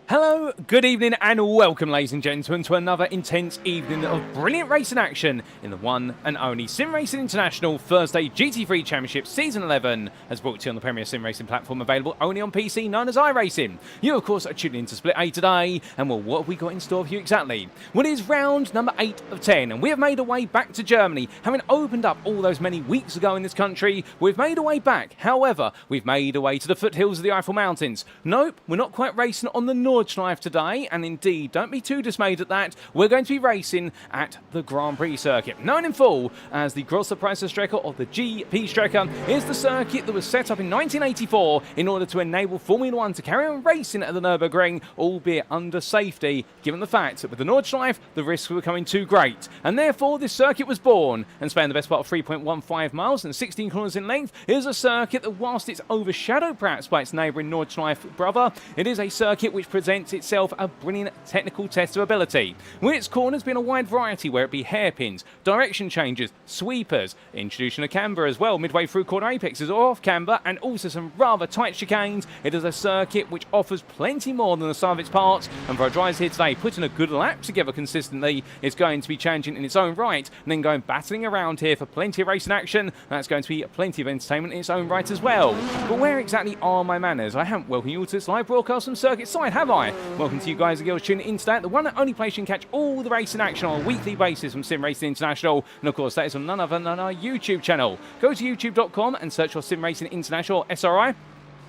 Hello, good evening and welcome ladies and gentlemen to another intense evening of brilliant racing action in the one and only SimRacing International Thursday GT3 Championship Season 11 as brought to you on the premier SimRacing platform available only on PC known as iRacing. You of course are tuning in to Split A today and well what have we got in store for you exactly? Well it is round number 8 of 10 and we have made our way back to Germany. Having opened up all those many weeks ago in this country, we've made our way back. However, we've made our way to the foothills of the Eiffel Mountains. Nope, we're not quite racing on the Norschleife today, and indeed, don't be too dismayed at that, we're going to be racing at the Grand Prix circuit. Known in full as the Grosse Preis-Strecke or the GP-Strecke, is the circuit that was set up in 1984 in order to enable Formula 1 to carry on racing at the Nürburgring, albeit under safety, given the fact that with the Norschleife, the risks were becoming too great. And therefore, this circuit was born, and spanning the best part of 3.15 miles and 16 kilometers in length, is a circuit that, whilst it's overshadowed perhaps by its neighbouring Norschleife brother, it is a circuit which presents itself a brilliant technical test of ability, with its corners being a wide variety, where it be hairpins, direction changes, sweepers, introduction of camber as well midway through corner apexes or off camber, and also some rather tight chicanes. It is a circuit which offers plenty more than the sum of its parts, and for our drivers here today, putting a good lap together consistently is going to be challenging in its own right, and then going battling around here for plenty of racing action. That's going to be plenty of entertainment in its own right as well. But where exactly are my manners? I haven't welcomed you all to this live broadcast from Circuit Side, have I? Welcome to you guys and girls tuning in today, the one and only place you can catch all the racing action on a weekly basis from SimRacing International, and of course that is on none other than our YouTube channel. Go to youtube.com and search for SimRacing International SRI.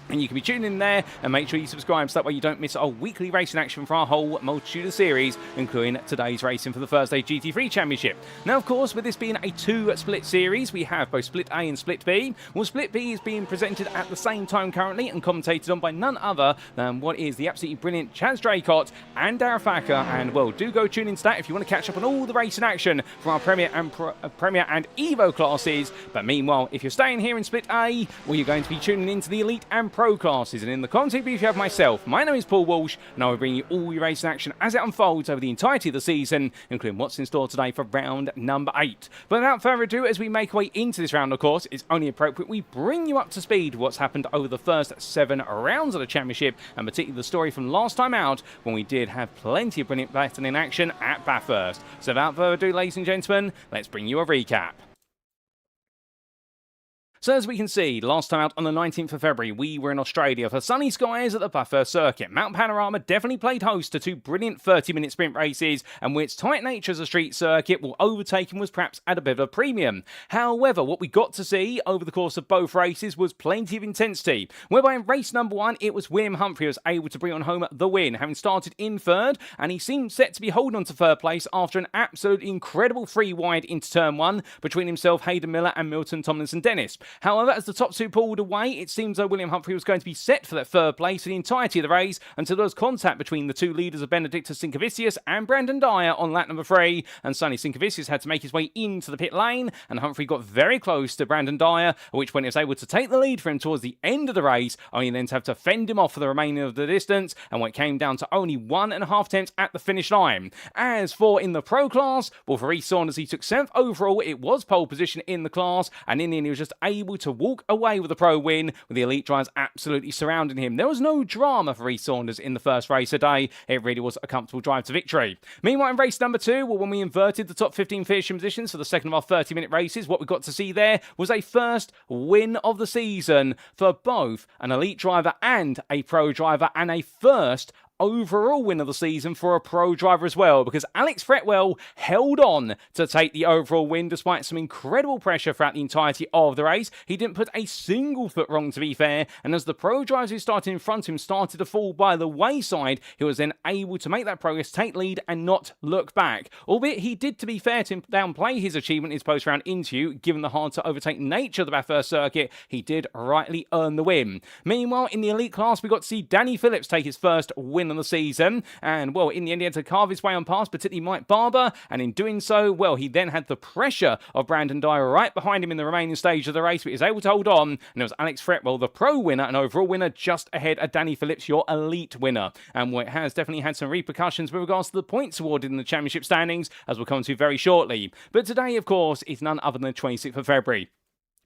And you can be tuning in there and make sure you subscribe so that way you don't miss our weekly racing action for our whole multitude of series, including today's racing for the Thursday GT3 Championship. Now, of course, with this being a two-split series, we have both Split A and Split B. Well, Split B is being presented at the same time currently and commentated on by none other than what is the absolutely brilliant Tseard Ploeg and Dyer. And, well, do go tune into that if you want to catch up on all the racing action from our Premier and Evo classes. But meanwhile, if you're staying here in Split A, well, you're going to be tuning into the Elite and Pro classes, and in the content brief you have myself. My name is Paul Walsh, and I will bring you all your racing action as it unfolds over the entirety of the season, including what's in store today for round number 8. But without further ado, as we make our way into this round, of course, it's only appropriate we bring you up to speed with what's happened over the first 7 rounds of the championship, and particularly the story from last time out when we did have plenty of brilliant battling in action at Bathurst. So without further ado, ladies and gentlemen, let's bring you a recap. So as we can see, last time out on the 19th of February, we were in Australia for sunny skies at the Bathurst circuit. Mount Panorama definitely played host to 2 brilliant 30-minute sprint races, and with its tight nature as a street circuit, well, overtaking was perhaps at a bit of a premium. However, what we got to see over the course of both races was plenty of intensity, whereby in race number 1, it was William Humphrey who was able to bring on home the win, having started in third, and he seemed set to be holding on to third place after an absolutely incredible 3 wide into turn 1 between himself, Hayden Miller, and Milton Tomlinson Dennis. However, as the top 2 pulled away, it seems though William Humphrey was going to be set for that third place for the entirety of the race until there was contact between the 2 leaders of Benedictus Sinkevicius and Brandon Dyer on lap number 3, and suddenly Sinkevicius had to make his way into the pit lane, and Humphrey got very close to Brandon Dyer, at which point he was able to take the lead for him towards the end of the race, only then to have to fend him off for the remainder of the distance, and when it came down to only 1.5 attempts at the finish line. As for in the pro class, well, for Reece Saunders, he took 7th overall. It was pole position in the class, and in the end he was just able to walk away with a pro win, with the elite drivers absolutely surrounding him. There was no drama for Reece Saunders in the first race today. It really was a comfortable drive to victory. Meanwhile, in race number 2, well, when we inverted the top 15 finishing positions for the second of our 30-minute races, what we got to see there was a first win of the season for both an elite driver and a pro driver, and a first overall win of the season for a pro driver as well, because Alex Fretwell held on to take the overall win despite some incredible pressure throughout the entirety of the race. He didn't put a single foot wrong, to be fair, and as the pro drivers who started in front of him started to fall by the wayside, he was then able to make that progress, take lead, and not look back. Albeit he did, to be fair to him, downplay his achievement in his post-round interview. Given the hard to overtake nature of the Bathurst circuit, he did rightly earn the win. Meanwhile, in the elite class, we got to see Danny Phillips take his first win of the season, and well, in the end he had to carve his way on past particularly Mike Barber, and in doing so, well, he then had the pressure of Brandon Dyer right behind him in the remaining stage of the race, but he was able to hold on, and it was Alex Fretwell, the pro winner and overall winner, just ahead of Danny Phillips, your elite winner. And well, it has definitely had some repercussions with regards to the points awarded in the championship standings, as we'll come to very shortly. But today, of course, is none other than the 26th of February.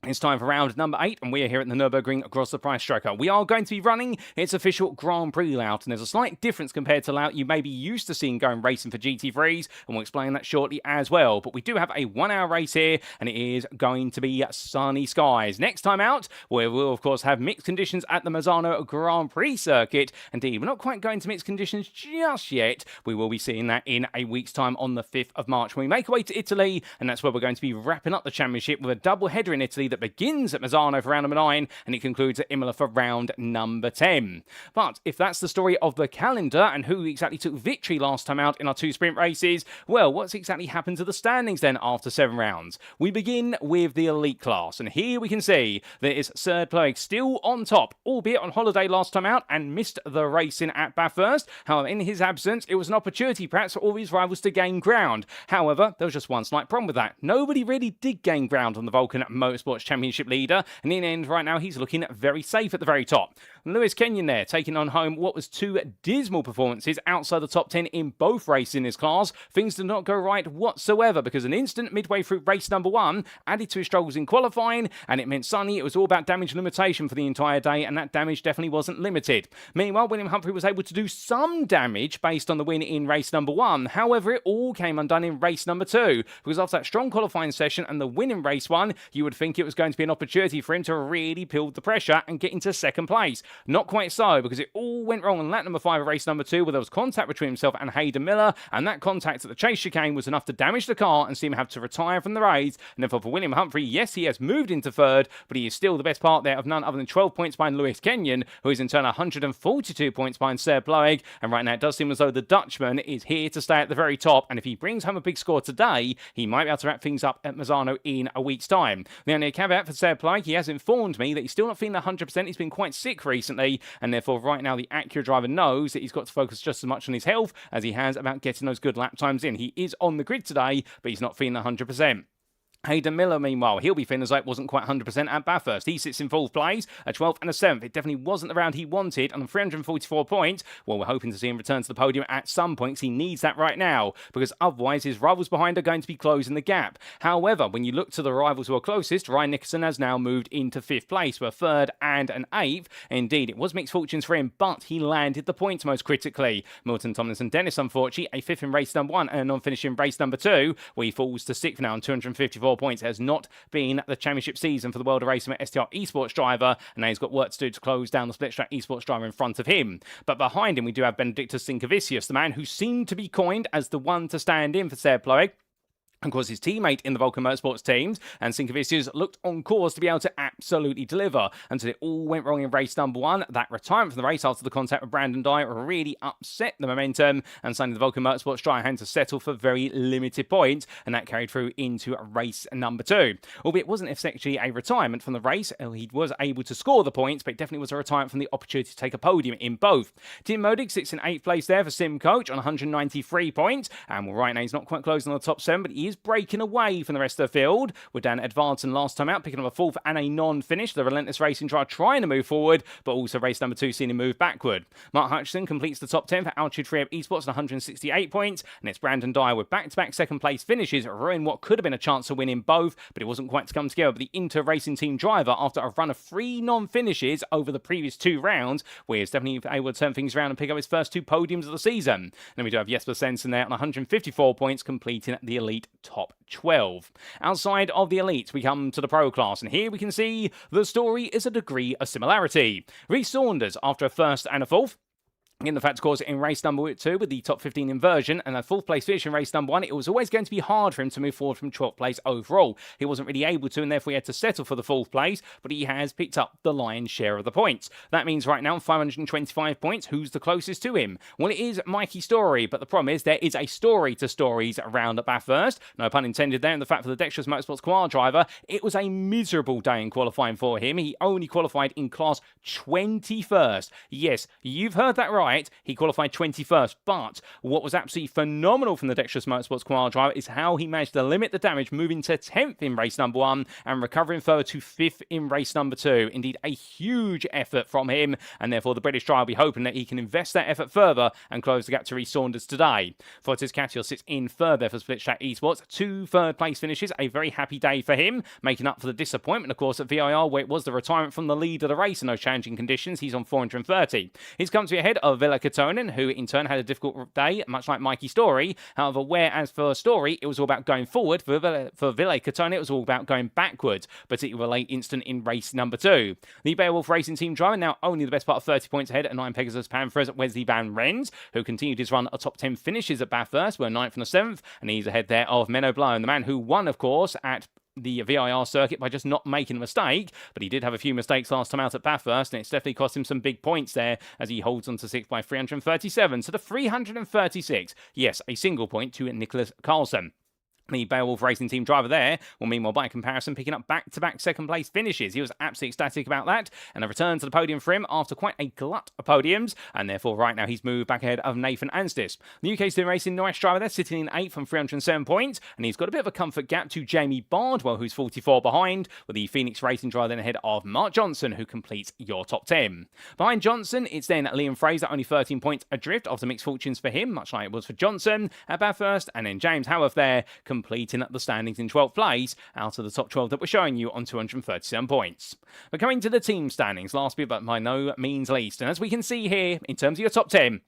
It's time for round number 8, and we are here at the Nürburgring across the Preis-Strecke. We are going to be running its official Grand Prix layout, and there's a slight difference compared to layout you may be used to seeing going racing for GT3s, and we'll explain that shortly as well. But we do have a 1-hour race here, and it is going to be sunny skies. Next time out, we will of course have mixed conditions at the Misano Grand Prix circuit. Indeed, we're not quite going to mixed conditions just yet. We will be seeing that in a week's time on the 5th of March when we make our way to Italy, and that's where we're going to be wrapping up the championship with a double header in Italy that begins at Misano for round number 9 and it concludes at Imola for round number 10. But if that's the story of the calendar and who exactly took victory last time out in our 2 sprint races, well, what's exactly happened to the standings then after 7 rounds? We begin with the elite class, and here we can see that it's Tseard Ploeg still on top, albeit on holiday last time out and missed the racing at Bathurst. However, in his absence, it was an opportunity perhaps for all his rivals to gain ground. However, there was just one slight problem with that. Nobody really did gain ground on the Vulcan Motorsports Championship leader, and in the end right now he's looking very safe at the very top. Kenyon there taking on home what was 2 dismal performances outside the top 10 in both races in this class. Things did not go right whatsoever because an incident midway through race number 1 added to his struggles in qualifying, and it meant suddenly it was all about damage limitation for the entire day, and that damage definitely wasn't limited. Meanwhile, William Humphrey was able to do some damage based on the win in race number 1. However, it all came undone in race number 2 because after that strong qualifying session and the win in race 1, you would think it was going to be an opportunity for him to really build the pressure and get into 2nd place. Not quite so, because it all went wrong on lap number 5 of race number 2 where there was contact between himself and Hayden Miller, and that contact at the chase chicane was enough to damage the car and see him have to retire from the race. And therefore for William Humphrey, yes, he has moved into 3rd, but he is still the best part there of none other than 12 points behind Kenyon, who is in turn 142 points behind Tseard Ploeg. And right now it does seem as though the Dutchman is here to stay at the very top, and if he brings home a big score today, he might be able to wrap things up at Misano in a week's time. The only caveat for Tseard Ploeg, he has informed me that he's still not feeling 100%. He's been quite sick recently, and therefore right now the Acura driver knows that he's got to focus just as much on his health as he has about getting those good lap times in. He is on the grid today, but he's not feeling 100%. Hayden Miller, meanwhile, he'll be feeling as though it wasn't quite 100% at Bathurst. He sits in 4th place, a 12th and a 7th. It definitely wasn't the round he wanted, and on 344 points, well, we're hoping to see him return to the podium at some points. He needs that right now, because otherwise his rivals behind are going to be closing the gap. However, when you look to the rivals who are closest, Ryan Nicholson has now moved into 5th place, with a 3rd and an 8th. Indeed, it was mixed fortunes for him, but he landed the points most critically. Milton Tomlinson Dennis, unfortunately, a 5th in race number 1 and a non-finish in race number 2, where he falls to 6th now on 254 points. It has not been the championship season for the World of Racing STR esports driver, and now he's got work to do to close down the split track esports driver in front of him. But behind him we do have Benedictus Sinkevicius, the man who seemed to be coined as the one to stand in for Tseard Ploeg. Of course, his teammate in the Vulcan Motorsports teams, and Sinkevicius looked on course to be able to absolutely deliver until it all went wrong in race number 1. That retirement from the race after the contact with Dyer really upset the momentum, and suddenly the Vulcan Motorsports driver had to settle for very limited points, and that carried through into race number 2. Albeit it wasn't essentially a retirement from the race, he was able to score the points, but it definitely was a retirement from the opportunity to take a podium in both. Tim Modig sits in 8th place there for Sim Coach on 193 points, and well, right now he's not quite closing on the top 7, but he is breaking away from the rest of the field, with Dan Edvardsen last time out picking up a 4th and a non-finish. The relentless racing driver trying to move forward, but also race number 2 seeing him move backward. Mark Hutchison completes the top 10 for Altitude 3 Esports at 168 points, and it's Dyer with back-to-back 2nd place finishes, ruining what could have been a chance to win in both, but it wasn't quite to come together. But the Inter Racing Team driver, after a run of 3 non-finishes over the previous 2 rounds, is definitely able to turn things around and pick up his first 2 podiums of the season. And then we do have Jesper Svensson there on 154 points, completing the elite top 12. Outside of the elite, we come to the pro class, and here we can see the story is a degree of similarity. Rhys Saunders, after a 1st and a 4th, in the fact, of course, in race number 2 with the top 15 inversion and a 4th place finish in race number 1, it was always going to be hard for him to move forward from 12th place overall. He wasn't really able to, and therefore he had to settle for the 4th place, but he has picked up the lion's share of the points. That means right now, 525 points, who's the closest to him? Well, it is Mikey Story, but the problem is there is a story to stories around at Bathurst. No pun intended there, and the fact for the Dexterous Motorsports car driver, it was a miserable day in qualifying for him. He only qualified in class 21st. Yes, you've heard that right. right, he qualified 21st. But what was absolutely phenomenal from the Dexterous Motorsports quad driver is how he managed to limit the damage, moving to 10th in race number 1 and recovering further to 5th in race number 2. Indeed, a huge effort from him, and therefore the British driver will be hoping that he can invest that effort further and close the gap to Rhys Saunders today. Fortis Katios sits in third there for Split-Track Esports. 2 third-place finishes, a very happy day for him, making up for the disappointment, of course, at VIR, where it was the retirement from the lead of the race in those challenging conditions. He's on 430. He's come to be ahead of Ville Katonen, who in turn had a difficult day, much like Mikey Story. However, whereas for Story, it was all about going forward, for Ville Katonen, it was all about going backwards, particularly a late instant in race number 2. The Beowulf Racing Team driver now only the best part of 30 points ahead at 9 Pegasus Panthers, Wesley Van Rens, who continued his run of top 10 finishes at Bathurst, were 9th and the 7th, and he's ahead there of Menno Blown, the man who won, of course, at the VIR circuit by just not making a mistake, but he did have a few mistakes last time out at Bathurst, and it's definitely cost him some big points there as he holds on to 6th by 337 to the 336. Yes, a single point to Nicholas Carlson. The Beowulf Racing Team driver there will meanwhile, by comparison, picking up back-to-back second-place finishes. He was absolutely ecstatic about that, and a return to the podium for him after quite a glut of podiums, and therefore right now he's moved back ahead of Nathan Anstis. The UK SimRacing Norwich driver there sitting in 8th on 307 points, and he's got a bit of a comfort gap to Jamie Bardwell, who's 44 behind, with the Phoenix Racing driver then ahead of Mark Johnson, who completes your top 10. Behind Johnson, it's then Liam Fraser, only 13 points adrift after mixed fortunes for him, much like it was for Johnson at Bathurst, and then James Howarth there completing up the standings in 12th place out of the top 12 that we're showing you on 237 points. But coming to the team standings, last bit but by no means least, and as we can see here in terms of your top 10,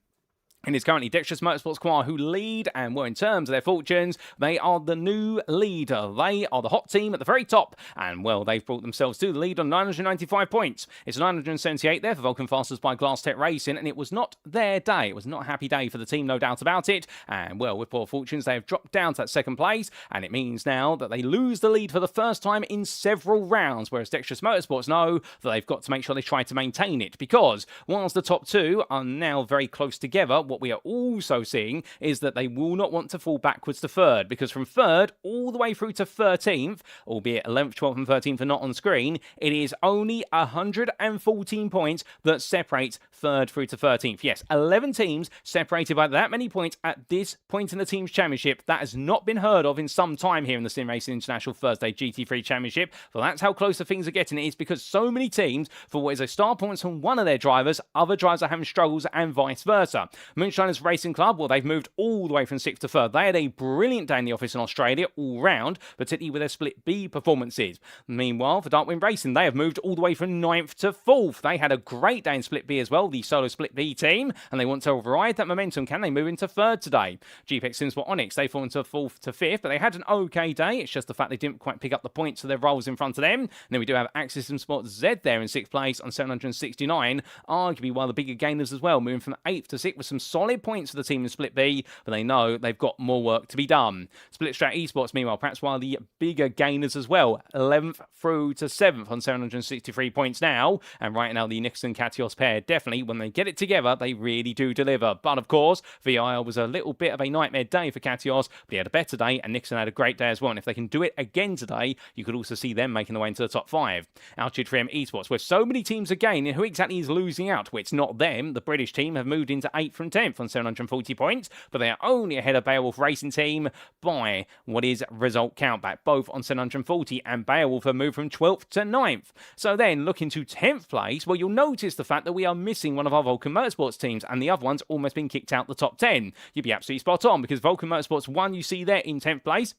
it is currently Dexterous Motorsports Choir who lead, and well, in terms of their fortunes, they are the new leader. They are the hot team at the very top, and well, they've brought themselves to the lead on 995 points. It's 978 there for Vulcan Fasters by Glass Tech Racing, and it was not their day. It was not a happy day for the team, no doubt about it. And well, with poor fortunes, they have dropped down to that 2nd place, and it means now that they lose the lead for the first time in several rounds, whereas Dexterous Motorsports know that they've got to make sure they try to maintain it, because whilst the top 2 are now very close together, what we are also seeing is that they will not want to fall backwards to 3rd, because from 3rd all the way through to 13th, albeit 11th, 12th and 13th are not on screen, it is only 114 points that separate 3rd through to 13th. Yes, 11 teams separated by that many points at this point in the Teams Championship. That has not been heard of in some time here in the SimRacing International Thursday GT3 Championship. But that's how close the things are getting. It is because so many teams, for what is a star points from one of their drivers, other drivers are having struggles and vice versa. Moonshiners Racing Club, well, they've moved all the way from 6th to 3rd. They had a brilliant day in the office in Australia all round, particularly with their Split B performances. Meanwhile, for Darkwind Racing, they have moved all the way from 9th to 4th. They had a great day in Split B as well, the solo Split B team, and they want to ride that momentum. Can they move into 3rd today? GPX Simsport Onyx, they fall into 4th to 5th, but they had an okay day. It's just the fact they didn't quite pick up the points of their roles in front of them. And then we do have Axis Simsport Z there in 6th place on 769, arguably one of the bigger gainers as well, moving from 8th to 6th with some solid points for the team in Split B, but they know they've got more work to be done. Split-Track Esports, meanwhile, perhaps one of the bigger gainers as well, 11th through to 7th on 763 points now, and right now the Nixon-Katios pair, definitely, when they get it together, they really do deliver. But of course, VIR was a little bit of a nightmare day for Katios, but he had a better day, and Nixon had a great day as well, and if they can do it again today, you could also see them making their way into the top 5. Altitude 3M Esports, where so many teams are gaining, who exactly is losing out? Well, it's not them. The British team have moved into 8th from 10th on 740 points, but they are only ahead of Beowulf Racing Team by what is result countback, both on 740, and Beowulf have moved from 12th to 9th. So then, looking to 10th place, well, you'll notice the fact that we are missing one of our Vulcan Motorsports teams, and the other one's almost been kicked out the top 10. You'd be absolutely spot on, because Vulcan Motorsports 1 you see there in 10th place.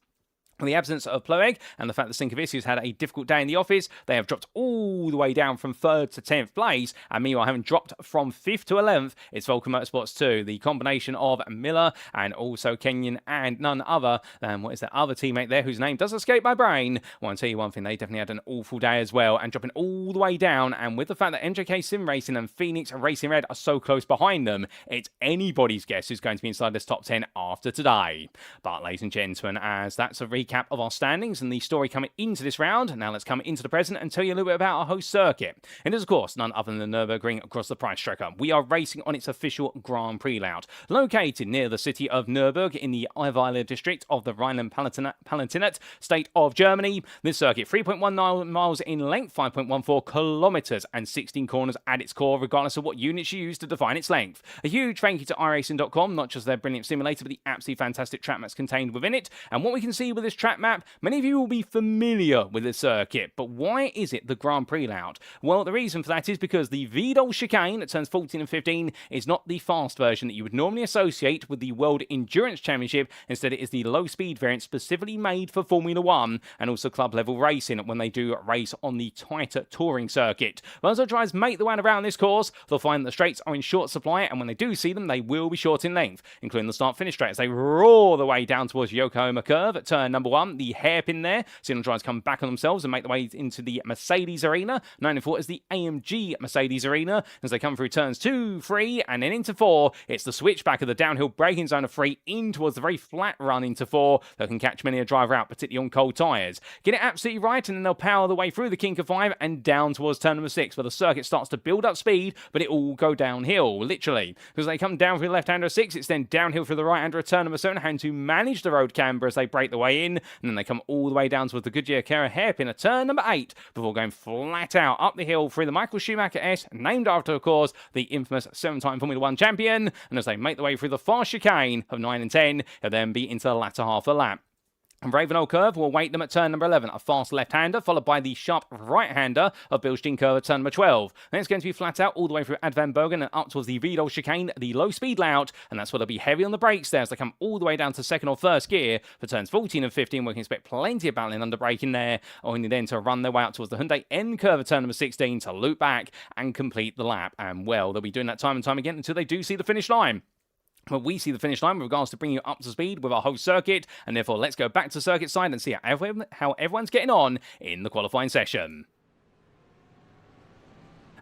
In the absence of Ploeg and the fact that Sinkevicius had a difficult day in the office, they have dropped all the way down from 3rd to 10th place, and meanwhile, having dropped from 5th to 11th, it's Vulcan Motorsports 2, the combination of Miller and also Kenyon and none other than, what is that other teammate there whose name does escape my brain? Well, I'll tell you one thing, they definitely had an awful day as well, and dropping all the way down, and with the fact that MJK Sim Racing and Phoenix Racing Red are so close behind them, it's anybody's guess who's going to be inside this top 10 after today. But ladies and gentlemen, as that's a recap of our standings and the story coming into this round. Now let's come into the present and tell you a little bit about our host circuit. It is, of course, none other than the Nürburgring across the Preis-Strecke. We are racing on its official Grand Prix layout, located near the city of Nürburgring in the Iweiler district of the Rhineland-Palatinate state of Germany. This circuit, 3.19 miles in length, 5.14 kilometres and 16 corners at its core, regardless of what units you use to define its length. A huge thank you to iRacing.com, not just their brilliant simulator, but the absolutely fantastic track maps contained within it. And what we can see with this track map, many of you will be familiar with the circuit, but why is it the Grand Prix layout? Well, the reason for that is because the Wiedel chicane at turns 14 and 15 is not the fast version that you would normally associate with the World Endurance Championship. Instead, it is the low-speed variant specifically made for Formula 1 and also club-level racing when they do race on the tighter touring circuit. But as our drivers make the way around this course, they'll find that the straights are in short supply, and when they do see them, they will be short in length, including the start-finish straight as they roar the way down towards Yokohama Curve at turn number 1, the hairpin there. Seeing the drivers come back on themselves and make their way into the Mercedes Arena. 9 and 4 is the AMG Mercedes Arena. As they come through turns 2, 3, and then into 4, it's the switchback of the downhill braking zone of 3 in towards the very flat run into 4 that can catch many a driver out, particularly on cold tyres. Get it absolutely right, and then they'll power the way through the kink of 5 and down towards turn number 6, where the circuit starts to build up speed, but it all go downhill, literally. Because they come down through the left-hander of 6, it's then downhill through the right-hander of turn number 7, having to manage the road camber as they break the way in, and then they come all the way down towards the Goodyear Kara hairpin at turn number 8, before going flat out up the hill through the Michael Schumacher S, named after, of course, the infamous 7-time Formula 1 champion, and as they make their way through the fast chicane of 9 and 10, they'll then be into the latter half of the lap. And Ravenel Curve will await them at turn number 11, a fast left-hander, followed by the sharp right-hander of Bilstein Curve at turn number 12. Then it's going to be flat out all the way through Ad Van Bergen and up towards the Wiedel chicane, the low-speed layout, and that's where they'll be heavy on the brakes there as they come all the way down to second or first gear for turns 14 and 15, where we can expect plenty of battling under braking there, only then to run their way out towards the Hyundai N Curve at turn number 16 to loop back and complete the lap. And, well, they'll be doing that time and time again until they do see the finish line. Well, we see the finish line with regards to bringing you up to speed with our whole circuit, and therefore let's go back to the circuit side and see how everyone's getting on in the qualifying session.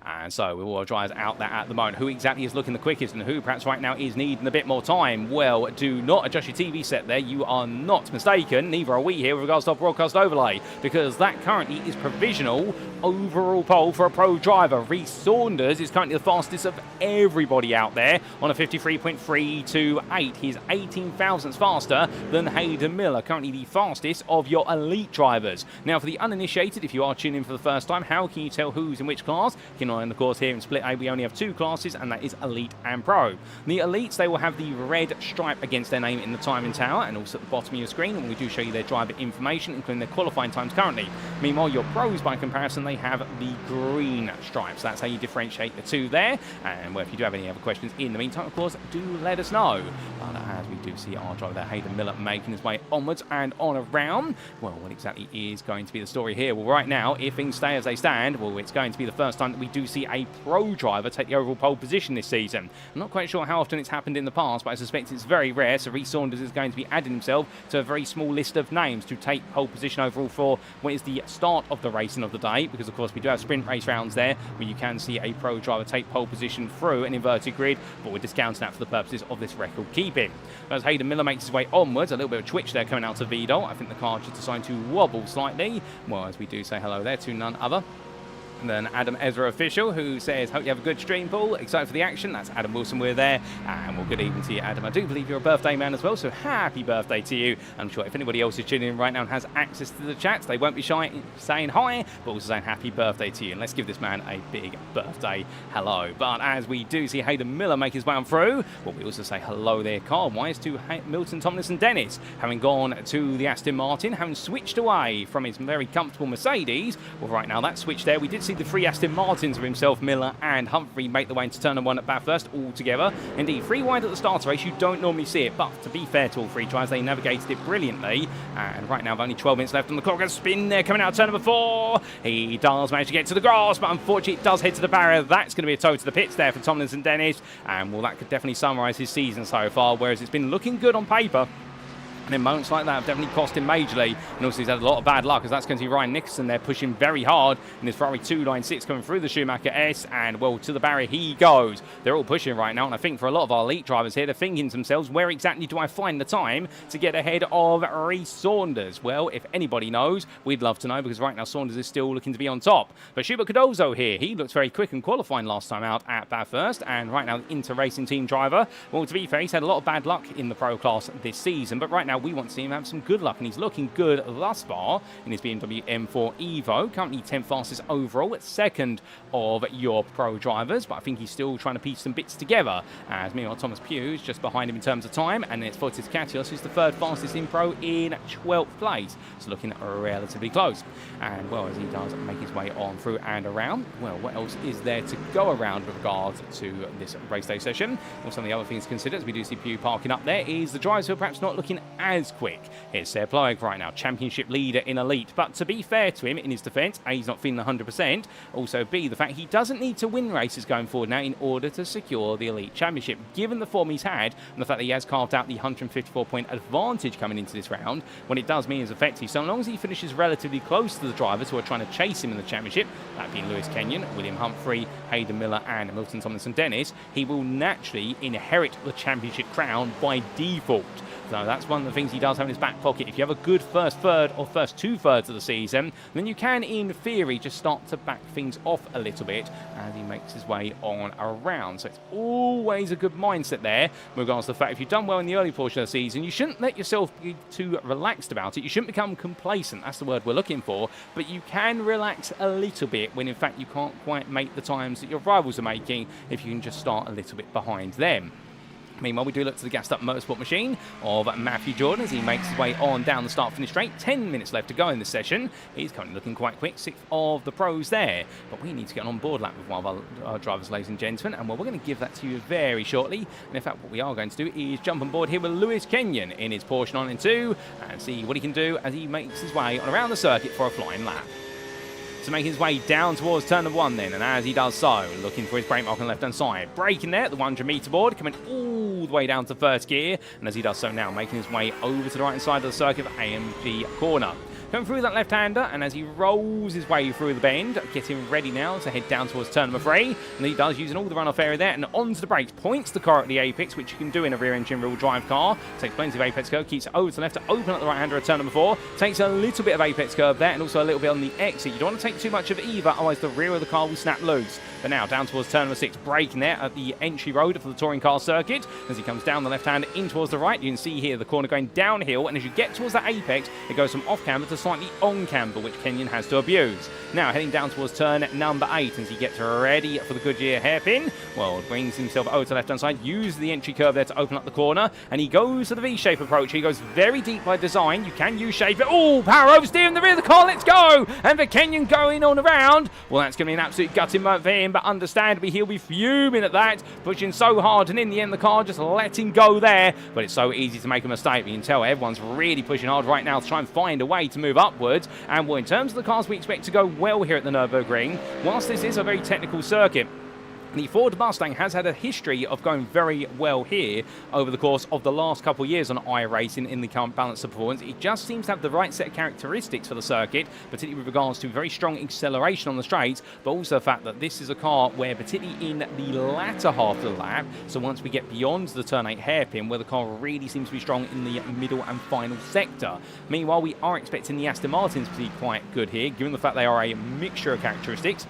And so with all our drivers out there at the moment, who exactly is looking the quickest and who perhaps right now is needing a bit more time? Well, do not adjust your TV set there. You are not mistaken. Neither are we here with regards to our broadcast overlay, because that currently is provisional overall pole for a pro driver. Rhys Saunders is currently the fastest of everybody out there on a 53.328. He's 18 thousandths faster than Hayden Miller, currently the fastest of your elite drivers. Now, for the uninitiated, if you are tuning in for the first time, how can you tell who's in which class? And of course, here in Split A, we only have 2 classes, and that is Elite and Pro. The Elites, they will have the red stripe against their name in the timing tower, and also at the bottom of your screen, and we do show you their driver information, including their qualifying times currently. Meanwhile, your Pros, by comparison, they have the green stripes. That's how you differentiate the two there. And well, if you do have any other questions in the meantime, of course, do let us know. But as we do see our driver there, Hayden Miller, making his way onwards and on around, well, what exactly is going to be the story here? Well, right now, if things stay as they stand, well, it's going to be the first time that we do see a pro driver take the overall pole position this season. I'm not quite sure how often it's happened in the past, but I suspect it's very rare, so Rhys Saunders is going to be adding himself to a very small list of names to take pole position overall for what is the start of the racing of the day, because of course we do have sprint race rounds there where you can see a pro driver take pole position through an inverted grid, but we're discounting that for the purposes of this record keeping. As Hayden Miller makes his way onwards, a little bit of twitch there coming out to Wiedel. I think the car just decided to wobble slightly. Well, as we do say hello there to none other than Adam Ezra Official, who says, hope you have a good stream, Paul. Excited for the action. That's Adam Wilson, we're there. And well, good evening to you, Adam. I do believe you're a birthday man as well, so happy birthday to you. I'm sure if anybody else is tuning in right now and has access to the chat, they won't be shy saying hi, but also saying happy birthday to you. And let's give this man a big birthday hello. But as we do see Hayden Miller make his way on through, well, we also say hello there, Carl Wise, to Milton Tomlinson Dennis, having gone to the Aston Martin, having switched away from his very comfortable Mercedes. Well, right now, that switch there, we did see the 3 Aston Martins of himself, Miller and Humphrey, make the way into turn 1 at Bathurst all together. Indeed, 3 wide at the start of the race, you don't normally see it, but to be fair to all 3 tries, they navigated it brilliantly. And right now, with only 12 minutes left on the clock, a spin there coming out of turn number 4. He does manage to get to the grass, but unfortunately, it does head to the barrier. That's going to be a tow to the pits there for Tomlinson Dennis. And well, that could definitely summarise his season so far, whereas it's been looking good on paper. And in moments like that have definitely cost him majorly. And also he's had a lot of bad luck, as that's going to be Ryan Nicholson there pushing very hard in his Ferrari 296 coming through the Schumacher S. And, well, to the barrier he goes. They're all pushing right now. And I think for a lot of our elite drivers here, they're thinking to themselves, where exactly do I find the time to get ahead of Rhys Saunders? Well, if anybody knows, we'd love to know, because right now Saunders is still looking to be on top. But Schubert Cardozo here, he looks very quick and qualifying last time out at Bathurst. And right now, the Inter-Racing team driver, well, to be fair, he's had a lot of bad luck in the Pro class this season. But right now, we want to see him have some good luck, and he's looking good thus far in his BMW M4 Evo. Currently 10th fastest overall, at second of your Pro drivers, but I think he's still trying to piece some bits together. As meanwhile, Thomas Pugh is just behind him in terms of time, and then it's Fotis Katios, who's the third fastest in Pro in 12th place. So looking relatively close. And, well, as he does make his way on through and around, well, what else is there to go around with regards to this race day session? Well, some of the other things to consider, as we do see Pugh parking up there, is the drivers who are perhaps not looking as quick. Here's Tseard Ploeg right now, championship leader in Elite. But to be fair to him, in his defence, A, he's not feeling 100%. Also, B, the fact he doesn't need to win races going forward now in order to secure the Elite Championship. Given the form he's had, and the fact that he has carved out the 154-point advantage coming into this round, what it does mean is effective. So long as he finishes relatively close to the drivers who are trying to chase him in the championship, that being Lewis Kenyon, William Humphrey, Hayden Miller and Milton Tomlinson-Dennis, he will naturally inherit the championship crown by default. So that's one of the things he does have in his back pocket. If you have a good first third or first two-thirds of the season, then you can, in theory, just start to back things off a little bit as he makes his way on around. So it's always a good mindset there, with regards to the fact if you've done well in the early portion of the season, you shouldn't let yourself be too relaxed about it. You shouldn't become complacent. That's the word we're looking for. But you can relax a little bit when, in fact, you can't quite make the times that your rivals are making if you can just start a little bit behind them. Meanwhile, we do look to the gassed-up motorsport machine of Matthew Jordan as he makes his way on down the start-finish straight. 10 minutes left to go in this session. He's currently looking quite quick, 6th of the pros there. But we need to get an on-board lap with one of our drivers, ladies and gentlemen, and well, we're going to give that to you very shortly. And in fact, what we are going to do is jump on board here with Lewis Kenyon in his Porsche 992 and see what he can do as he makes his way on around the circuit for a flying lap. To make his way down towards turn of 1 then, and as he does so, looking for his brake mark on the left-hand side. Braking there at the 100-metre board, coming all the way down to first gear, and as he does so now, making his way over to the right-hand side of the circuit of AMG corner. Going through that left-hander, and as he rolls his way through the bend, getting ready now to head down towards turn number 3, and he does, using all the runoff area there, and onto the brakes, points the car at the apex, which you can do in a rear-engine rear-wheel drive car, takes plenty of apex curve, keeps it over to the left to open up the right-hander at turn number 4, takes a little bit of apex curve there, and also a little bit on the exit. You don't want to take too much of either, otherwise the rear of the car will snap loose. But now down towards turn number 6, braking there at the entry road for the touring car circuit. As he comes down the left hand in towards the right, you can see here the corner going downhill, and as you get towards that apex, it goes from off camber to slightly on camber, which Kenyon has to abuse. Now heading down towards turn number 8 as he gets ready for the Goodyear hairpin. Well, brings himself over to the left hand side, uses the entry curve there to open up the corner, and he goes to the V-shape approach. He goes very deep by design. You can U-shape it. Oh, power oversteer in the rear of the car. Let's go! And for Kenyon going on around, well, that's going to be an absolute gutting moment for him, but understandably he'll be fuming at that, pushing so hard, and in the end the car just letting go there. But it's so easy to make a mistake. You can tell everyone's really pushing hard right now to try and find a way to move upwards. And well, in terms of the cars we expect to go well here at the Nürburgring, whilst this is a very technical circuit, the Ford Mustang has had a history of going very well here over the course of the last couple of years on iRacing in the current balance of performance. It just seems to have the right set of characteristics for the circuit, particularly with regards to very strong acceleration on the straights, but also the fact that this is a car where, particularly in the latter half of the lap, so once we get beyond the turn 8 hairpin, where the car really seems to be strong in the middle and final sector. Meanwhile, we are expecting the Aston Martins to be quite good here, given the fact they are a mixture of characteristics.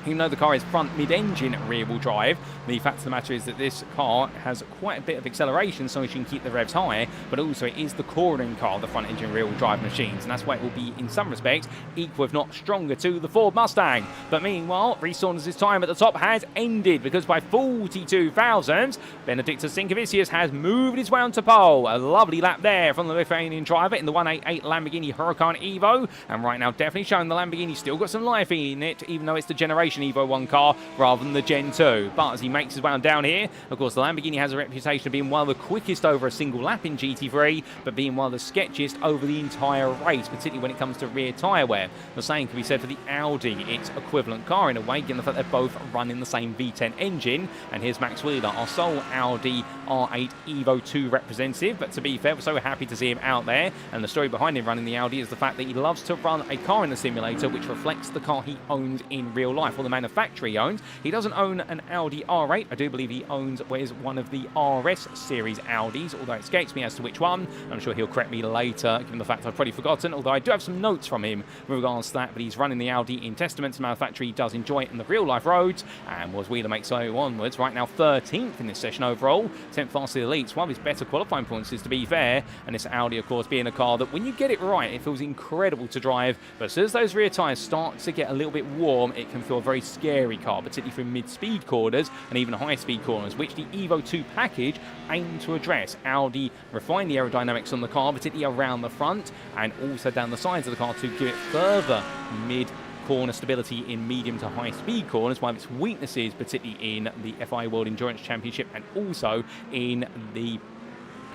Even though the car is front mid-engine rear-wheel drive, the fact of the matter is that this car has quite a bit of acceleration so you can keep the revs high, but also it is the cornering car of the front-engine rear-wheel drive machines, and that's why it will be, in some respects, equal if not stronger to the Ford Mustang. But meanwhile, Rhys Saunders' time at the top has ended, because by 42 thousandths, Benedictus Sinkevicius has moved his way onto pole. A lovely lap there from the Lithuanian driver in the 188 Lamborghini Huracan Evo, and right now definitely showing the Lamborghini still got some life in it, even though it's the generation Edition Evo 1 car rather than the Gen 2. But as he makes his way on down here, of course, the Lamborghini has a reputation of being one of the quickest over a single lap in GT3, but being one of the sketchiest over the entire race, particularly when it comes to rear tyre wear. The same can be said for the Audi, its equivalent car in a way, given the fact they're both running the same V10 engine. And here's Max Wheeler, our sole Audi R8 Evo 2 representative. But to be fair, we're so happy to see him out there. And the story behind him running the Audi is the fact that he loves to run a car in the simulator which reflects the car he owns in real life, or the manufacturer he owns. He doesn't own an Audi R8. I do believe he owns one of the RS series Audis, although it escapes me as to which one. I'm sure he'll correct me later, given the fact I've probably forgotten, although I do have some notes from him with regards to that. But he's running the Audi in testament to the manufacturer. He does enjoy it in the real life roads, and was Wheeler makes so onwards. Right now 13th in this session overall, 10th fastest elites, one of his better qualifying points is, to be fair. And this Audi, of course, being a car that when you get it right, it feels incredible to drive, but as soon as those rear tyres start to get a little bit warm, it can feel a very scary car, particularly through mid-speed corners and even high-speed corners, which the Evo 2 package aimed to address. Audi refined the aerodynamics on the car, particularly around the front and also down the sides of the car, to give it further mid-corner stability in medium to high-speed corners, one of its weaknesses, particularly in the FIA World Endurance Championship and also in the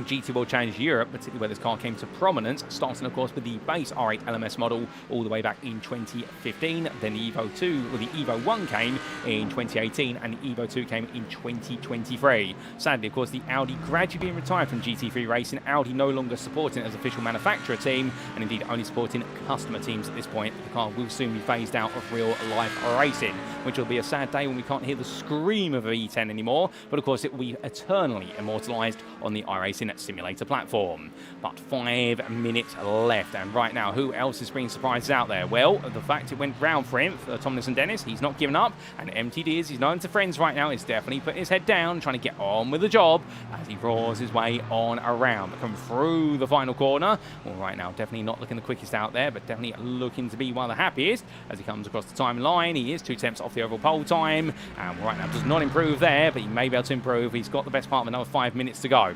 GT World Challenge Europe, particularly where this car came to prominence, starting of course with the base R8 LMS model all the way back in 2015. Then the Evo 2, or the Evo 1 came in 2018, and the Evo 2 came in 2023. Sadly, of course, the Audi gradually being retired from GT3 racing, Audi no longer supporting it as official manufacturer team, and indeed only supporting customer teams at this point. The car will soon be phased out of real life racing, which will be a sad day when we can't hear the scream of a V10 anymore, but of course it will be eternally immortalised on the iRacing simulator platform. But 5 minutes left, and right now, who else is bringing surprises out there? Well, the fact it went round for him, for Tomlinson Dennis, he's not given up, and MTD, as he's known to friends right now, is definitely putting his head down, trying to get on with the job as he roars his way on around. But come through the final corner, well, right now, definitely not looking the quickest out there, but definitely looking to be one of the happiest as he comes across the timeline. He is 2 tenths off the overall pole time, and right now does not improve there, but he may be able to improve. He's got the best part of another 5 minutes to go.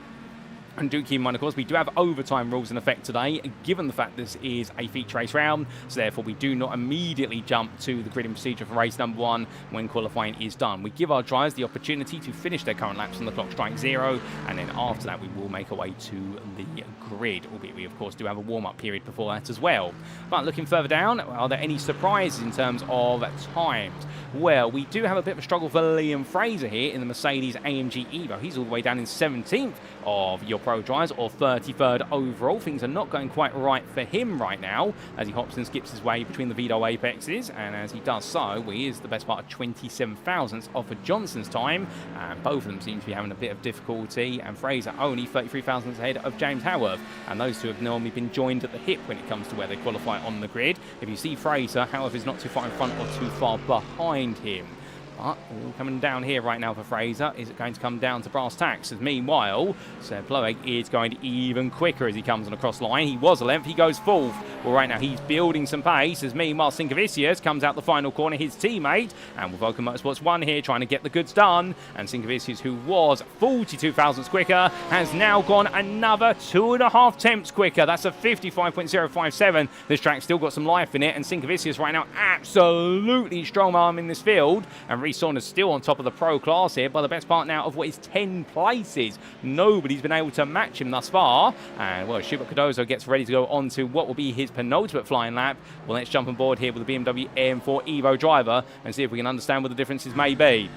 And do keep in mind, of course, we do have overtime rules in effect today, given the fact this is a feature race round, so therefore we do not immediately jump to the gridding procedure for race number 1 when qualifying is done. We give our drivers the opportunity to finish their current laps on the clock strike 0, and then after that we will make our way to the grid, albeit we of course do have a warm-up period before that as well. But looking further down, are there any surprises in terms of times? Well, we do have a bit of a struggle for Liam Fraser here in the Mercedes AMG Evo. He's all the way down in 17th of your pro drivers, or 33rd overall. Things are not going quite right for him right now as he hops and skips his way between the Vito apexes, and as he does so, he is the best part of 27 thousandths off of Johnson's time, and both of them seem to be having a bit of difficulty, and Fraser only 33 thousandths ahead of James Howarth, and those two have normally been joined at the hip when it comes to where they qualify on the grid. If you see Fraser, Howarth is not too far in front or too far behind him. But all coming down here right now for Fraser. Is it going to come down to brass tacks? As meanwhile, Tseard Ploeg is going even quicker as he comes on the cross line. He was a length, he goes 4th. Well, right now he's building some pace. As meanwhile, Sinkevicius comes out the final corner, his teammate, and with Vulcan Motorsports 1 here trying to get the goods done. And Sinkevicius, who was 42 thousandths quicker, has now gone another 2.5 tenths quicker. That's a 55.057. This track's still got some life in it, and Sinkevicius right now absolutely strong arm in this field. And Reece Saunders still on top of the pro class here by the best part now of what is 10 places. Nobody's been able to match him thus far. And well, Schubert Cardozo gets ready to go on to what will be his penultimate flying lap. Well, let's jump on board here with the BMW AM4 Evo driver and see if we can understand what the differences may be.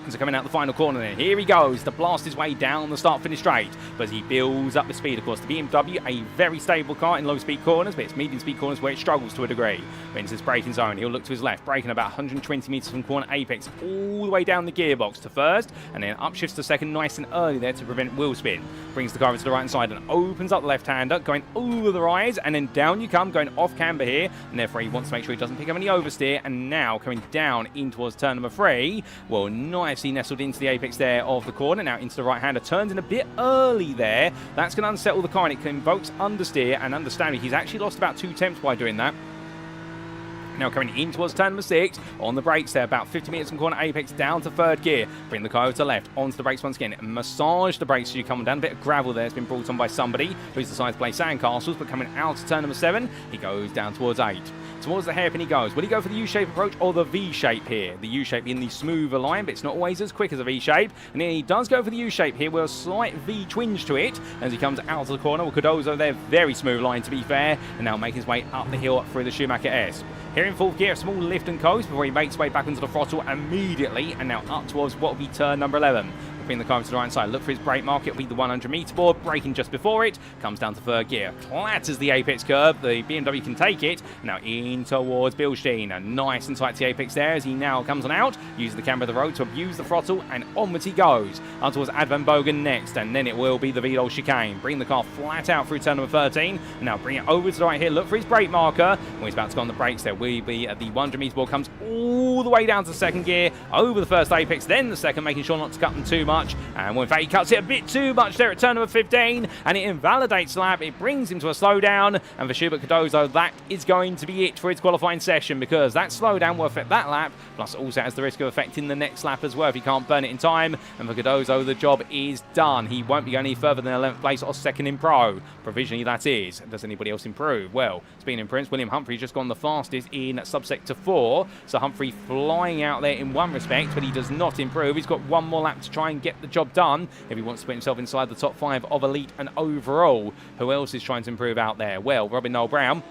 So coming out the final corner then, here he goes to blast his way down the start-finish straight. But as he builds up the speed, of course, the BMW, a very stable car in low-speed corners, but it's medium-speed corners where it struggles to a degree. But into his braking zone, he'll look to his left, braking about 120 metres from corner apex, all the way down the gearbox to first, and then upshifts to second nice and early there to prevent wheel spin. Brings the car over to the right-hand side and opens up the left-hander, going over the rise, and then down you come, going off camber here, and therefore he wants to make sure he doesn't pick up any oversteer, and now coming down in towards turn number 3, well, nicely nestled into the apex there of the corner, now into the right-hander, turns in a bit early there. That's going to unsettle the car, and it invokes understeer, and understandably, he's actually lost about 2 tenths by doing that. Now coming in towards turn number 6, on the brakes there, about 50 metres from corner apex down to 3rd gear. Bring the car over to the left, onto the brakes once again. Massage the brakes as you come down. A bit of gravel there has been brought on by somebody who's decided to play sandcastles, but coming out to turn number 7, he goes down towards 8. Towards the hairpin he goes. Will he go for the U-shape approach or the V-shape here? The U-shape being the smoother line, but it's not always as quick as a V-shape. And then he does go for the U-shape here with a slight V twinge to it as he comes out of the corner. With Cardozo there, very smooth line to be fair, and now making his way up the hill through the Schumacher S. Here in fourth gear, a small lift and coast before he makes his way back into the throttle immediately, and now up towards what will be turn number 11. Bring the car to the right side, look for his brake mark, it'll be the 100 metre board, braking just before it, comes down to third gear, clatters the apex curve, the BMW can take it, now in towards Bilstein, nice and tight to the apex there as he now comes on out, uses the camber of the road to abuse the throttle, and onwards he goes, on towards Ad Van Bogen next, and then it will be the Vidal chicane, bring the car flat out through turn number 13, and now bring it over to the right here, look for his brake marker, when he's about to go on the brakes there, will be the 100 metre board, comes all the way down to the second gear, over the first apex, then the second, making sure not to cut them too much. And in fact, he cuts it a bit too much there at turn number 15, and it invalidates the lap. It brings him to a slowdown, and for Schubert Cardozo, that is going to be it for his qualifying session, because that slowdown will affect that lap, plus also has the risk of affecting the next lap as well if he can't burn it in time. And for Cardozo, the job is done. He won't be going any further than 11th place or second in Pro. Provisionally, that is. Does anybody else improve? Well, speaking in Prince, William Humphrey just gone the fastest in subsector 4, so Humphrey flying out there in one respect, but he does not improve. He's got one more lap to try and get the job done if he wants to put himself inside the top 5 of elite and overall. Who else is trying to improve out there? Well, Robin Noel Brown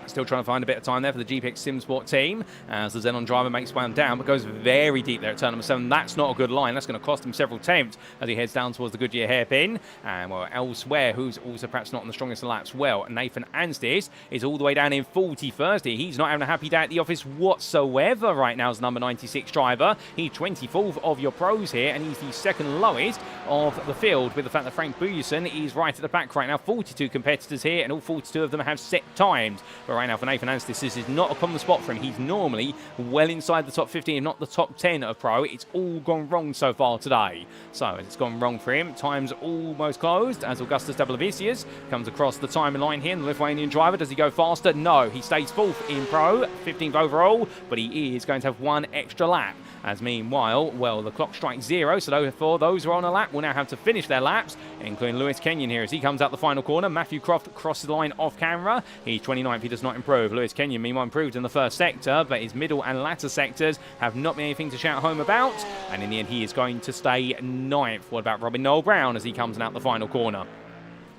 still trying to find a bit of time there for the GPX SimSport team as the Xenon driver makes one down but goes very deep there at turn number 7. That's not a good line. That's going to cost him several tenths as he heads down towards the Goodyear hairpin. And well, elsewhere, who's also perhaps not on the strongest of laps, well, Nathan Anstis is all the way down in 41st here. He's not having a happy day at the office whatsoever right now as number 96 driver. He's 24th of your pros here, and he's the second lowest of the field, with the fact that Frank Bujuson is right at the back right now. 42 competitors here, and all 42 of them have set times. But right now for Nathan Anstis, this is not a common spot for him. He's normally well inside the top 15, if not the top 10 of Pro. It's all gone wrong so far today. So it's gone wrong for him. Time's almost closed as Augustus Dablavicius comes across the timing line here. And the Lithuanian driver, does he go faster? No, he stays 4th in Pro, 15th overall, but he is going to have one extra lap. As meanwhile, well, the clock strikes 0, so therefore those who are on a lap will now have to finish their laps, including Lewis Kenyon here as he comes out the final corner. Matthew Croft crosses the line off camera. He's 29th, he does not improve. Lewis Kenyon, meanwhile, improved in the first sector, but his middle and latter sectors have not been anything to shout home about, and in the end he is going to stay 9th. What about Robin Noel Brown as he comes out the final corner?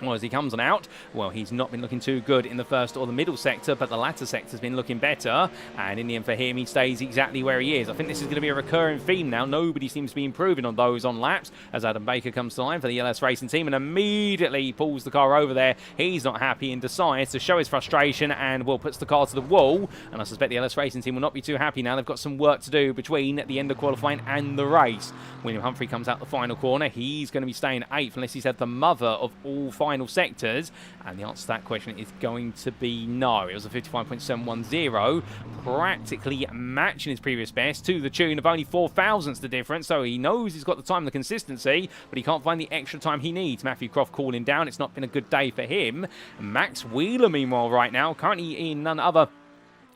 Well, as he comes on out, well, he's not been looking too good in the first or the middle sector, but the latter sector's been looking better, and in the end for him, he stays exactly where he is. I think this is going to be a recurring theme now. Nobody seems to be improving on those on laps, as Adam Baker comes to line for the LS Racing team, and immediately pulls the car over there. He's not happy and decides to show his frustration, and, well, puts the car to the wall, and I suspect the LS Racing team will not be too happy now. They've got some work to do between the end of qualifying and the race. William Humphrey comes out the final corner. He's going to be staying 8th unless he's had the mother of all final sectors, and the answer to that question is going to be no. It was a 55.710, practically matching his previous best to the tune of only 4 thousandths the difference, so he knows he's got the time and the consistency, but he can't find the extra time he needs. Matthew Croft cooling down. It's not been a good day for him. Max Wheeler, meanwhile, right now, currently in none other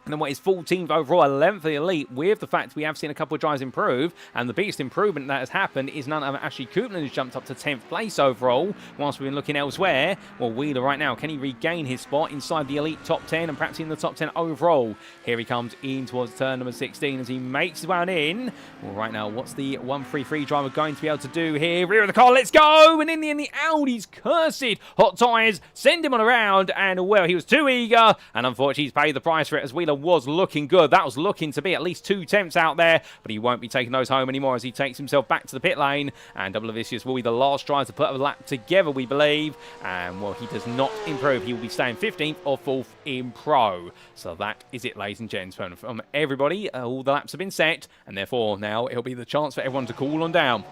and what is 14th overall, 11th for the elite, with the fact we have seen a couple of drives improve, and the biggest improvement that has happened is none other than Ashley Koopman, who's jumped up to 10th place overall, whilst we've been looking elsewhere. Well, Wheeler right now, can he regain his spot inside the elite top 10 and perhaps in the top 10 overall? Here he comes in towards turn number 16 as he makes his way on in. Well, right now, what's the 133 driver going to be able to do here? Rear of the car, let's go! And in the end, the Audi's cursed hot tyres send him on around, and well, he was too eager, and unfortunately, he's paid the price for it as Wheeler was looking good. That was looking to be at least 2 attempts out there, but he won't be taking those home anymore as he takes himself back to the pit lane, and Dablavicius will be the last driver to put a lap together, we believe, and well, he does not improve. He will be staying 15th or 4th in Pro. So that is it, ladies and gentlemen, from everybody. All the laps have been set, and therefore now it'll be the chance for everyone to cool on down.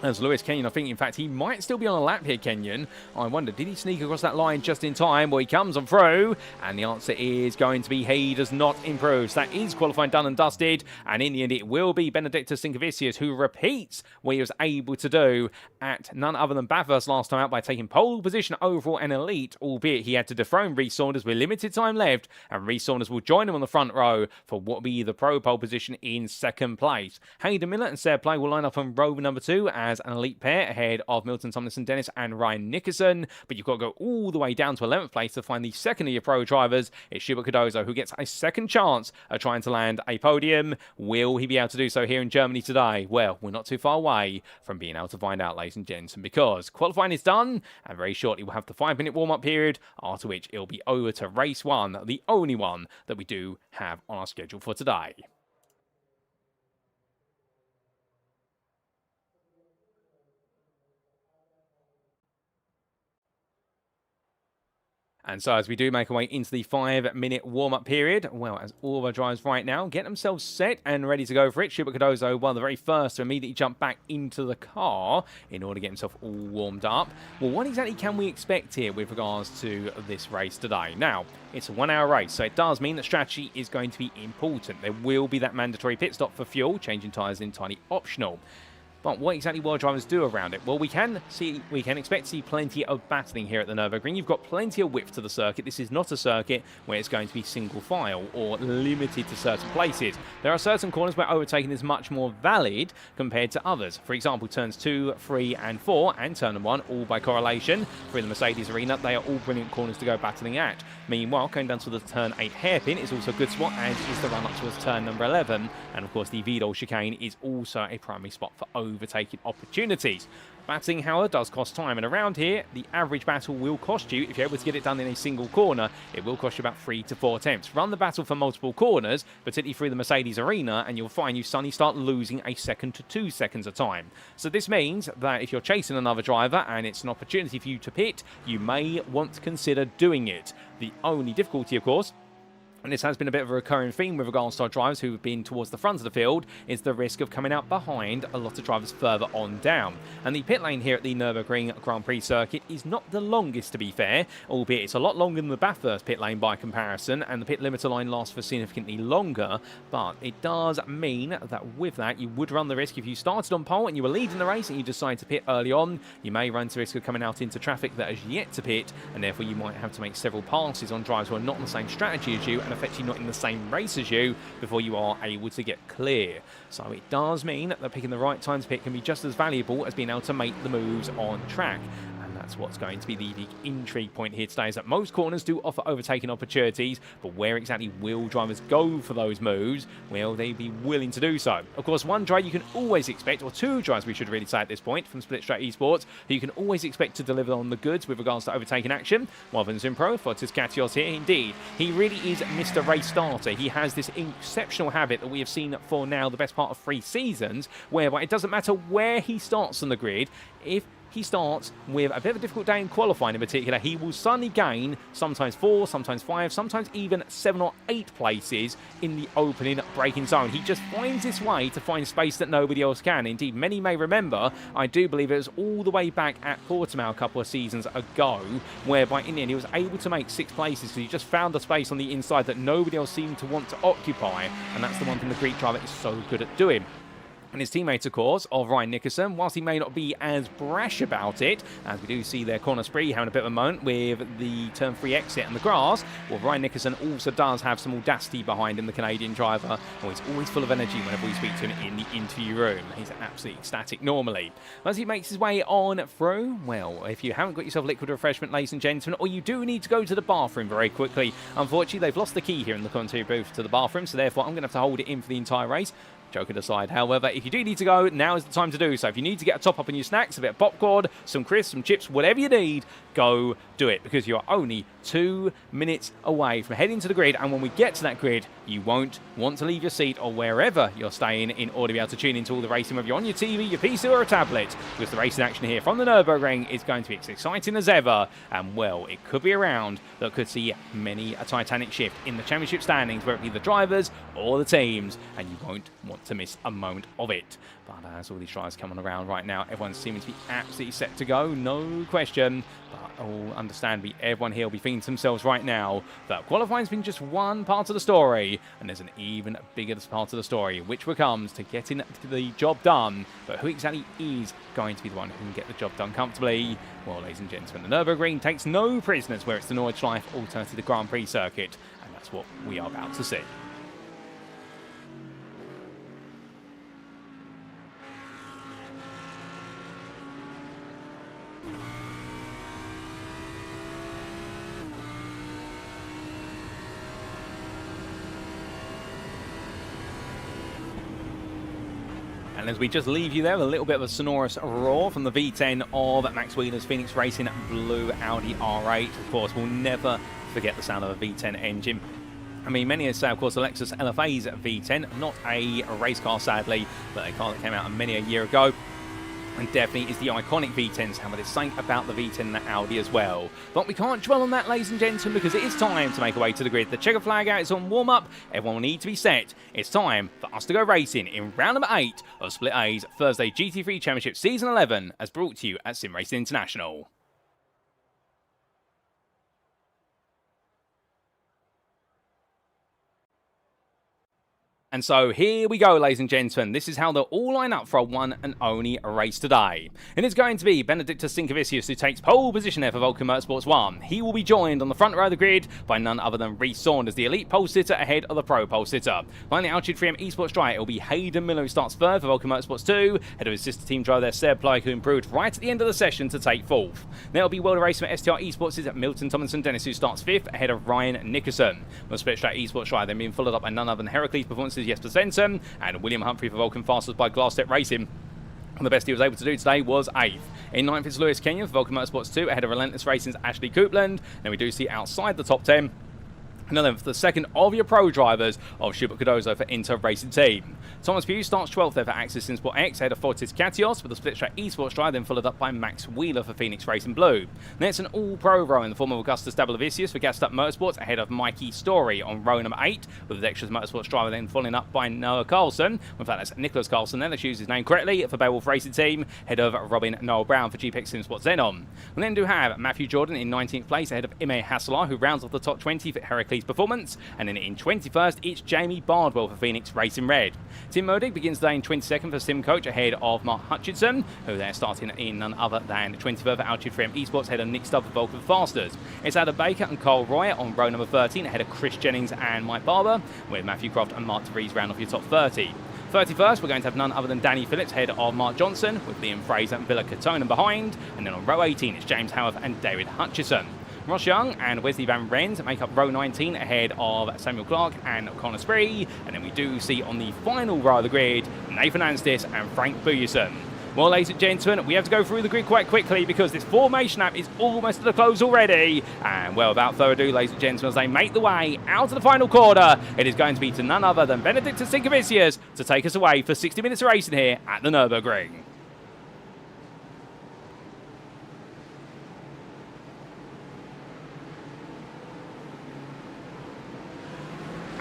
As Lewis Kenyon, I think, in fact, he might still be on a lap here, Kenyon. I wonder, did he sneak across that line just in time? Well, he comes on through, and the answer is going to be he does not improve. So that is qualifying done and dusted, and in the end, it will be Benedictus Sinkevicius who repeats what he was able to do at none other than Bathurst last time out by taking pole position overall and elite, albeit he had to dethrone Rhys Saunders with limited time left, and Rhys Saunders will join him on the front row for what will be the pro pole position in second place. Hayden Miller and Tseard Ploeg will line up on row number 2, as an elite pair ahead of Milton Tomlinson Dennis and Ryan Nickerson. But you've got to go all the way down to 11th place to find the second of your pro drivers. It's Schubert Cardozo, who gets a second chance at trying to land a podium. Will he be able to do so here in Germany today? Well, we're not too far away from being able to find out, ladies and gents, because qualifying is done, and very shortly we'll have the 5-minute warm-up period, after which it'll be over to race one, the only one that we do have on our schedule for today. And so as we do make our way into the 5-minute warm-up period, well, as all of our drivers right now get themselves set and ready to go for it, Schubert Cardozo, one of the very first to immediately jump back into the car in order to get himself all warmed up. Well, what exactly can we expect here with regards to this race today? Now, it's a 1-hour race, so it does mean that strategy is going to be important. There will be that mandatory pit stop for fuel, changing tyres is entirely optional. But what exactly will drivers do around it? Well, we can expect to see plenty of battling here at the Nürburgring. You've got plenty of width to the circuit. This is not a circuit where it's going to be single file or limited to certain places. There are certain corners where overtaking is much more valid compared to others. For example, turns 2, 3 and 4 and turn 1, all by correlation. For the Mercedes arena, they are all brilliant corners to go battling at. Meanwhile, going down to the turn 8 hairpin is also a good spot, as is the run up towards turn number 11. And of course, the Vidal chicane is also a primary spot for overtaking opportunities. Battling, however, does cost time, and around here, the average battle will cost you, if you're able to get it done in a single corner, it will cost you about 3 to 4 attempts. Run the battle for multiple corners, particularly through the Mercedes arena, and you'll find you suddenly start losing 1 second to 2 seconds a time. So this means that if you're chasing another driver and it's an opportunity for you to pit, you may want to consider doing it. The only difficulty, of course, and this has been a bit of a recurring theme with regards to our drivers who have been towards the front of the field, is the risk of coming out behind a lot of drivers further on down. And the pit lane here at the Nürburgring Grand Prix circuit is not the longest, to be fair, albeit it's a lot longer than the Bathurst pit lane by comparison, and the pit limiter line lasts for significantly longer. But it does mean that with that, you would run the risk, if you started on pole and you were leading the race and you decide to pit early on, you may run the risk of coming out into traffic that has yet to pit, and therefore you might have to make several passes on drivers who are not on the same strategy as you, and effectively not in the same race as you, before you are able to get clear. So it does mean that picking the right time to pit can be just as valuable as being able to make the moves on track. And that's what's going to be the intrigue point here today, is that most corners do offer overtaking opportunities, but where exactly will drivers go for those moves? Will they be willing to do so? Of course, one driver you can always expect, or two drivers we should really say at this point, from Split Straight Esports, who you can always expect to deliver on the goods with regards to overtaking action. One of them Pro, Fotis Katios here. Indeed, he really is Mr. Race Starter. He has this exceptional habit that we have seen for now the best part of 3 seasons, whereby it doesn't matter where he starts on the grid, if he starts with a bit of a difficult day in qualifying in particular, he will suddenly gain sometimes 4, sometimes 5, sometimes even 7 or 8 places in the opening braking zone. He just finds his way to find space that nobody else can. Indeed, many may remember, I do believe it was all the way back at Portimao a couple of seasons ago, whereby in the end he was able to make 6 places because he just found a space on the inside that nobody else seemed to want to occupy, and that's the one thing the Greek driver is so good at doing. And his teammates, of course, of Ryan Nickerson, whilst he may not be as brash about it, as we do see their corner spree having a bit of a moment with the turn 3 exit and the grass, well, Ryan Nickerson also does have some audacity behind him, the Canadian driver. Well, he's always full of energy whenever we speak to him in the interview room. He's absolutely ecstatic normally. As he makes his way on through, well, if you haven't got yourself liquid refreshment, ladies and gentlemen, or you do need to go to the bathroom very quickly, unfortunately, they've lost the key here in the commentary booth to the bathroom, so therefore I'm going to have to hold it in for the entire race. Joking aside, however, if you do need to go, now is the time to do so. If you need to get a top up in your snacks, a bit of popcorn, some crisps, some chips, whatever you need, go do it, because you are only 2 minutes away from heading to the grid. And when we get to that grid, you won't want to leave your seat or wherever you're staying in order to be able to tune into all the racing, whether you're on your TV, your PC or a tablet, because the racing action here from the Nürburgring is going to be as exciting as ever. And well, it could be a round that could see many a titanic shift in the championship standings, whether it be the drivers or the teams, and you won't want to miss a moment of it. But as all these drivers coming around right now, everyone's seeming to be absolutely set to go, no question. But understandably, everyone here will be thinking to themselves right now that qualifying's been just one part of the story, and there's an even bigger part of the story, which becomes to getting the job done. But who exactly is going to be the one who can get the job done comfortably? Well, ladies and gentlemen, the Nürburgring takes no prisoners where it's the Norschleife alternative to the Grand Prix circuit, and that's what we are about to see. And as we just leave you there, a little bit of a sonorous roar from the V10 of Max Wheeler's Phoenix Racing Blue Audi R8. Of course, we'll never forget the sound of a V10 engine. I mean, many say, of course, the Lexus LFA's V10, not a race car, sadly, but a car that came out many a year ago. And definitely is the iconic V10's helmet. It's saying about the V10 and the Audi as well. But we can't dwell on that, ladies and gentlemen, because it is time to make our way to the grid. The checker flag out is on warm-up. Everyone will need to be set. It's time for us to go racing in round number 8 of Split A's Thursday GT3 Championship Season 11, as brought to you at SimRacing International. And so here we go, ladies and gentlemen. This is how they'll all line up for a one and only race today. And it's going to be Benedictus Sinkevicius, who takes pole position there for Vulcan Motorsports 1. He will be joined on the front row of the grid by none other than Reece Saunders, the elite pole sitter ahead of the pro pole sitter. Finally, Altitude 3M Esports driver, it will be Hayden Miller, who starts third for Vulcan Motorsports 2, ahead of his sister team driver there, Tseard Ploeg, who improved right at the end of the session to take fourth. Then it'll be World Racing for STR Esports' is Milton Tomlinson Dennis, who starts fifth, ahead of Ryan Nickerson. The Split Track Esports driver then being followed up by none other than Heracles Performances Jesper Svensson and William Humphrey for Vulcan Fastest by Glass Step Racing. And the best he was able to do today was 8th. In 9th is Lewis Kenyon for Vulcan Motorsports 2, ahead of Relentless Racing's Ashley Coupland. Then we do see outside the top 10. And then for the second of your pro drivers of Schubert Cardozo for Inter Racing Team. Thomas Pugh starts 12th there for Axis Sport X, ahead of Fortis Katios for the Split Track Esports drive, then followed up by Max Wheeler for Phoenix Racing Blue. Then it's an all-pro row in the form of Augustus Dabelavicius for Gaston Motorsports, ahead of Mikey Story on row number 8, with the Dexter's Motorsports driver then following up by Noah Carlson. In fact, that's Nicholas Carlson then, let's use his name correctly, for Beowulf Racing Team, ahead of Robin Noel Brown for GPX Sim Sport Xenon. We then do have Matthew Jordan in 19th place, ahead of Ime Hasselar, who rounds off the top 20 for Heracles Performance. And then in 21st, it's Jamie Bardwell for Phoenix Racing Red. Tim Modig begins the day in 22nd for Sim Coach, ahead of Mark Hutchinson, who they're starting in none other than 23rd for Altitude 3M Esports, ahead of Nick Stubb for Vulcan Fasters. It's Adam Baker and Carl Roy on row number 13, ahead of Chris Jennings and Mike Barber, with Matthew Croft and Mark DeVries round off your top 30. 31st, we're going to have none other than Danny Phillips, ahead of Mark Johnson, with Liam Fraser and Villa Katonen behind. And then on row 18, it's James Howarth and David Hutchison. Ross Young and Wesley Van Rens make up row 19 ahead of Samuel Clark and Connor Spree. And then we do see on the final row of the grid, Nathan Anstis and Frank Buyerson. Well, ladies and gentlemen, we have to go through the grid quite quickly because this formation lap is almost at the close already. And, well, without further ado, ladies and gentlemen, as they make the way out of the final quarter, it is going to be to none other than Benedictus Sinkevicius to take us away for 60 minutes of racing here at the Nürburgring.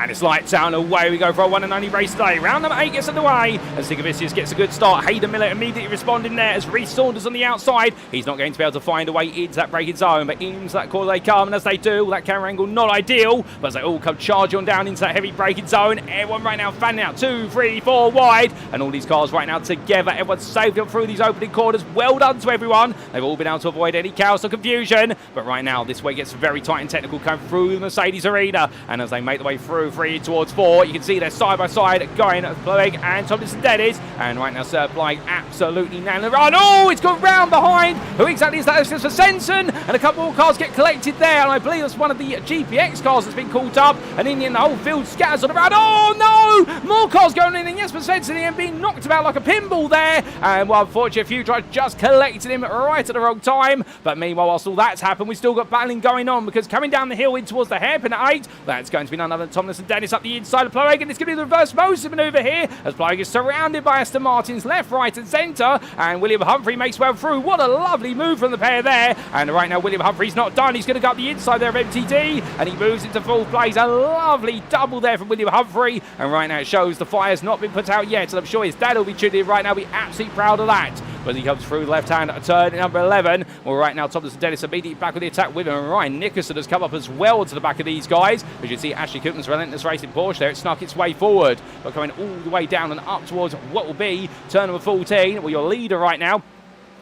And it's lights out and away we go for a one and only race today. Round number 8 gets underway and Sinkevicius gets a good start. Hayden Miller immediately responding there as Reece Saunders on the outside. He's not going to be able to find a way into that braking zone, but into that corner they come, and as they do, that camera angle not ideal, but as they all come charging on down into that heavy braking zone, everyone right now fanning out 2, 3, 4 wide, and all these cars right now together. Everyone's saved up through these opening corners. Well done to everyone. They've all been able to avoid any chaos or confusion, but right now this way gets very tight and technical coming through the Mercedes arena, and as they make the way through 3 towards 4, you can see they're side by side going at Ploeg and Tomlinson Dennis, and right now Tseard Ploeg absolutely nailing the run. Oh, it's gone round behind. Who exactly is that? It's just for Sensen, and a couple more cars get collected there, and I believe that's one of the GPX cars that's been caught up, and in the end the whole field scatters on the road. Oh no, more cars going in, and Jesper Svensson in the end being knocked about like a pinball there, and well, unfortunately a few drivers just collected him right at the wrong time, but meanwhile whilst all that's happened, we've still got battling going on, because coming down the hill in towards the hairpin at 8, that's going to be none other than Tomlinson Dennis up the inside of Ploeg, and it's going to be the reverse motor manoeuvre here as Ploeg is surrounded by Aston Martins left, right and centre, and William Humphrey makes well through. What a lovely move from the pair there, and right now William Humphrey's not done. He's going to go up the inside there of MTD, and he moves into full place. A lovely double there from William Humphrey, and right now it shows the fire's not been put out yet, and I'm sure his dad will be tuning in right now, be absolutely proud of that. But he comes through the left-hand turn at number 11. Well, right now Tomlinson Dennis immediately back with the attack with him, and Ryan Nickerson has come up as well to the back of these guys. As you see, Ashley Coupland's Relentless Racing Porsche there, it snuck its way forward, but coming all the way down and up towards what will be turn number 14. Well, your leader right now,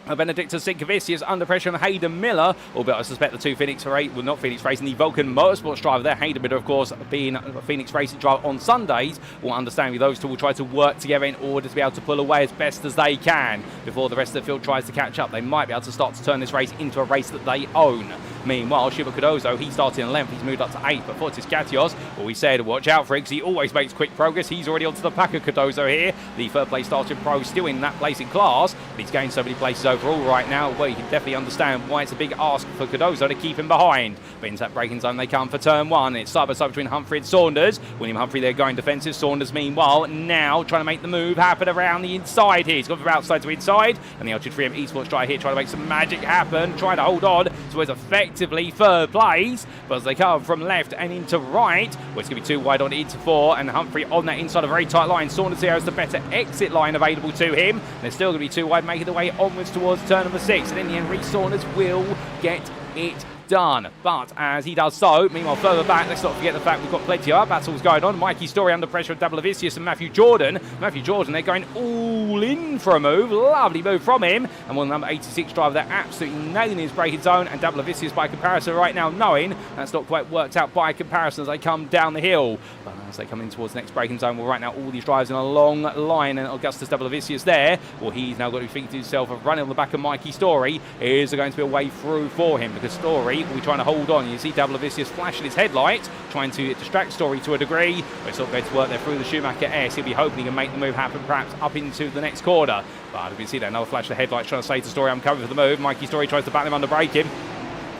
Benedictus Sinkevicius, under pressure from Hayden Miller, albeit I suspect the two Phoenix Racing, the Vulcan Motorsports driver there, Hayden Miller of course being a Phoenix Racing driver on Sundays, will understand those two will try to work together in order to be able to pull away as best as they can before the rest of the field tries to catch up. They might be able to start to turn this race into a race that they own. Meanwhile, Tseard Ploeg, he started in 11th, he's moved up to 8th, but for Tseard, well, we said watch out for it because he always makes quick progress. He's already onto the pack of Cardozo here. The third place starter in Pro, still in that place in class, but he's gained so many places overall right now. Well, you can definitely understand why it's a big ask for Cardozo to keep him behind. But into that braking zone they come for turn 1. It's side by side between Humphrey and Saunders. William Humphrey there going defensive. Saunders, meanwhile, now trying to make the move happen around the inside here. He's gone from outside to inside, and the LG3M Esports Dyer here trying to make some magic happen, trying to hold on. So it's effectively third place, but as they come from left and into right, well, it's going to be too wide on into 4, and Humphrey on that inside a very tight line. Saunders here has the better exit line available to him. They're still going to be too wide, making their way onwards towards turn number 6, and in the end, Reece Saunders will get it done. But as he does so, meanwhile further back, let's not forget the fact we've got plenty of battles going on. Mikey Story under pressure of Dablevicius and Matthew Jordan. Matthew Jordan, they're going all in for a move. Lovely move from him. And one number 86 driver, they're absolutely nailing his braking zone. And Dablevicius by comparison right now, knowing that's not quite worked out by comparison as they come down the hill. But as they come in towards the next braking zone, well, right now all these drivers in a long line, and Augustus Dablevicius there, well, he's now got to think to himself of running on the back of Mikey Story. Is there going to be a way through for him? Because Story will be trying to hold on. You see Dablevicius flashing his headlight, trying to distract Story to a degree, but it's not going to work there through the Schumacher S. He'll be hoping he can make the move happen, perhaps up into the next corner. But we can see that another flash of the headlights trying to say to Story, I'm coming for the move. Mikey Story tries to battle him under braking.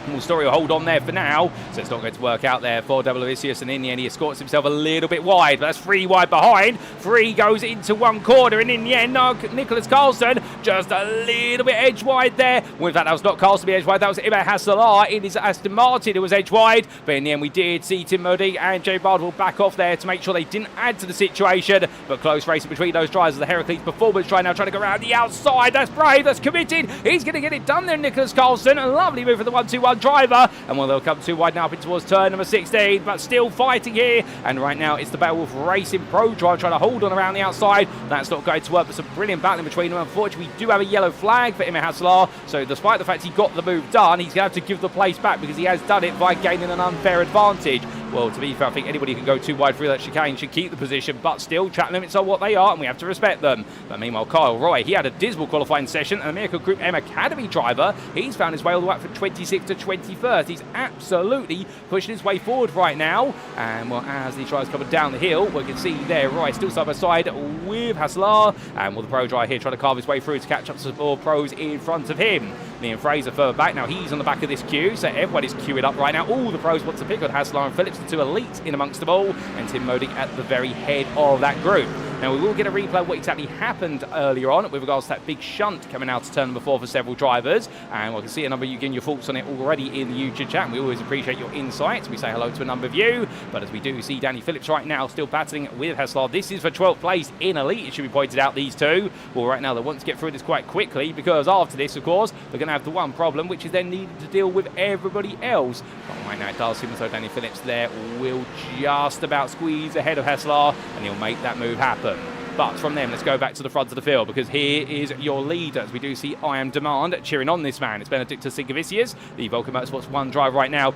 Well, Story will hold on there for now, so it's not going to work out there for Dablevicius, and in the end he escorts himself a little bit wide, but that's 3 wide behind. 3 goes into 1 corner, and in the end, Nicholas Carlson just a little bit edge wide there. Well, in fact, that was not Carlson edge wide, that was Iber Hassalar in his Aston Martin who was edge wide, but in the end we did see Tim Modi and Jay Bardwell back off there to make sure they didn't add to the situation, but close racing between those drivers. The Heracles Performance trying to go around the outside. That's brave, that's committed, he's going to get it done there, Nicholas Carlson. A lovely move for the 1-2-1 driver, and well, they'll come too wide now up in towards turn number 16, but still fighting here. And right now it's the Beowulf Racing Pro drive trying to hold on around the outside. That's not going to work, but some brilliant battling between them. Unfortunately, we do have a yellow flag for Imer Haslar, so despite the fact he got the move done, he's going to have to give the place back because he has done it by gaining an unfair advantage. Well, to be fair, I think anybody who can go too wide through that chicane should keep the position, but still, track limits are what they are, and we have to respect them. But meanwhile, Kyle Roy, he had a dismal qualifying session, and American Group M Academy driver, he's found his way all the way up from 26th to 21st. He's absolutely pushing his way forward right now, and well, as the drivers coming down the hill, we can see there, Roy still side by side with Haslar, and well, the pro driver here trying to carve his way through to catch up to the more pros in front of him. Liam Fraser further back, now he's on the back of this queue, so everyone is queuing up right now. All the pros want to pick on Haslar and Phillips, the 2 elites in amongst them all, and Tim Modi at the very head of that group. Now we will get a replay of what exactly happened earlier on with regards to that big shunt coming out to turn number 4 for several drivers, and we can see a number of you getting your thoughts on it already in the YouTube chat, and we always appreciate your insights. We say hello to a number of you, but as we do see Danny Phillips right now still battling with Haslar. This is for 12th place in elite, it should be pointed out, these two. Well, right now they want to get through this quite quickly, because after this, of course, they're going to have the one problem, which is then needed to deal with everybody else. But right now it does seem as though Danny Phillips there will just about squeeze ahead of Haslar, and he'll make that move happen. But from them, let's go back to the front of the field, because here is your leader. As we do see I Am Demand cheering on this man. It's Benedictus Sinkevicius, the Vulcan Motorsports 1 driver right now,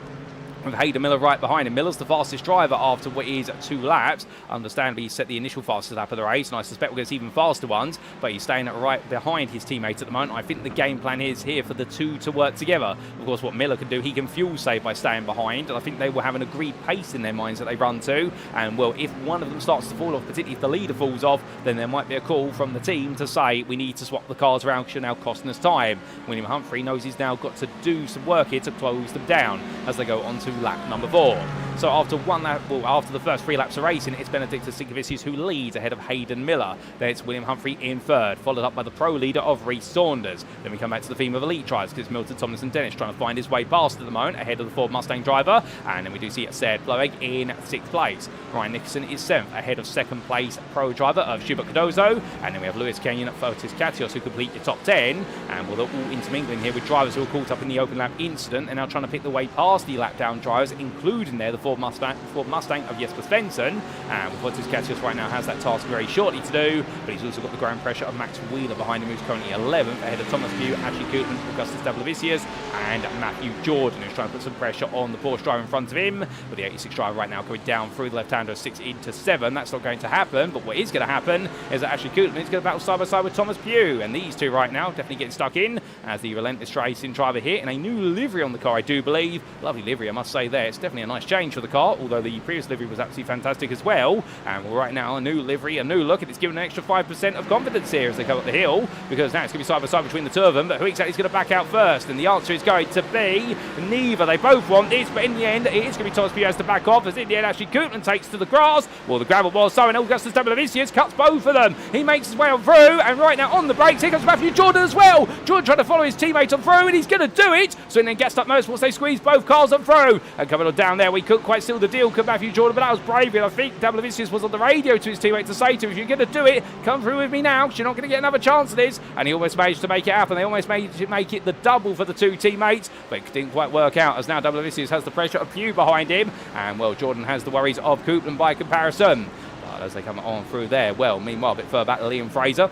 with Hayden Miller right behind him. Miller's the fastest driver after what is 2 laps. Understandably, he set the initial fastest lap of the race, and I suspect we'll get even faster ones, but he's staying right behind his teammates at the moment. I think the game plan is here for the 2 to work together. Of course, what Miller can do, he can fuel save by staying behind, and I think they will have an agreed pace in their minds that they run to, and well, if one of them starts to fall off, particularly if the leader falls off, then there might be a call from the team to say we need to swap the cars around because you're now costing us time. William Humphrey knows he's now got to do some work here to close them down as they go on to lap number 4. So after one lap, well, after the first 3 laps of racing, it's Benedictus Sinkevicius who leads ahead of Hayden Miller. Then it's William Humphrey in 3rd, followed up by the pro leader of Reece Saunders. Then we come back to the theme of elite drivers, because it's Milton Tomlinson Dennis trying to find his way past at the moment, ahead of the Ford Mustang driver. And then we do see Tseard Ploeg in 6th place. Ryan Nicholson is 7th, ahead of 2nd place pro driver of Tseard Ploeg. And then we have Lewis Kenyon at Fotis Katios who complete the top 10. And well, they're all intermingling here with drivers who are caught up in the open lap incident and now trying to pick the way past the lap down drivers, including there the Ford Mustang of Jesper Svensson. And Pontus Katius right now has that task very shortly to do, but he's also got the ground pressure of Max Wheeler behind him, who's currently 11th, ahead of Thomas Pugh, Ashley Koopman, Augustus Dablevicius, and Matthew Jordan, who's trying to put some pressure on the Porsche driver in front of him. But the 86 driver right now going down through the left-hander, 6 into 7. That's not going to happen, but what is going to happen is that Ashley Koopman is going to battle side by side with Thomas Pugh, and these two right now definitely getting stuck in as the relentless racing driver here in a new livery on the car, I do believe. Lovely livery, I must say there. It's definitely a nice change for the car, although the previous livery was absolutely fantastic as well. And we're right now a new livery, a new look, and it's given an extra 5% of confidence here as they come up the hill, because now it's going to be side by side between the two of them. But who exactly is going to back out first? And the answer is going to be neither. They both want this, but in the end, it is going to be Thomas Pugh has to back off, as in the end, Ashley Koopman takes to the grass. Well, the gravel was so, and Augustus Dablevicius cuts both of them. He makes his way on through, and right now on the brakes, here comes Matthew Jordan as well. Jordan trying to follow his teammate on through, and he's going to do it. So then gets up most once they squeeze both cars on through. And coming on down there, we couldn't quite seal the deal, could Matthew Jordan, but that was bravery. And I think Dablevicius was on the radio to his teammate to say to him, if you're going to do it, come through with me now, because you're not going to get another chance at this. And he almost managed to make it happen. They almost made to make it the double for the two teammates, but it didn't quite work out, as now Dablevicius has the pressure of Pugh behind him, and well, Jordan has the worries of Koopman by comparison. But as they come on through there, well, meanwhile, a bit further back, Liam Fraser.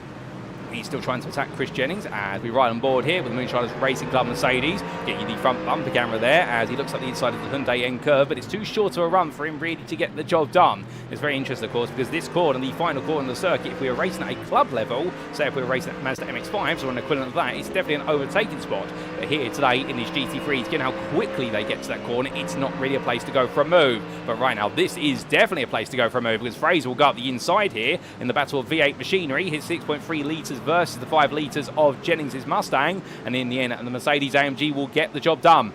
He's still trying to attack Chris Jennings as we ride on board here with the Moonshiners Racing Club Mercedes. Get you the front bumper camera there as he looks at the inside of the Hyundai N curve, but it's too short of a run for him really to get the job done. It's very interesting, of course, because this corner, the final corner on the circuit, if we were racing at a club level, say if we were racing at Mazda MX-5s or an equivalent of that, it's definitely an overtaking spot. But here today in these GT3s, given how quickly they get to that corner, it's not really a place to go for a move. But right now, this is definitely a place to go for a move, because Fraser will go up the inside here in the battle of V8 machinery, his 6.3 litres versus the 5 litres of Jennings' Mustang, and in the end the Mercedes AMG will get the job done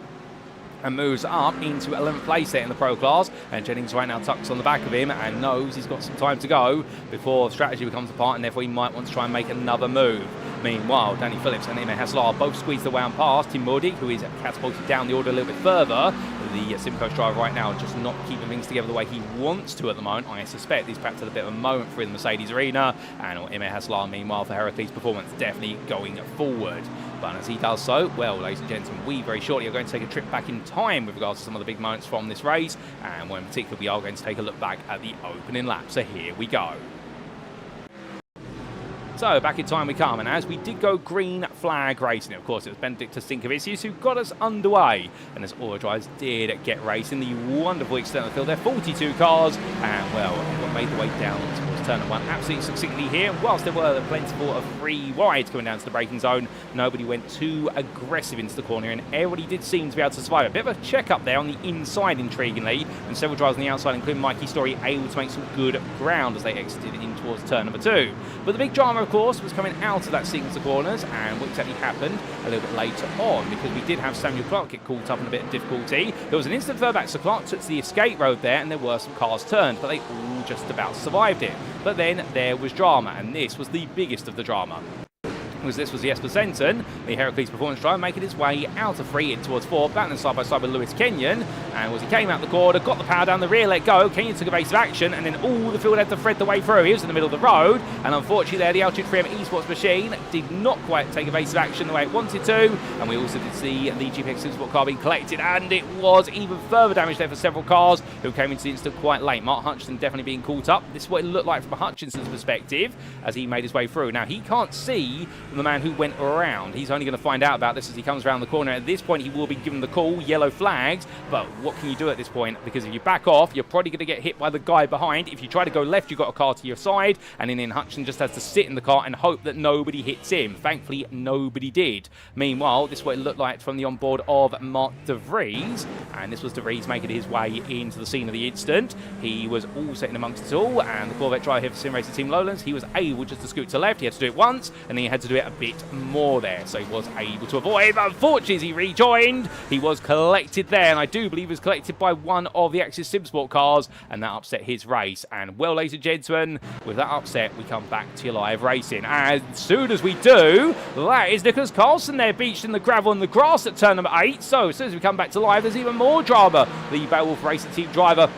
and moves up into 11th place there in the Pro class. And Jennings right now tucks on the back of him and knows he's got some time to go before strategy becomes apart, and therefore he might want to try and make another move. Meanwhile, Danny Phillips and Emma Haslar both squeeze the way on past. Tim Moody, who is catapulted down the order a little bit further. The Simcoe driver right now just not keeping things together the way he wants to at the moment. I suspect he's perhaps had a bit of a moment for in the Mercedes arena. And Emma Haslar, meanwhile, for Heracles' performance, definitely going forward. But as he does so, well, ladies and gentlemen, we very shortly are going to take a trip back in time with regards to some of the big moments from this race. And in particular, we are going to take a look back at the opening lap. So here we go. So back in time we come, and as we did go green flag racing, of course it was Benedict Stinkovicius who got us underway, and as all the drivers did get racing the wonderful external field, there 42 cars, and well, everyone made the way down towards turn 1 absolutely succinctly here. Whilst there were plentiful of free wides coming down to the braking zone, nobody went too aggressive into the corner, and everybody did seem to be able to survive. A bit of a check up there on the inside, intriguingly, and several drivers on the outside, including Mikey Story, able to make some good ground as they exited in towards turn number 2. But the big drama, of course, was coming out of that sequence of corners, and what exactly happened a little bit later on, because we did have Samuel Clark get caught up in a bit of difficulty. There was an instant further back, so Clark took to the escape road there, and there were some cars turned, but they all just about survived it. But then there was drama, and this was the biggest of the drama. This was Jesper Svensson, the Heracles performance driver, making his way out of 3 in towards 4, battling side by side with Lewis Kenyon. And as he came out the corner, got the power down the rear, let go. Kenyon took evasive action, and then all the field had to thread the way through. He was in the middle of the road, and unfortunately there, the Altitude 3M Esports machine did not quite take evasive action the way it wanted to. And we also did see the GPX Supersport car being collected, and it was even further damage there for several cars who came into the incident quite late. Mark Hutchinson definitely being caught up. This is what it looked like from Hutchinson's perspective as he made his way through. Now, he can't see the man who went around. He's only going to find out about this as he comes around the corner. At this point, he will be given the call, yellow flags, but what can you do at this point? Because if you back off, you're probably going to get hit by the guy behind. If you try to go left, you've got a car to your side, and then Hutchinson just has to sit in the car and hope that nobody hits him. Thankfully, nobody did. Meanwhile, this is what it looked like from the onboard of Mark De Vries, and this was De Vries making his way into the scene of the incident. He was all set in amongst it all, and the Corvette driver here for SimRacing Team Lowlands, he was able just to scoot to left. He had to do it once, and then he had to do it a bit more there, so he was able to avoid, but unfortunately as he rejoined, he was collected there, and I do believe he was collected by one of the Axis SimSport cars, and that upset his race. And well, ladies and gentlemen, with that upset, we come back to your live racing. As soon as we do, that is Nicholas Carlson there, beached in the gravel and the grass at turn number 8. So as soon as we come back to live, there's even more drama. The Beowulf Racing Team driver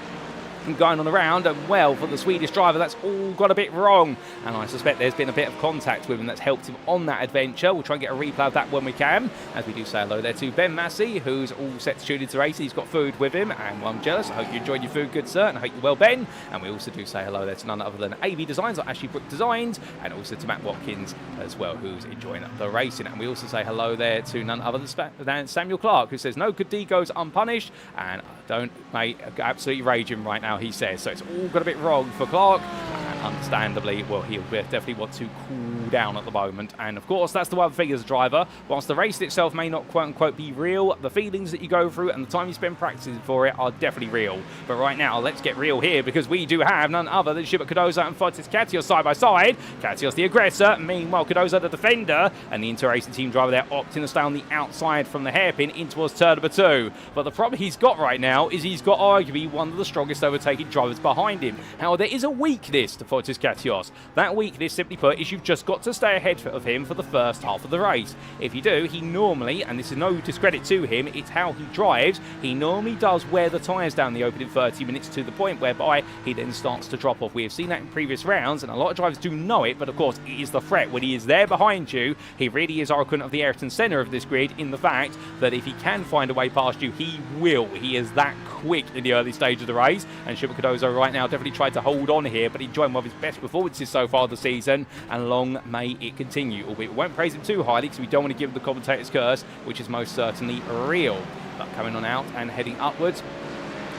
going on around, and well, for the Swedish driver, that's all got a bit wrong, and I suspect there's been a bit of contact with him that's helped him on that adventure. We'll try and get a replay of that when we can, as we do say hello there to Ben Massey, who's all set to tune into race. He's got food with him, and well, I'm jealous. I hope you enjoyed your food, good sir, and I hope you're well, Ben. And we also do say hello there to none other than AV Designs, or Ashley Brook Designs, and also to Matt Watkins as well, who's enjoying the racing. And we also say hello there to none other than Samuel Clark, who says no good deed goes unpunished, and don't, mate, absolutely raging right now, he says. So it's all got a bit wrong for Clark, and understandably, well, he'll definitely want to cool down at the moment. And of course, that's the one thing as a driver, whilst the race itself may not quote-unquote be real, the feelings that you go through and the time you spend practicing for it are definitely real. But right now, let's get real here, because we do have none other than Tseard Ploeg and Fotis Katios side by side. Katios the aggressor, meanwhile Ploeg the defender, and the Inter-Racing team driver there opting to stay on the outside from the hairpin in towards turn number 2. But the problem he's got right now is he's got arguably one of the strongest overtaking drivers behind him. However, there is a weakness to Fotis Katios. That weakness, simply put, is you've just got to stay ahead of him for the first half of the race. If you do, he normally, and this is no discredit to him, it's how he drives, he normally does wear the tyres down the opening 30 minutes to the point whereby he then starts to drop off. We have seen that in previous rounds, and a lot of drivers do know it, but of course it is the threat. When he is there behind you, he really is occupant of the Ayrton Senna of this grid, in the fact that if he can find a way past you, he will. He is that quick in the early stage of the race, and Tseard Ploeg right now definitely tried to hold on here, but he joined one of his best performances so far this season, and long may it continue. Albeit we won't praise him too highly, because we don't want to give him the commentator's curse, which is most certainly real. But coming on out and heading upwards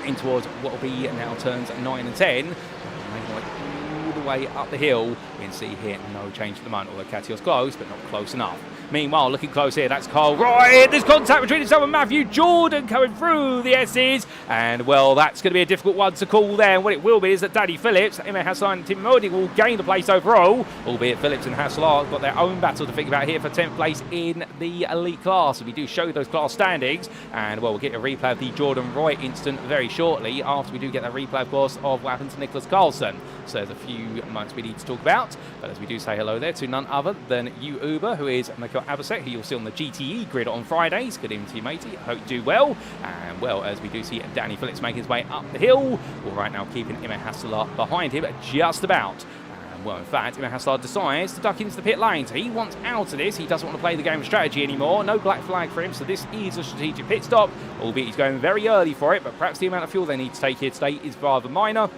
in towards what will be now turns 9 and 10, all the way up the hill, we can see here no change at the moment, although Katios close, but not close enough. Meanwhile, looking close here, that's Carl Roy. There's contact between himself and Matthew Jordan coming through the S's. And, well, that's going to be a difficult one to call there. And what it will be is that Danny Phillips, Emma Haslar and Tim Modi will gain the place overall, albeit Phillips and Haslar have got their own battle to think about here for 10th place in the elite class. We do show those class standings. And, well, we'll get a replay of the Jordan Roy incident very shortly, after we do get that replay, of course, of what happened to Nicholas Carlson. So there's a few moments we need to talk about. But as we do say hello there to none other than you Uber, who is Michael Abasek, who you'll see on the GTE grid on Fridays. Good evening to you, matey. I hope you do well. And, well, as we do see Danny Phillips making his way up the hill, well, right now keeping Emma Haslar behind him just about. Well, in fact, Emma Haslar decides to duck into the pit lane. So he wants out of this. He doesn't want to play the game of strategy anymore. No black flag for him, so this is a strategic pit stop, albeit he's going very early for it, but perhaps the amount of fuel they need to take here today is rather minor.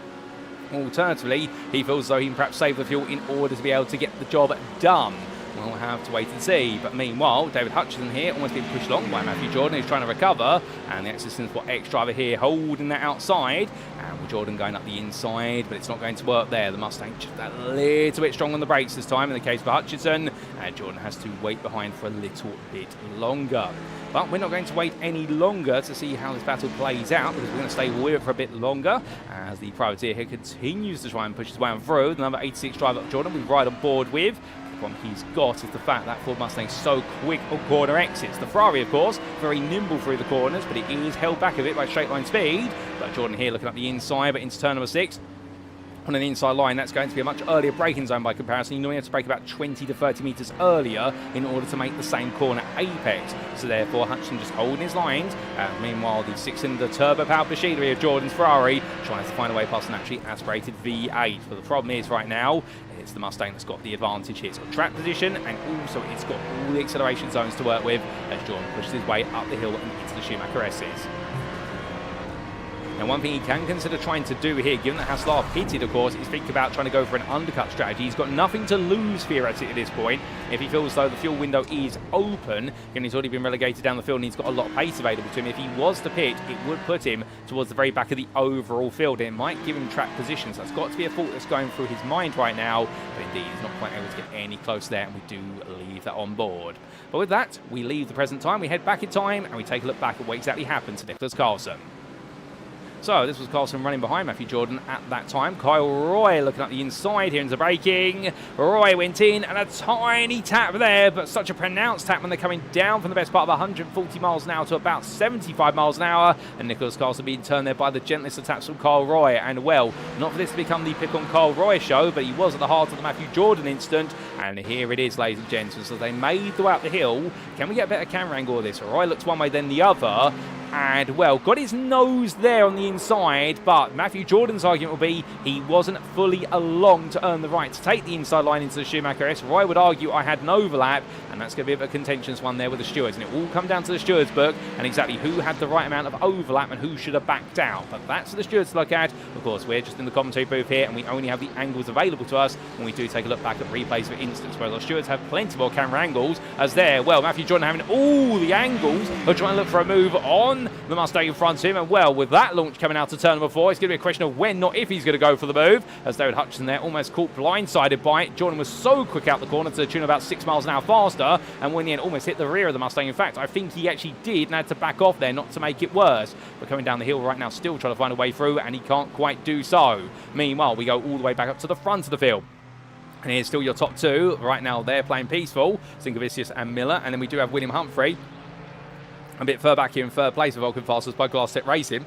Alternatively, he feels as though he can perhaps save the fuel in order to be able to get the job done. We'll have to wait and see. But meanwhile, David Hutchinson here almost being pushed along by Matthew Jordan, who's trying to recover. And the Exorcism for ex-driver here holding that outside. And with Jordan going up the inside, but it's not going to work there. The Mustang just a little bit strong on the brakes this time in the case for Hutchinson. And Jordan has to wait behind for a little bit longer. But we're not going to wait any longer to see how this battle plays out, because we're going to stay with it for a bit longer as the privateer here continues to try and push his way on through. The number 86 driver Jordan we ride on board with. The problem he's got is the fact that Ford Mustang is so quick on corner exits. The Ferrari, of course, very nimble through the corners, but it is held back a bit by straight line speed. But Jordan here looking up the inside, but into turn number 6. On an inside line, that's going to be a much earlier braking zone by comparison. You normally have to brake about 20 to 30 metres earlier in order to make the same corner apex. So therefore, Hutchinson just holding his lines. Meanwhile, the 6-cylinder turbo-powered machinery of Jordan's Ferrari tries to find a way past an naturally aspirated V8. But the problem is right now, it's the Mustang that's got the advantage here. It's got track position, and also it's got all the acceleration zones to work with as Jordan pushes his way up the hill and into the Schumacher S's. Now, one thing he can consider trying to do here, given that Haslar pitted, of course, is think about trying to go for an undercut strategy. He's got nothing to lose, theoretically, at this point. If he feels though the fuel window is open, and he's already been relegated down the field and he's got a lot of pace available to him, if he was to pit, it would put him towards the very back of the overall field. It might give him track position, so that's got to be a thought that's going through his mind right now. But indeed, he's not quite able to get any closer there, and we do leave that on board. But with that, we leave the present time, we head back in time, and we take a look back at what exactly happened to Nicholas Carlson. So this was Carlson running behind Matthew Jordan at that time. Kyle Roy looking at the inside here into braking. Roy went in and a tiny tap there, but such a pronounced tap when they're coming down from the best part of 140 miles an hour to about 75 miles an hour. And Nicholas Carlson being turned there by the gentlest of taps from Kyle Roy. And well, not for this to become the Pick on Kyle Roy show, but he was at the heart of the Matthew Jordan incident. And here it is, ladies and gentlemen. So they made the way up the hill. Can we get a better camera angle of this? Roy looks one way, then the other. and, well, got his nose there on the inside, but Matthew Jordan's argument will be he wasn't fully along to earn the right to take the inside line into the Schumacher S. Roy would argue I had an overlap, and that's going to be a bit of a contentious one there with the stewards, and it will come down to the stewards book and exactly who had the right amount of overlap and who should have backed out. But that's for the stewards to look at. Of course, we're just in the commentary booth here, and we only have the angles available to us when we do take a look back at replays, for instance, where the stewards have plenty more camera angles, as there, well, Matthew Jordan having all the angles, are trying to look for a move on the Mustang in front of him, and, well, with that launch coming out to turn number 4, it's going to be a question of when, not if, he's going to go for the move, as David Hutchinson there almost caught blindsided by it. Jordan was so quick out the corner to the tune of about 6 miles an hour faster, and when he had almost hit the rear of the Mustang. In fact, I think he actually did and had to back off there not to make it worse. But coming down the hill right now, still trying to find a way through, and he can't quite do so. Meanwhile, we go all the way back up to the front of the field. And here's still your top two. Right now, they're playing peaceful, Sinkevicius and Miller. And then we do have William Humphrey a bit further back here in third place with Vulcan Fasters by Glass Set Racing.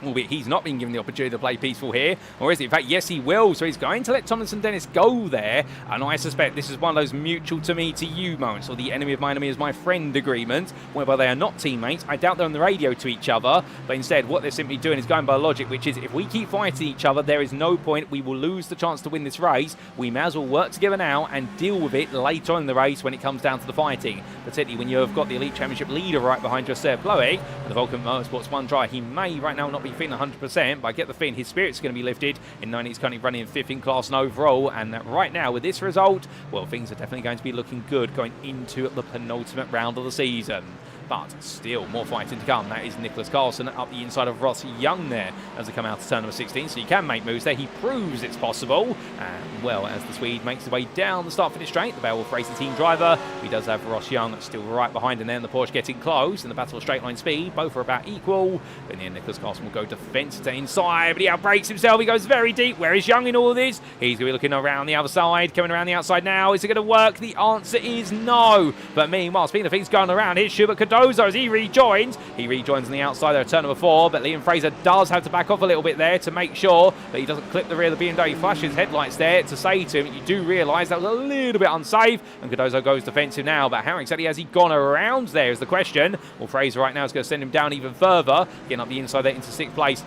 Albeit he's not been given the opportunity to play peaceful here, or is he? In fact, yes, he will. So he's going to let Tomlinson Dennis go there, and I suspect this is one of those mutual to me to you moments, or the enemy of my enemy is my friend agreement, whereby they are not teammates. I doubt they're on the radio to each other, but instead what they're simply doing is going by logic, which is if we keep fighting each other, there is no point. We will lose the chance to win this race. We may as well work together now and deal with it later on in the race when it comes down to the fighting, particularly when you have got the Elite Championship leader right behind you, Tseard Ploeg, the Vulcan Motorsports 1 driver. He may right now not be feeling 100%, but I get the feeling his spirit's going to be lifted in knowing he's currently running in 5th in class and overall, and that right now with this result, well, things are definitely going to be looking good going into the penultimate round of the season. But still more fighting to come. That is Nicholas Carlson up the inside of Ross Young there as they come out to turn number 16. So he can make moves there. He proves it's possible. And, well, as the Swede makes his way down the start-finish straight, the Beowulf Racing Team driver, he does have Ross Young still right behind him there, and the Porsche getting close in the battle of straight line speed. Both are about equal. But in the end, Nicholas Carlson will go defense to inside, but he outbrakes himself. He goes very deep. Where is Young in all of this? He's going to be looking around the other side, coming around the outside now. Is it going to work? The answer is no. But meanwhile, speaking of things going around, here's Schubert Cardozo as he rejoins. He rejoins on the outside there at turn number 4, but Liam Fraser does have to back off a little bit there to make sure that he doesn't clip the rear of the BMW. He flashes his headlights there to say to him, you do realise that was a little bit unsafe, and Cardozo goes defensive now, but how exactly has he gone around there is the question. Well, Fraser right now is going to send him down even further, getting up the inside there into 6th place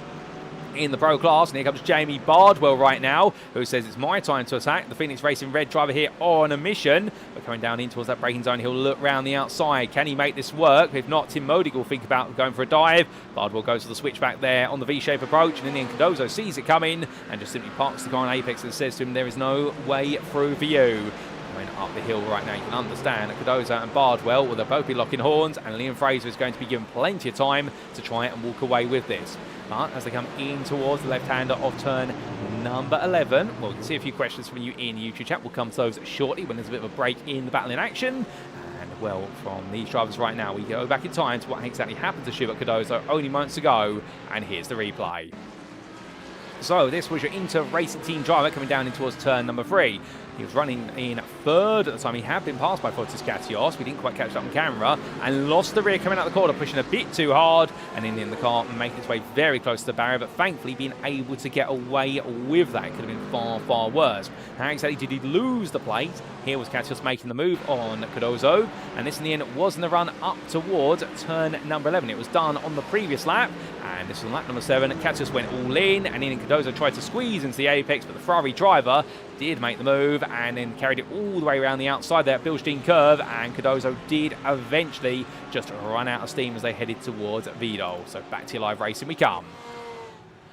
in the pro class. And here comes Jamie Bardwell right now, who says it's my time to attack. The Phoenix Racing Red driver here on a mission, but coming down in towards that braking zone, he'll look round the outside. Can he make this work? If not, Tim Modig will think about going for a dive. Bardwell goes for the switchback there on the V-shape approach, and then Cardozo sees it coming and just simply parks the car on apex and says to him, there is no way through for you. Going up the hill right now, you can understand that Cardozo and Bardwell will both be locking horns, and Liam Fraser is going to be given plenty of time to try and walk away with this. But as they come in towards the left-hander of turn number 11, well, we can see a few questions from you in the YouTube chat. We'll come to those shortly when there's a bit of a break in the battle in action. And, well, from these drivers right now, we go back in time to what exactly happened to Schubert Cardozo only moments ago, and here's the replay. So this was your Inter Racing Team driver coming down in towards turn number 3. He was running in 3rd at the time. He had been passed by Fotis Katios. We didn't quite catch that on camera, and lost the rear coming out the corner, pushing a bit too hard, and in the car making its way very close to the barrier, but thankfully being able to get away with that. It could have been far, far worse. How exactly did he lose the plate? Here was Katios making the move on Cardozo, and this in the end was in the run up towards turn number 11. It was done on the previous lap, and this was on lap number 7. Katios went all in, and then Cardozo tried to squeeze into the apex, but the Ferrari driver did make the move and then carried it all the way around the outside there at Bilstein Curve, and Cardozo did eventually just run out of steam as they headed towards Vidal. So back to your live racing we come.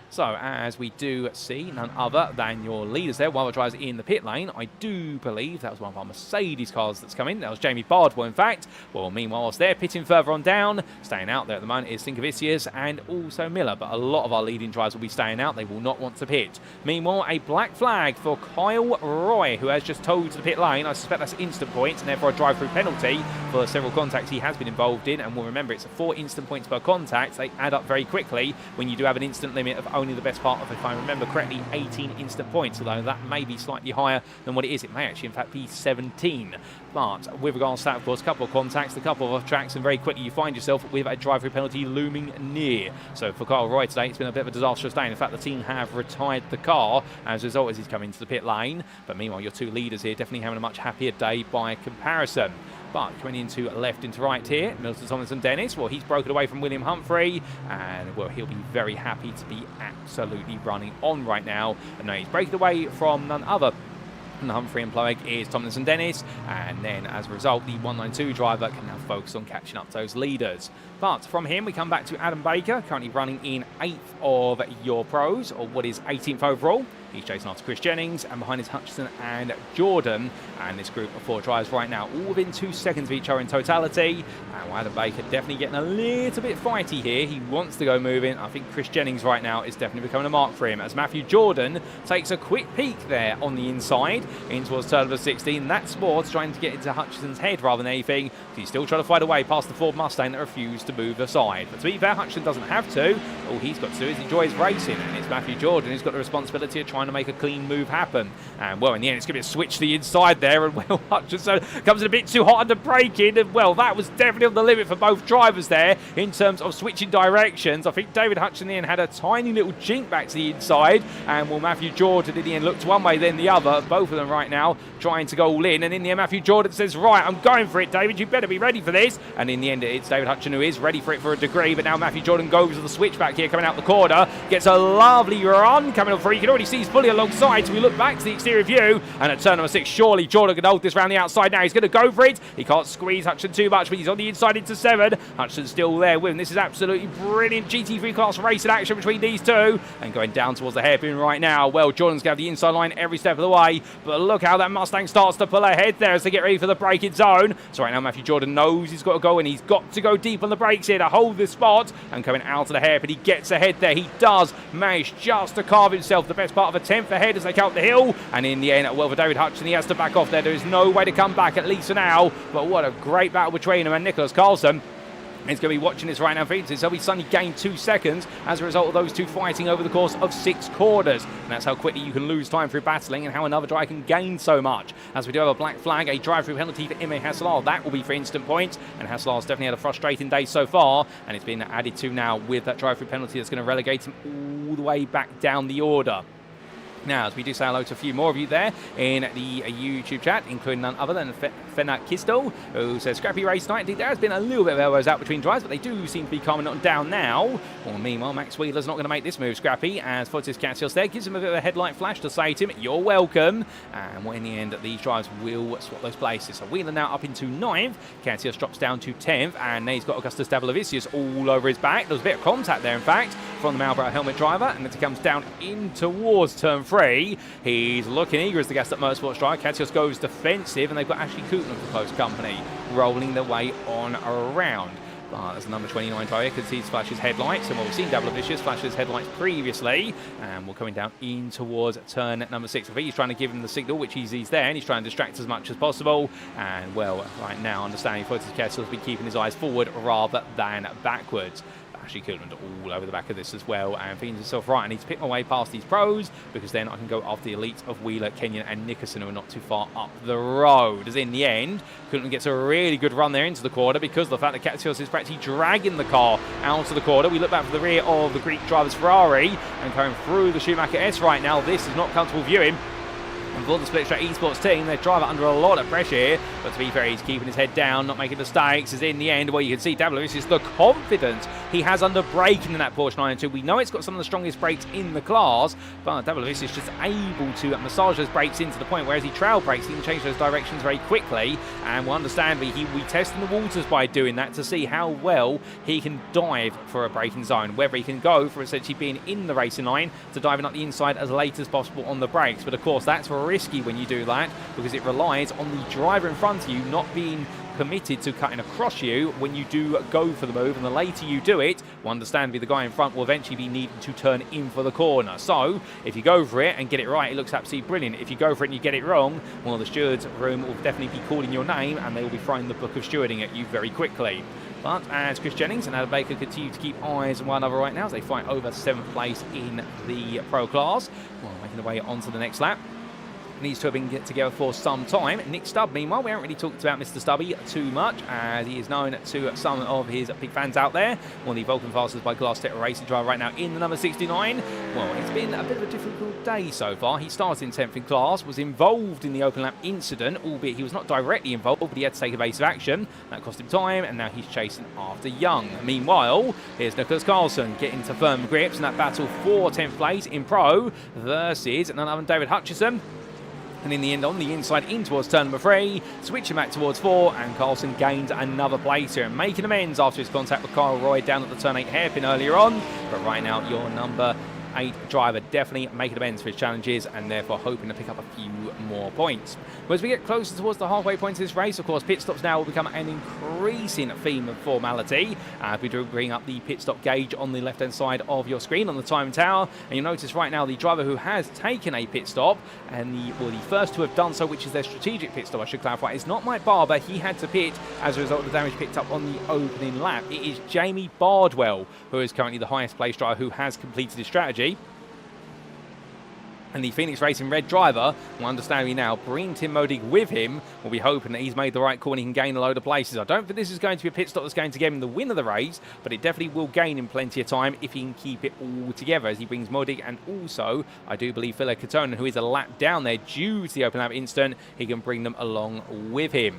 So, as we do see none other than your leaders there, while the drivers in the pit lane, I do believe that was one of our Mercedes cars that's come in. That was Jamie Bardwell, in fact. Well, meanwhile, whilst they're pitting further on down, staying out there at the moment is Sinkevicius and also Miller. But a lot of our leading drivers will be staying out. They will not want to pit. Meanwhile, a black flag for Kyle Roy, who has just towed to the pit lane. I suspect that's instant points, and therefore a drive-through penalty for several contacts he has been involved in. And we'll remember, it's 4 instant points per contact. They add up very quickly when you do have an instant limit of only the best part of, if I remember correctly, 18 instant points, although that may be slightly higher than what it is. It may actually in fact be 17. But with regards to that, of course, a couple of contacts, a couple of tracks, and very quickly you find yourself with a drive-through penalty looming near. So for Kyle Roy today, it's been a bit of a disastrous day. In fact, the team have retired the car as a result as he's come into the pit lane. But meanwhile, your two leaders here definitely having a much happier day by comparison. But coming into left into right here, Milton Thomas and Dennis, well, he's broken away from William Humphrey, and, well, he'll be very happy to be absolutely running on right now. And now he's breaking away from none other than Humphrey and Ploeg is Thomas and Dennis, and then as a result, the 192 driver can now focus on catching up to those leaders. But from him, we come back to Adam Baker, currently running in 8th of your pros, or what is 18th overall. He's chasing after Chris Jennings, and behind is Hutchinson and Jordan. And this group of 4 drivers right now, all within 2 seconds of each other in totality. And Adam Baker definitely getting a little bit fighty here. He wants to go moving. I think Chris Jennings right now is definitely becoming a mark for him, as Matthew Jordan takes a quick peek there on the inside in towards turn number 16. That's Sports trying to get into Hutchinson's head rather than anything. He's still trying to fight away past the Ford Mustang that refused to move aside. But to be fair, Hutchinson doesn't have to. All he's got to do is enjoy his racing, and it's Matthew Jordan who's got the responsibility of trying to make a clean move happen. And, well, in the end, it's going to be a switch to the inside there, and, well, Hutchinson comes in a bit too hot under braking, and, well, that was definitely on the limit for both drivers there in terms of switching directions. I think David Hutchinson in the end had a tiny little jink back to the inside, and, well, Matthew Jordan in the end looked one way then the other. Both of them right now trying to go all in, and in the end, Matthew Jordan says, right, I'm going for it, David, you better be ready for this. And in the end, it's David Hutchinson who is ready for it for a degree, but now Matthew Jordan goes to the switch back here, coming out the corner, gets a lovely run coming up free. You can already see he's fully alongside, so we look back to the exterior view, and at turn number 6, surely Jordan can hold this round the outside now. He's going to go for it. He can't squeeze Hutchinson too much, but he's on the inside into 7. Hutchinson's still there with him. This is absolutely brilliant GT3 class racing action between these two, and going down towards the hairpin right now. Well, Jordan's going to have the inside line every step of the way, but look how that Mustang starts to pull ahead there as they get ready for the braking zone. So right now, Matthew Jordan knows he's got to go, and he's got to go deep on the brakes here to hold this spot, and coming out of the hairpin, he gets ahead there. He does manage just to carve himself the best part of a 10th ahead as they count the hill, and in the end, well, for David Hutchinson, he has to back off there. There is no way to come back, at least for now, but what a great battle between him and Nicholas Carlson. He's going to be watching this right now, Phillips. So he's suddenly gained 2 seconds as a result of those two fighting over the course of 6 corners. And that's how quickly you can lose time through battling, and how another driver can gain so much. As we do have a black flag, a drive-through penalty for Ime Hasselard. That will be for instant points, and Hasselard's definitely had a frustrating day so far, and it's been added to now with that drive-through penalty that's going to relegate him all the way back down the order. Now, as we do say hello to a few more of you there in the YouTube chat, including none other than Fenat Kistel, who says, scrappy race tonight. Indeed, there has been a little bit of elbows out between drives, but they do seem to be calming on down now. Well, meanwhile, Max Wheeler's not going to make this move, Scrappy, as Fotis Cassius there gives him a bit of a headlight flash to say to him, you're welcome. And well, in the end, these drives will swap those places. So Wheeler now up into 9th, Cassius drops down to 10th, and he's got Augustus Davilavicius all over his back. There was a bit of contact there, in fact, from the Marlboro helmet driver, and as he comes down in towards turn 3, he's looking eager as the Gas Up Motorsports driver. Cassius goes defensive, and they've got Ashley Cooten for close company, rolling their way on around. But there's a number 29 driver because he flashes headlights, and we've seen Davilavicius flash his headlights previously, and we're coming down in towards turn number 6. I think he's trying to give him the signal, which he's there, and he's trying to distract as much as possible. And well, right now, understanding Fotis Cassius has been keeping his eyes forward rather than backwards. Ashley Cooten all over the back of this as well, and thinking to himself, right, I need to pick my way past these pros, because then I can go after the elites of Wheeler, Kenyon and Nickerson, who are not too far up the road. As in the end, Cooten gets a really good run there into the corner, because of the fact that Catsios is practically dragging the car out of the corner. We look back for the rear of the Greek driver's Ferrari, and going through the Schumacher S right now. This is not comfortable viewing. And for the Split Track Esports team, their driver under a lot of pressure here, but to be fair, he's keeping his head down, not making mistakes. As in the end, well, you can see Davilavicius, the confidence he has under braking in that Porsche 992. We know it's got some of the strongest brakes in the class, but Davilavicius is just able to massage those brakes into the point where as he trail brakes, he can change those directions very quickly. And we'll understand we testing the waters by doing that to see how well he can dive for a braking zone, whether he can go for essentially being in the racing line to diving up the inside as late as possible on the brakes. But of course, that's risky when you do that, because it relies on the driver in front of you not being committed to cutting across you when you do go for the move, and the later you do it, well, understandably the guy in front will eventually be needing to turn in for the corner. So if you go for it and get it right, it looks absolutely brilliant. If you go for it and you get it wrong, well, the stewards room will definitely be calling your name, and they will be throwing the book of stewarding at you very quickly. But as Chris Jennings and Adam Baker continue to keep eyes on one another right now as they fight over 7th place in the pro class, well, making their way onto the next lap. These two have been together for some time. Nick Stubb, meanwhile, we haven't really talked about Mr. Stubby too much, as he is known to some of his big fans out there. One of the Vulcan fastest by Glass Tech racing driver right now in the number 69. Well, it's been a bit of a difficult day so far. He started in 10th in class, was involved in the open lap incident, albeit he was not directly involved, but he had to take evasive action. That cost him time, and now he's chasing after Young. Meanwhile, here's Nicholas Carlson getting to firm grips in that battle for 10th place in Pro versus none other than David Hutchison. And in the end, on the inside in towards turn number 3, switching back towards 4, and Carlson gains another place here and making amends after his contact with Kyle Roy down at the turn 8 hairpin earlier on. But right now, your number 8 driver definitely making amends for his challenges and therefore hoping to pick up a few more points. But as we get closer towards the halfway point of this race, of course, pit stops now will become an increasing theme of formality. We do bring up the pit stop gauge on the left-hand side of your screen on the time tower, and you'll notice right now the driver who has taken a pit stop, and the first to have done so, which is their strategic pit stop, I should clarify, is not Mike Barber. He had to pit as a result of the damage picked up on the opening lap. It is Jamie Bardwell, who is currently the highest placed driver who has completed his strategy. And the Phoenix Racing red driver, will understandably now bring Tim Modig with him. We'll be hoping that he's made the right call and he can gain a load of places. I don't think this is going to be a pit stop that's going to give him the win of the race, but it definitely will gain him plenty of time if he can keep it all together as he brings Modig, and also, I do believe Philip Katonen, who is a lap down there due to the open lap incident, he can bring them along with him.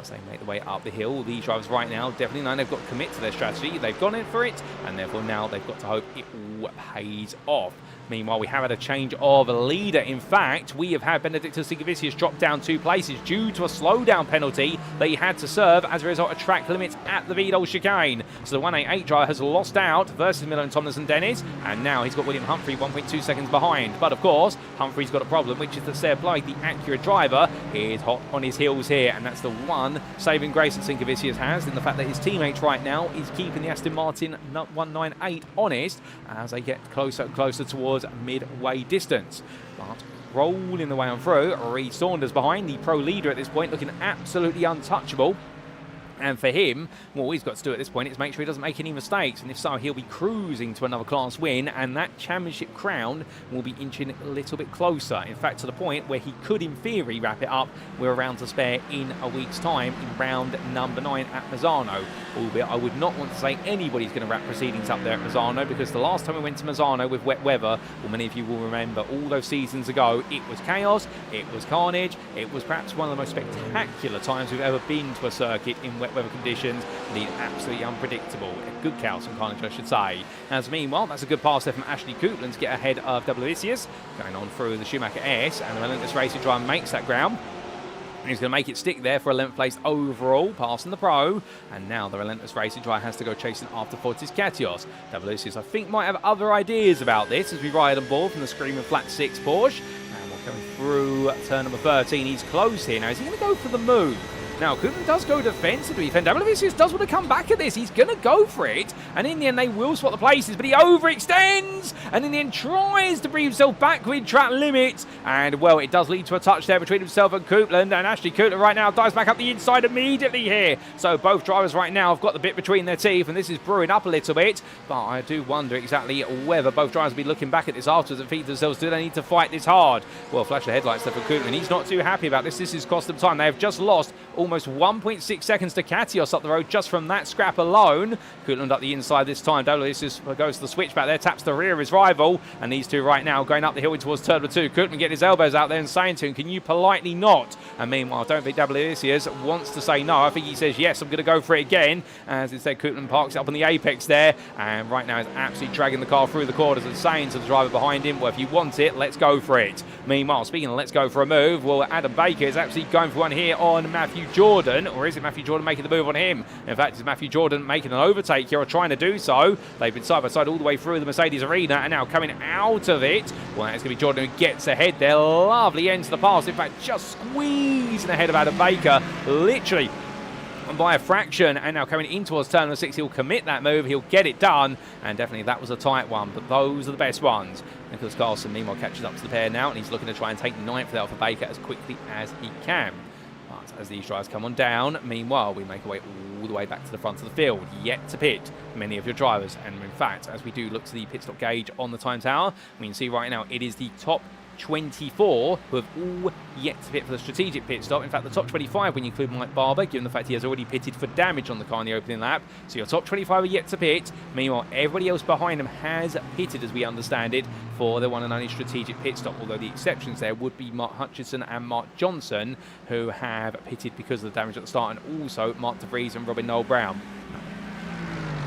As they make the way up the hill, these drivers right now definitely know they've got to commit to their strategy. They've gone in for it, and therefore now they've got to hope it all pays off. Meanwhile, we have had a change of leader. In fact, we have had Benedictus Sigavicius drop down 2 places due to a slowdown penalty that he had to serve as a result of track limits at the Vidal chicane. So the 188 driver has lost out versus Miller and Tomlinson Dennis, and now he's got William Humphrey 1.2 seconds behind. But of course, Humphrey's got a problem, which is that Tseard Ploeg, the accurate driver, is hot on his heels here, and that's the one saving grace that Sigavicius has, in the fact that his teammates right now is keeping the Aston Martin 198 honest as they get closer and closer towards midway distance. But rolling the way on through, Reece Saunders behind, the pro leader at this point, looking absolutely untouchable. And for him, what he's got to do at this point is make sure he doesn't make any mistakes. And if so, he'll be cruising to another class win, and that championship crown will be inching a little bit closer. In fact, to the point where he could, in theory, wrap it up with a round to spare in a week's time in round number 9 at Mazzano. Albeit, I would not want to say anybody's going to wrap proceedings up there at Mazzano, because the last time we went to Mazzano with wet weather, well, many of you will remember all those seasons ago, it was chaos, it was carnage, it was perhaps one of the most spectacular times we've ever been to a circuit in wet weather conditions. Indeed, absolutely unpredictable. A good chaos and carnage, I should say. As meanwhile, that's a good pass there from Ashley Coupland to get ahead of Doublevicius, going on through the Schumacher S, and the Relentless Racing driver makes that ground. And he's going to make it stick there for 11th place overall, passing the pro. And now the Relentless Racing driver has to go chasing after Fortis Katios. Doublevicius, I think, might have other ideas about this as we ride on board from the Screaming Flat 6 Porsche. And we're coming through turn number 13. He's close here. Now, is he going to go for the move? Now, Coupland does go defensively. Doublevicius does want to come back at this. He's going to go for it. And in the end, they will swap the places. But he overextends. And in the end, tries to bring himself back with track limits. And, well, it does lead to a touch there between himself and Coupland. And Ashley Coupland right now dives back up the inside immediately here. So both drivers right now have got the bit between their teeth. And this is brewing up a little bit. But I do wonder exactly whether both drivers will be looking back at this afterwards and think to themselves, do they need to fight this hard? Well, flash the headlights there for Coupland. He's not too happy about this. This has cost them time. They have just lost almost 1.6 seconds to Katios up the road just from that scrap alone. Coupland up the inside this time. Doublevicius goes to the switchback there, taps the rear of his rival, and these two right now going up the hill towards turn number 2. Coupland getting his elbows out there and saying to him, can you politely not? And meanwhile, I don't think Doublevicius wants to say no. I think he says, yes, I'm going to go for it again, as instead Coupland parks it up on the apex there, and right now is absolutely dragging the car through the corners and saying to the driver behind him, well, if you want it, let's go for it. Meanwhile, speaking of let's go for a move, well, Adam Baker is actually going for one here on Matthew Jordan, or is it Matthew Jordan making the move on him? In fact, it's Matthew Jordan making an overtake here, or trying to do so. They've been side by side all the way through the Mercedes arena, and now coming out of it, well, it's going to be Jordan who gets ahead there. Lovely end to the pass. In fact, just squeezing ahead of Adam Baker, literally by a fraction. And now coming in towards turn number 6, he'll commit that move, he'll get it done, and definitely that was a tight one, but those are the best ones. Nicholas Carlson meanwhile catches up to the pair now, and he's looking to try and take 9th there for Baker as quickly as he can. But as these drivers come on down, meanwhile, we make our way all the way back to the front of the field, yet to pit many of your drivers. And in fact, as we do look to the pit stop gauge on the time tower, we can see right now it is the top 24 who have all yet to pit for the strategic pit stop. In fact, the top 25 when you include Mike Barber, given the fact he has already pitted for damage on the car in the opening lap. So your top 25 are yet to pit. Meanwhile, everybody else behind them has pitted, as we understand it, for the one and only strategic pit stop, although the exceptions there would be Mark Hutchinson and Mark Johnson, who have pitted because of the damage at the start, and also Mark De Vries and Robin Noel Brown.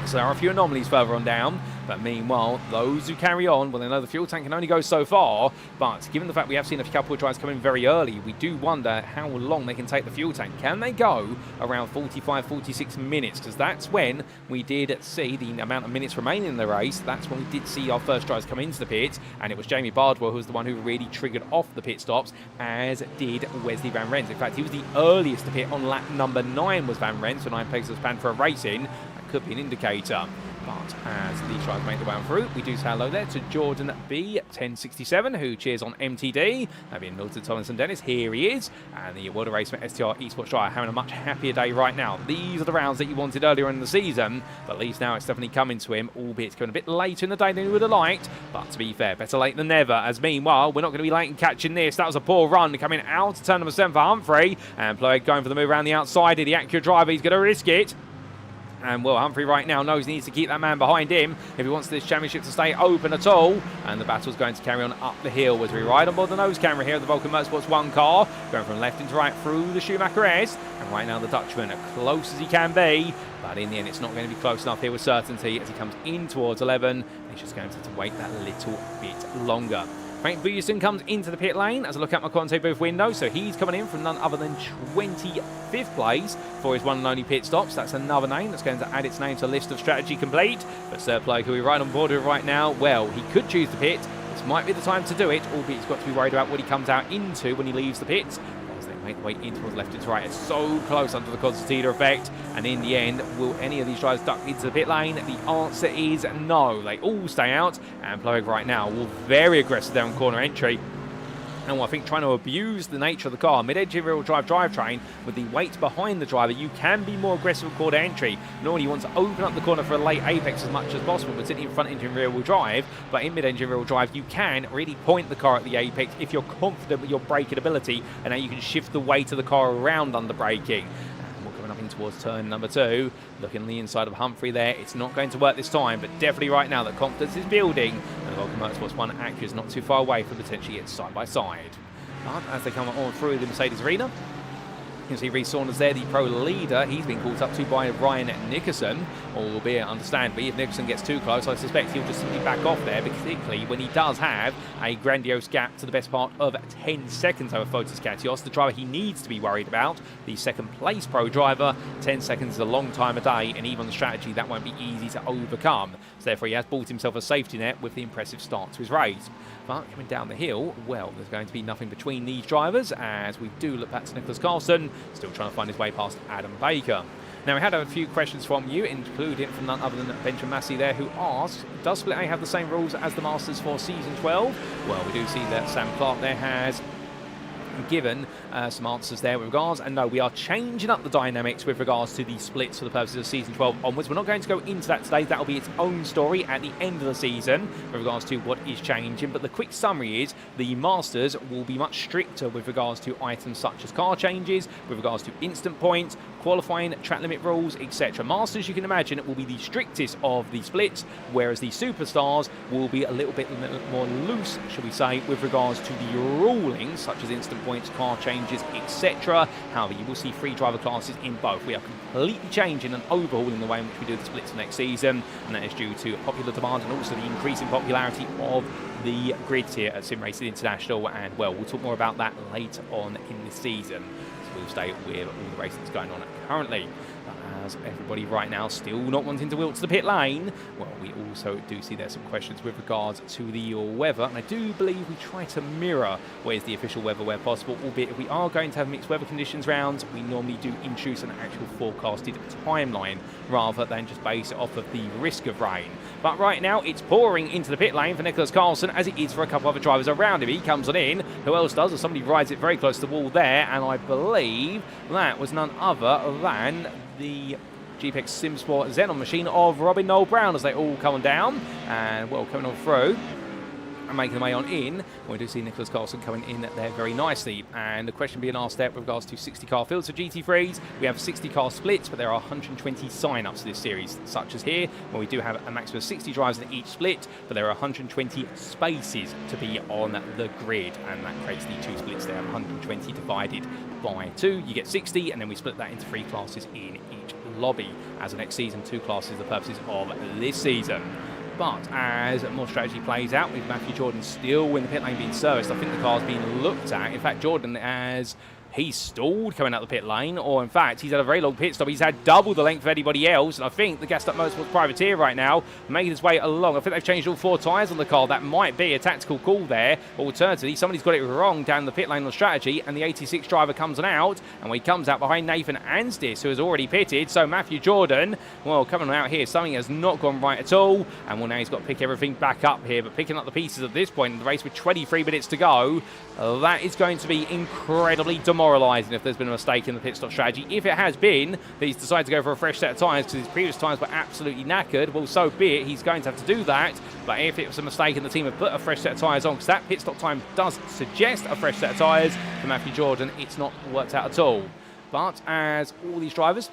So there are a few anomalies further on down, but meanwhile, those who carry on, well, they know the fuel tank can only go so far, but given the fact we have seen a couple of drivers come in very early, we do wonder how long they can take the fuel tank. Can they go around 45, 46 minutes? Because that's when we did see the amount of minutes remaining in the race. That's when we did see our first drivers come into the pit, and it was Jamie Bardwell who was the one who really triggered off the pit stops, as did Wesley Van Rens. In fact, he was the earliest to pit on lap number 9 was Van Rens, so 9 places was banned for a racing. Could be an indicator. But as these drivers make their way on through, we do say hello there to Jordan B1067, who cheers on MTD. That'd be Milton Thomas and Dennis. Here he is. And the World of Racing STR Esports driver having a much happier day right now. These are the rounds that you wanted earlier in the season, but at least now it's definitely coming to him, albeit it's going a bit later in the day than he would have liked. But to be fair, better late than never. As meanwhile, we're not going to be late in catching this. That was a poor run coming out to turn number 7 for Humphrey. And Ploeg going for the move around the outside. The accurate driver, he's going to risk it. And well, Humphrey right now knows he needs to keep that man behind him if he wants this championship to stay open at all. And the battle's going to carry on up the hill as we ride on board the nose camera here at the Vulcan Motorsports 1 car, going from left into right through the Schumacher S. And right now the Dutchman as close as he can be, but in the end it's not going to be close enough here with certainty as he comes in towards 11. He's just going to have to wait that little bit longer. Frank Bueston comes into the pit lane as I look out my Conte booth window, so he's coming in from none other than 25th place for his one and only pit stops. That's another name that's going to add its name to the list of strategy complete. But Tseard Ploeg, who we're right on board with right now, well, he could choose the pit. This might be the time to do it, albeit he's got to be worried about what he comes out into when he leaves the pit. As they make their way in towards left and to right, it's so close under the concertina effect. And in the end, will any of these drivers duck into the pit lane? The answer is no. They all stay out, and Ploeg right now will very aggressive down corner entry. And I think trying to abuse the nature of the car, mid-engine rear-wheel drive drivetrain, with the weight behind the driver, you can be more aggressive at corner entry. Normally you want to open up the corner for a late apex as much as possible, but sitting in front-engine rear-wheel drive. But in mid-engine rear-wheel drive, you can really point the car at the apex if you're confident with your braking ability, and now you can shift the weight of the car around under braking. Up in towards turn number 2, looking on the inside of Humphrey there. It's not going to work this time, but definitely right now that confidence is building, and the Vulcan Motorsports 1 Acura is not too far away from potentially it's side by side. But as they come on through the Mercedes arena, you can see Reece Saunders there, the pro leader. He's been caught up to by Ryan Nickerson, albeit understandably, if Nickerson gets too close, I suspect he'll just simply back off there, particularly when he does have a grandiose gap to the best part of 10 seconds over Fotis Katios, the driver he needs to be worried about, the second place pro driver. 10 seconds is a long time a day, and even on the strategy, that won't be easy to overcome. So therefore, he has bought himself a safety net with the impressive start to his race. But coming down the hill, well, there's going to be nothing between these drivers as we do look back to Nicholas Carlson, still trying to find his way past Adam Baker. Now, we had a few questions from you, including from none other than Benjamin Massey there, who asked, does Split A have the same rules as the Masters for Season 12? Well, we do see that Sam Clark there has given some answers there with regards, and no, we are changing up the dynamics with regards to the splits for the purposes of Season 12 onwards. We're not going to go into that today. That will be its own story at the end of the season with regards to what is changing, but the quick summary is the Masters will be much stricter with regards to items such as car changes, with regards to instant points, qualifying, track limit rules, etc. Masters, you can imagine, it will be the strictest of the splits, whereas the Superstars will be a little bit more loose, shall we say, with regards to the rulings such as instant points, car changes, etc. However, you will see 3 driver classes in both. We are completely changing and overhauling the way in which we do the splits next season, and that is due to popular demand and also the increasing popularity of the grids here at SimRacing International. And well, we'll talk more about that later on in the season. So we'll stay with all the racing that's going on currently. As everybody right now still not wanting to wilt to the pit lane, well, we also do see there's some questions with regards to the weather, and I do believe we try to mirror where's the official weather where possible, albeit if we are going to have mixed weather conditions round, we normally do introduce an actual forecasted timeline rather than just base it off of the risk of rain. But right now it's pouring into the pit lane for Nicholas Carlson, as it is for a couple of other drivers around him. He comes on in. Who else does? Or somebody rides it very close to the wall there, and I believe that was none other than the GPX SimSport Xenon machine of Robin Noel Brown as they all come down, and well, coming on through. making their way on in. We do see Nicholas Carlson coming in there very nicely. And the question being asked there with regards to 60-car fields for GT3s, we have 60-car splits, but there are 120 sign-ups to this series, such as here, where we do have a maximum of 60 drivers in each split, but there are 120 spaces to be on the grid, and that creates the 2 splits there, 120 divided by 2. You get 60, and then we split that into 3 classes in each lobby. As of next season, 2 classes for the purposes of this season. But as more strategy plays out, with Matthew Jordan still in the pit lane being serviced, I think the car's being looked at. In fact, Jordan, as he's stalled coming out the pit lane, or in fact, he's had a very long pit stop. He's had double the length of anybody else, and I think the Gassed Up Motorsports Privateer right now making his way along. I think they've changed all 4 tyres on the car. That might be a tactical call there. Alternatively, somebody's got it wrong down the pit lane on strategy, and the 86 driver comes on out, and when he comes out behind Nathan Anstis, who has already pitted, so Matthew Jordan, well, coming out here, something has not gone right at all, and well, now he's got to pick everything back up here, but picking up the pieces at this point in the race with 23 minutes to go, that is going to be incredibly demoralising if there's been a mistake in the pit stop strategy. If it has been that he's decided to go for a fresh set of tyres because his previous tyres were absolutely knackered, well, so be it. He's going to have to do that. But if it was a mistake and the team have put a fresh set of tyres on, because that pit stop time does suggest a fresh set of tyres for Matthew Jordan, it's not worked out at all. But as all these drivers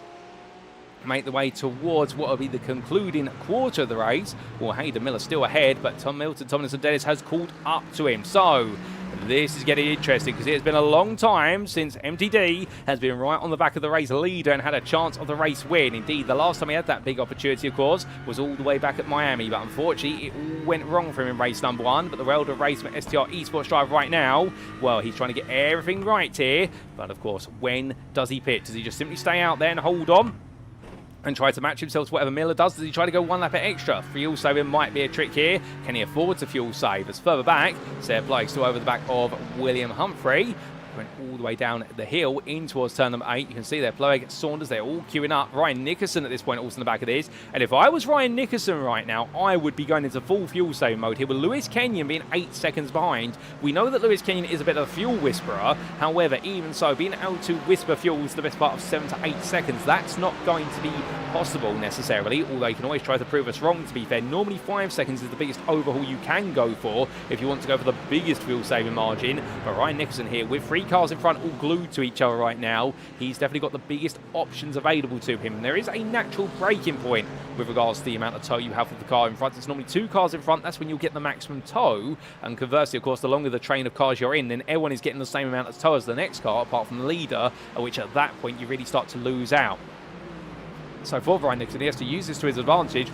make the way towards what will be the concluding quarter of the race, well, Hayden Miller still ahead, but Tom Milton, Tomlinson Dennis has caught up to him. So this is getting interesting because it has been a long time since MTD has been right on the back of the race leader and had a chance of the race win. Indeed, the last time he had that big opportunity, of course, was all the way back at Miami, but unfortunately, it all went wrong for him in race number 1. But the world of racing STR Esports driver right now, well, he's trying to get everything right here. But of course, when does he pit? Does he just simply stay out there and hold on and try to match himself to whatever Miller does? Does he try to go 1 lap extra? Fuel saving might be a trick here. Can he afford to fuel save? As further back, Tseard Ploeg still over the back of William Humphrey. Went all the way down the hill in towards turn number 8. You can see there, Ploeg, Saunders, they're all queuing up. Ryan Nickerson at this point also in the back of this. And if I was Ryan Nickerson right now, I would be going into full fuel saving mode here with Lewis Kenyon being 8 seconds behind. We know that Lewis Kenyon is a bit of a fuel whisperer. However, even so, being able to whisper fuels the best part of 7 to 8 seconds, that's not going to be possible necessarily, although you can always try to prove us wrong, to be fair. Normally 5 seconds is the biggest overhaul you can go for if you want to go for the biggest fuel saving margin. But Ryan Nickerson here with 3 cars in front all glued to each other right now, he's definitely got the biggest options available to him. And there is a natural braking point with regards to the amount of tow you have with the car in front. It's normally 2 cars in front, that's when you'll get the maximum tow. And conversely, of course, the longer the train of cars you're in, then everyone is getting the same amount of tow as the next car, apart from the leader, at which at that point you really start to lose out. So for Ryan Nickerson, he has to use this to his advantage.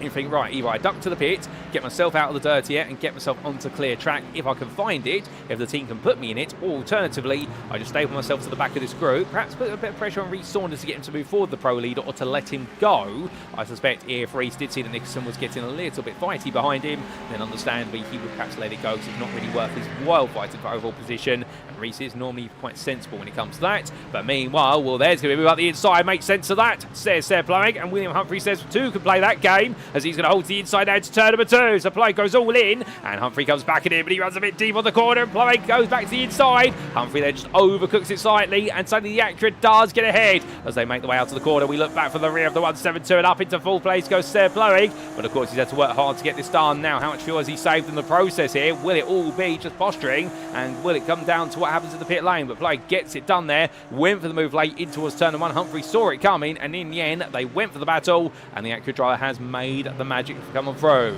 You think, right, either I duck to the pit, get myself out of the dirt here and get myself onto clear track if I can find it, if the team can put me in it, or alternatively, I just stay with myself to the back of this group, perhaps put a bit of pressure on Reece Saunders to get him to move forward the pro leader or to let him go. I suspect if Reece did see that Nickerson was getting a little bit fighty behind him, then understandably he would perhaps let it go because it's not really worth his while fighting for overall position. And Reece is normally quite sensible when it comes to that. But meanwhile, well, there's going to be a move out the inside, makes sense of that, says Tseard Ploeg, and William Humphrey says 2 can play that game as he's going to hold the inside out to turn number 2. So Ploeg goes all in, and Humphrey comes back at him, but he runs a bit deep on the corner, and Ploeg goes back to the inside. Humphrey then just overcooks it slightly, and suddenly the Acura does get ahead. As they make the way out to the corner, we look back from the rear of the 172, and up into full place goes Tseard Ploeg. But of course, he's had to work hard to get this done. Now, how much fuel has he saved in the process here? Will it all be just posturing, and will it come down to what happens in the pit lane? But Ploeg gets it done there, went for the move late in towards turn 1. Humphrey saw it coming, and in the end, they went for the battle, and the Acura driver has made the magic come on through.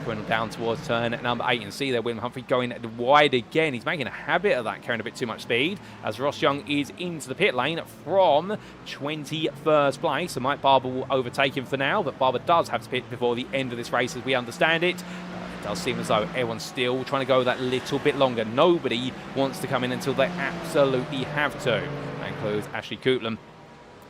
Going down towards turn number 8, and see there William Humphrey going wide again. He's making a habit of that, carrying a bit too much speed, as Ross Young is into the pit lane from 21st place. So Mike Barber will overtake him for now, but Barber does have to pit before the end of this race as we understand it. It does seem as though everyone's still trying to go that little bit longer. Nobody wants to come in until they absolutely have to. That includes Ashley Coupland.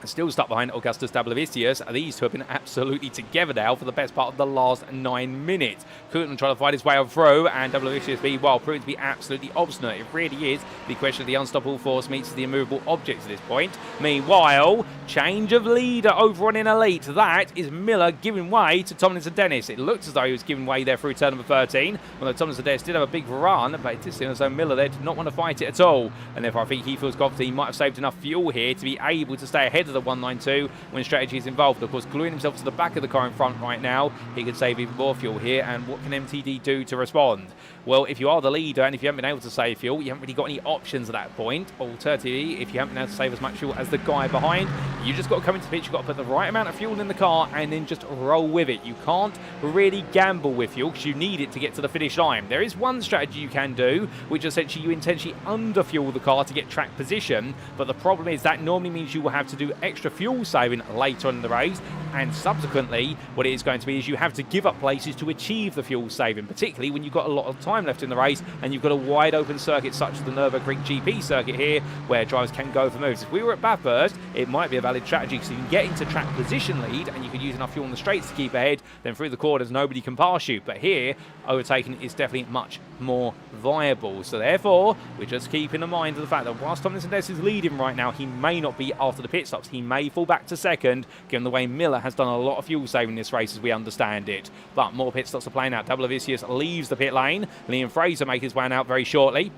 Still stuck behind Augustus Dablavicius. These two have been absolutely together now for the best part of the last 9 minutes. Coulton trying to fight his way on through, and Dablavicius proving to be absolutely obstinate. It really is the question of the unstoppable force meets the immovable object at this point. Meanwhile, change of leader over on in Elite. That is Miller giving way to Tomlinson Dennis. It looked as though he was giving way there through turn number 13, although Tomlinson Dennis did have a big run, but it did seem as though Miller there did not want to fight it at all. And therefore, I think he feels confident he might have saved enough fuel here to be able to stay ahead of the 192 when strategy is involved. Of course, gluing himself to the back of the car in front right now, he could save even more fuel here. And what can MTD do to respond? Well, if you are the leader and if you haven't been able to save fuel, you haven't really got any options at that point. Alternatively, if you haven't been able to save as much fuel as the guy behind, you just got to come into the pit, you've got to put the right amount of fuel in the car and then just roll with it. You can't really gamble with fuel because you need it to get to the finish line. There is one strategy you can do, which essentially you intentionally underfuel the car to get track position, but the problem is that normally means you will have to do extra fuel saving later on in the race, and subsequently what it is going to be is you have to give up places to achieve the fuel saving, particularly when you've got a lot of time left in the race and you've got a wide open circuit such as the Nürburgring GP circuit here where drivers can go for moves. If we were at Bathurst, it might be a valid strategy because you can get into track position lead and you can use enough fuel on the straights to keep ahead, then through the corners nobody can pass you. But here, overtaking is definitely much more viable. So therefore, we're just keeping in mind the fact that whilst Tomlinson is leading right now, he may not be after the pit stops. He may fall back to second, given the way Miller has done a lot of fuel saving this race as we understand it. But more pit stops are playing out. Davlavicius leaves the pit lane. Liam Fraser makes his way out very shortly.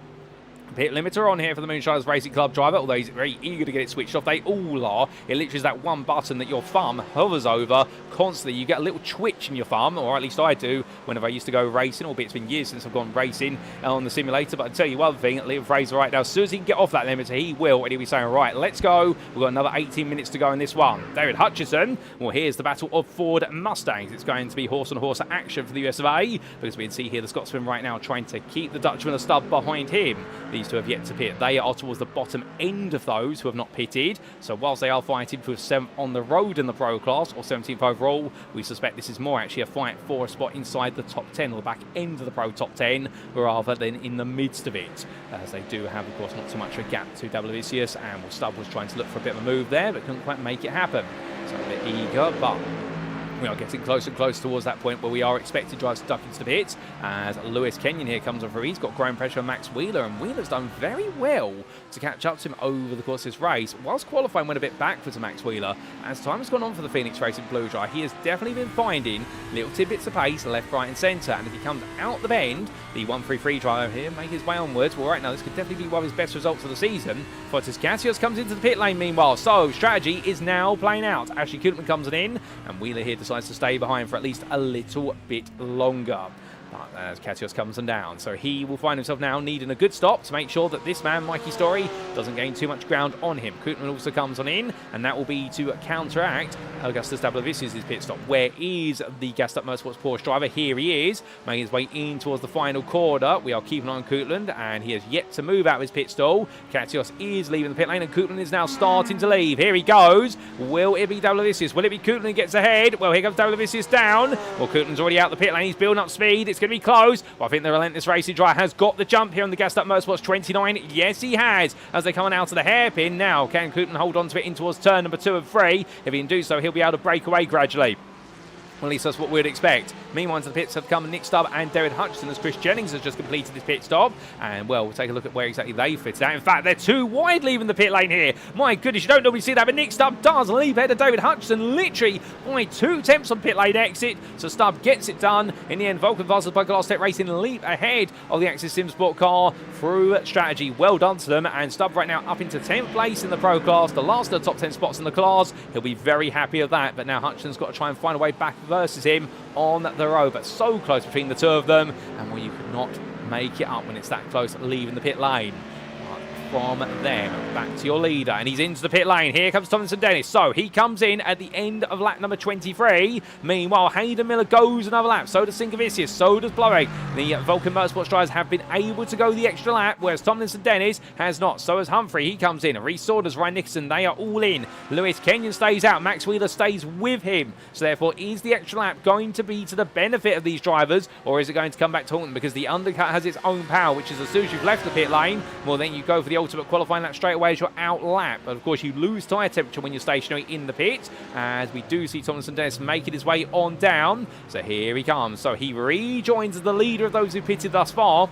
Pit limiter on here for the Moonshiners Racing Club driver, although he's very eager to get it switched off. They all are. It literally is that one button that your thumb hovers over constantly. You get a little twitch in your thumb, or at least I do, whenever I used to go racing, albeit it's been years since I've gone racing on the simulator. But I'll tell you one thing, Liam Fraser right now, as soon as he can get off that limiter, he will, and he'll be saying, right, let's go. We've got another 18 minutes to go in this one. David Hutchison, well, here's the battle of Ford Mustangs. It's going to be horse-on-horse action for the US of A, because we can see here the Scotsman right now trying to keep the Dutchman a stub behind him. These two have yet to pit. They are towards the bottom end of those who have not pitted. So whilst they are fighting for 7th on the road in the Pro class, or 17th overall, we suspect this is more actually a fight for a spot inside the top 10, or the back end of the Pro top 10, rather than in the midst of it. As they do have, of course, not too much of a gap to Davlavicius, and Stubb was trying to look for a bit of a move there, but couldn't quite make it happen. So a bit eager, but we are getting closer and closer towards that point where we are expected drivers to duck into the pits as Lewis Kenyon here comes on through. He's got growing pressure on Max Wheeler, and Wheeler's done very well to catch up to him over the course of this race. Whilst qualifying went a bit backwards to Max Wheeler, as time has gone on for the Phoenix Racing Blue Dry, he has definitely been finding little tidbits of pace left, right and centre, and if he comes out the bend, the 133 driver here make his way onwards. Well, right now this could definitely be one of his best results of the season. Fortis Cassius comes into the pit lane meanwhile, so strategy is now playing out. Ashley Koopman comes in, and Wheeler here decides to stay behind for at least a little bit longer. But as Cassius comes down, so he will find himself now needing a good stop to make sure that this man, Mikey Story, doesn't gain too much ground on him. Koopman also comes on in, and that will be to counteract Augustus Davlavicius' pit stop. Where is the gassed up Motorsports Porsche driver? Here he is, making his way in towards the final corner. We are keeping on Koopman, and he has yet to move out of his pit stall. Cassius is leaving the pit lane, and Koopman is now starting to leave. Here he goes. Will it be Davlavicius? Will it be Koopman who gets ahead? Well, here comes Davlavicius down. Well, Koopman's already out the pit lane. He's building up speed. It's going to be close. Well, I think the relentless racing driver has got the jump here on the gassed up Motorsports 29. Yes, he has. As they come on out to the hairpin now, can Koopman hold on to it in towards turn number 2 and 3? If he can do so, he'll be able to break away gradually. Well, at least that's what we'd expect. Meanwhile, to the pits have come Nick Stubb and Derek Hutchison as Chris Jennings has just completed his pit stop. And, well, we'll take a look at where exactly they fit out. In fact, they're too wide leaving the pit lane here. My goodness, you don't normally see that, but Nick Stubb does leave ahead of David Hutchison, literally by 2 attempts on pit lane exit. So Stubb gets it done. In the end, Vulcan Vassals by Glass Tech Racing leap ahead of the Axis Sim Sport car through strategy. Well done to them. And Stubb right now up into 10th place in the Pro class, the last of the top 10 spots in the class. He'll be very happy of that. But now Hutchison's got to try and find a way back versus him on the road, but so close between the two of them, and well, you could not make it up when it's that close leaving the pit lane. From them back to your leader, and he's into the pit lane. Here comes Tomlinson Dennis, so he comes in at the end of lap number 23. Meanwhile, Hayden Miller goes another lap, so does Sinkevicius, so does Ploeg. The Vulcan Motorsports drivers have been able to go the extra lap, whereas Tomlinson Dennis has not. So has Humphrey, he comes in. Reece Saunders, Ryan Nicholson, they are all in. Lewis Kenyon stays out, Max Wheeler stays with him. So therefore, is the extra lap going to be to the benefit of these drivers, or is it going to come back to haunt them? Because the undercut has its own power, which is as soon as you've left the pit lane, well, then you go for the ultimate qualifying lap straight away as your out lap. But of course, you lose tyre temperature when you're stationary in the pit, as we do see Tomlinson Dennis making his way on down. So here he comes. So he rejoins the leader of those who pitted thus far.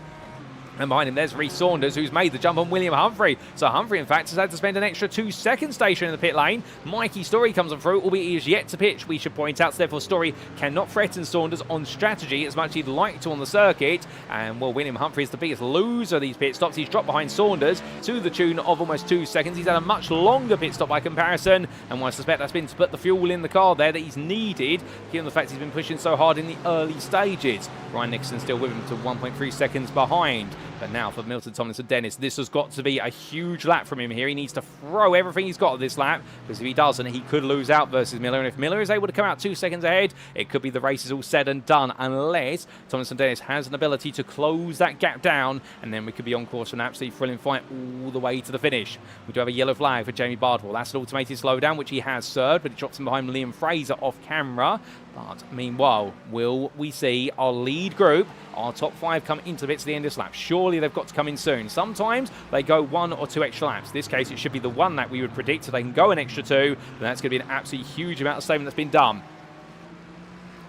And behind him, there's Rhys Saunders, who's made the jump on William Humphrey. So Humphrey, in fact, has had to spend an extra 2-second station in the pit lane. Mikey Story comes on through, albeit he is yet to pitch, we should point out. So therefore, Story cannot threaten Saunders on strategy as much as he'd like to on the circuit. And, well, William Humphrey is the biggest loser of these pit stops. He's dropped behind Saunders to the tune of almost 2 seconds. He's had a much longer pit stop by comparison. And I suspect that's been to put the fuel in the car there that he's needed, given the fact he's been pushing so hard in the early stages. Ryan Nixon still with him to 1.3 seconds behind. But now for Milton Tomlinson Dennis, this has got to be a huge lap from him here. He needs to throw everything he's got at this lap, because if he doesn't, he could lose out versus Miller. And if Miller is able to come out 2 seconds ahead, it could be the race is all said and done, unless Tomlinson Dennis has an ability to close that gap down, and then we could be on course for an absolutely thrilling fight all the way to the finish. We do have a yellow flag for Jamie Bardwell. That's an automated slowdown, which he has served, but he drops him behind Liam Fraser off camera. But meanwhile, will we see our lead group, our top 5, come into the bits at the end of this lap? Surely they've got to come in soon. Sometimes they go 1 or 2 extra laps. In this case, it should be the 1 lap we would predict, so they can go an extra 2. But that's going to be an absolutely huge amount of saving that's been done.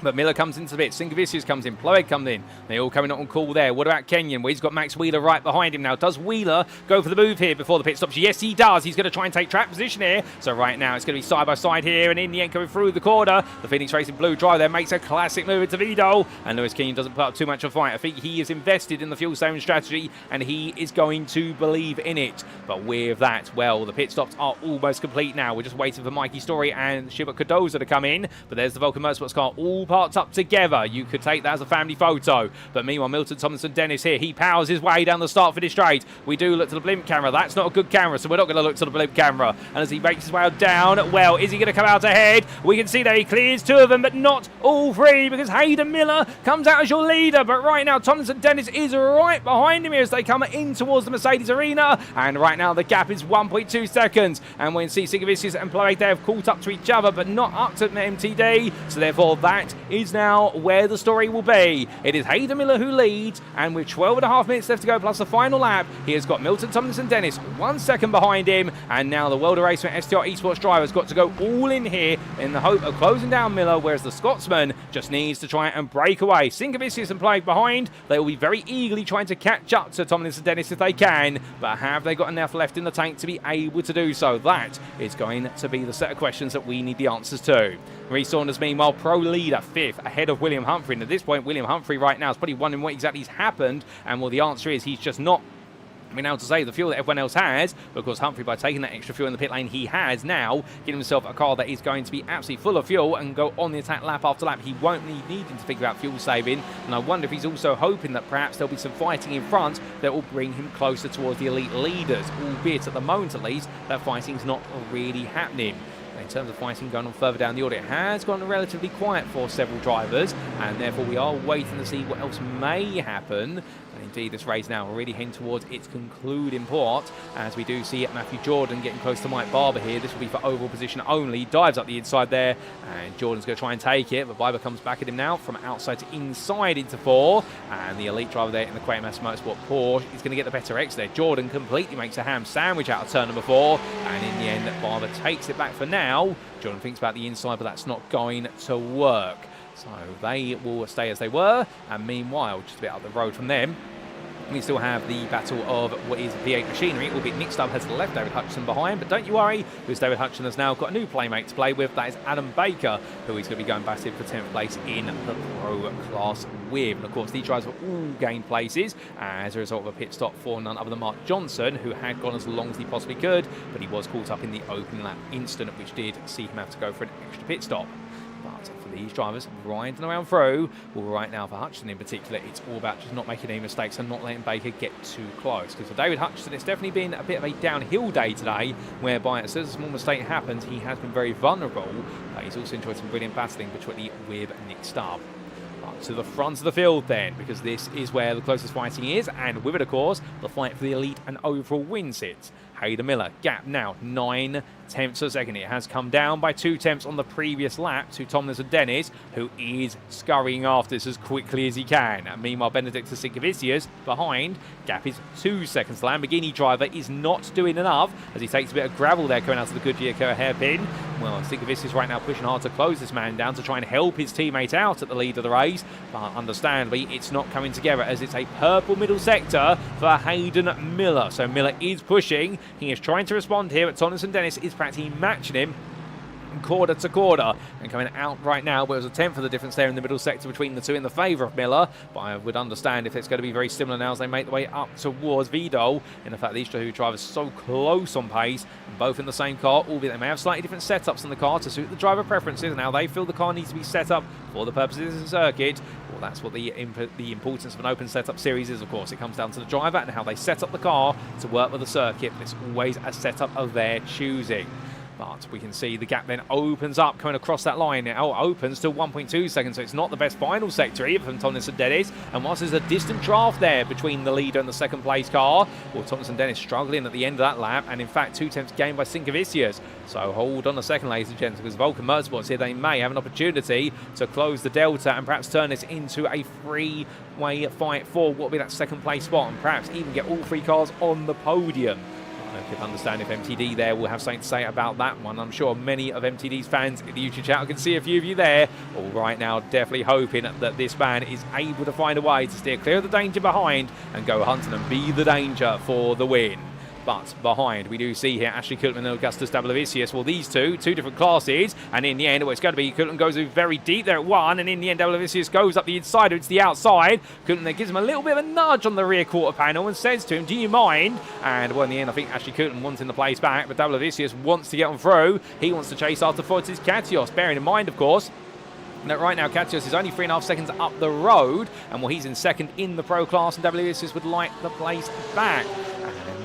But Miller comes into the bit, Sinkevicius comes in, Ploeg comes in. They all coming on call there. What about Kenyon? Well, he's got Max Wheeler right behind him now. Does Wheeler go for the move here before the pit stops? Yes, he does. He's going to try and take track position here. So right now it's going to be side by side here, and in the end coming through the corner. The Phoenix Racing blue driver there makes a classic move into Vido, and Lewis Kenyon doesn't put up too much of a fight. I think he is invested in the fuel saving strategy, and he is going to believe in it. But with that, well, the pit stops are almost complete now. We're just waiting for Mikey Story and Shibut Cardoza to come in. But there's the Vulcan Motorsports car all parked up together. You could take that as a family photo. But meanwhile, Milton Tomlinson Dennis here, he powers his way down the start finish straight. We do look to the blimp camera. That's not a good camera, so we're not going to look to the blimp camera. And as he makes his way down, well, is he going to come out ahead? We can see that he clears 2 of them, but not all 3, because Hayden Miller comes out as your leader. But right now, Tomlinson Dennis is right behind him here as they come in towards the Mercedes arena. And right now, the gap is 1.2 seconds. And we can see Sinkevicius and Ploeg, they have caught up to each other, but not up to MTD. So therefore, that is now where the story will be. It is Hayden Miller who leads, and with 12.5 minutes left to go plus the final lap, he has got Milton Tomlinson Dennis 1 second behind him, and now the World of Racing STR Esports driver has got to go all in here in the hope of closing down Miller, whereas the Scotsman just needs to try and break away. Sinkevicius and Ploeg behind. They will be very eagerly trying to catch up to Tomlinson Dennis if they can, but have they got enough left in the tank to be able to do so? That is going to be the set of questions that we need the answers to. Rhys Saunders, meanwhile, pro leader 5th ahead of William Humphrey. And at this point, William Humphrey right now is probably wondering what exactly has happened. And well, the answer is he's just not been able to save the fuel that everyone else has, because Humphrey, by taking that extra fuel in the pit lane, he has now given himself a car that is going to be absolutely full of fuel and go on the attack lap after lap. He won't need needing to think about fuel saving, and I wonder if he's also hoping that perhaps there'll be some fighting in front that will bring him closer towards the elite leaders, albeit at the moment at least that fighting's not really happening. In terms of fighting going on further down the order, it has gone relatively quiet for several drivers, and therefore we are waiting to see what else may happen. And indeed, this race now already heading towards its concluding part, as we do see Matthew Jordan getting close to Mike Barber here. This will be for overall position only. Dives up the inside there, and Jordan's going to try and take it, but Barber comes back at him now from outside to inside into 4, and the elite driver there in the Quatermass Motorsport Porsche is going to get the better X there. Jordan completely makes a ham sandwich out of turn number 4, and in the end, Barber takes it back for now. Jordan thinks about the inside, but that's not going to work. So they will stay as they were, and meanwhile, just a bit up the road from them, we still have the battle of what is P8 machinery. Albeit Nick Stubb has left David Hutchinson behind, but don't you worry, because David Hutchinson has now got a new playmate to play with. That is Adam Baker, who is going to be going back in for 10th place in the Pro class with. And of course, these drivers will all gain places as a result of a pit stop for none other than Mark Johnson, who had gone as long as he possibly could, but he was caught up in the opening lap incident, which did see him have to go for an extra pit stop. But for these drivers riding around through, well, right now for Hutchinson in particular, it's all about just not making any mistakes and not letting Baker get too close. Because for David Hutchinson, it's definitely been a bit of a downhill day today, whereby as soon as a small mistake happens, he has been very vulnerable. But he's also enjoyed some brilliant battling between with Nick Stubb. To the front of the field then, because this is where the closest fighting is, and with it, of course, the fight for the elite and overall win sits. Hayden Miller, gap now 9 tenths a second. It has come down by 2 tenths on the previous lap to Tomlinson Dennis, who is scurrying after this as quickly as he can. And meanwhile, Benedictus Sinkevicius behind, gap is 2 seconds. The Lamborghini driver is not doing enough as he takes a bit of gravel there coming out of the Goodyear hairpin. Well, Sinkovicius is right now pushing hard to close this man down to try and help his teammate out at the lead of the race. But understandably, it's not coming together as it's a purple middle sector for Hayden Miller. So Miller is pushing. He is trying to respond here, but Tomlinson Dennis is practically matching him quarter to quarter and coming out right now. But it was a tenth of the difference there in the middle sector between the two in the favour of Miller. But I would understand if it's going to be very similar now as they make the way up towards Vidal. In the fact these two drivers so close on pace, and both in the same car, albeit they may have slightly different setups in the car to suit the driver preferences. Now they feel the car needs to be set up for the purposes of the circuit. Well, that's what the importance of an open setup series is, of course. It comes down to the driver and how they set up the car to work with the circuit. But it's always a setup of their choosing. But we can see the gap then opens up coming across that line. It opens to 1.2 seconds, so it's not the best final sector either from Tomlinson Dennis. And whilst there's a distant draft there between the leader and the second place car, well, Tomlinson Dennis struggling at the end of that lap, and in fact 2 tenths gained by Sinkovicius. So hold on a second, ladies and gents, because Vulcan Motorsports here, they may have an opportunity to close the delta and perhaps turn this into a three-way fight for what will be that second place spot, and perhaps even get all 3 cars on the podium. I could understand if MTD there will have something to say about that one. I'm sure many of MTD's fans in the YouTube chat, I can see a few of you there, all right now definitely hoping that this man is able to find a way to steer clear of the danger behind and go hunting and be the danger for the win. But behind, we do see here Ashley Coulton and Augustus Dablavicius. Well, these two different classes, and in the end, well, it's going to be Coulton goes very deep there at 1, and in the end, Dablavicius goes up the inside, it's the outside. Coulton then gives him a little bit of a nudge on the rear quarter panel and says to him, do you mind? And well, in the end, I think Ashley Coulton wanting the place back, but Dablavicius wants to get on through. He wants to chase after Fortis Katios, bearing in mind, of course, that right now Katios is only 3.5 seconds up the road, and well, he's in second in the pro class, and Dablavicius would like the place back.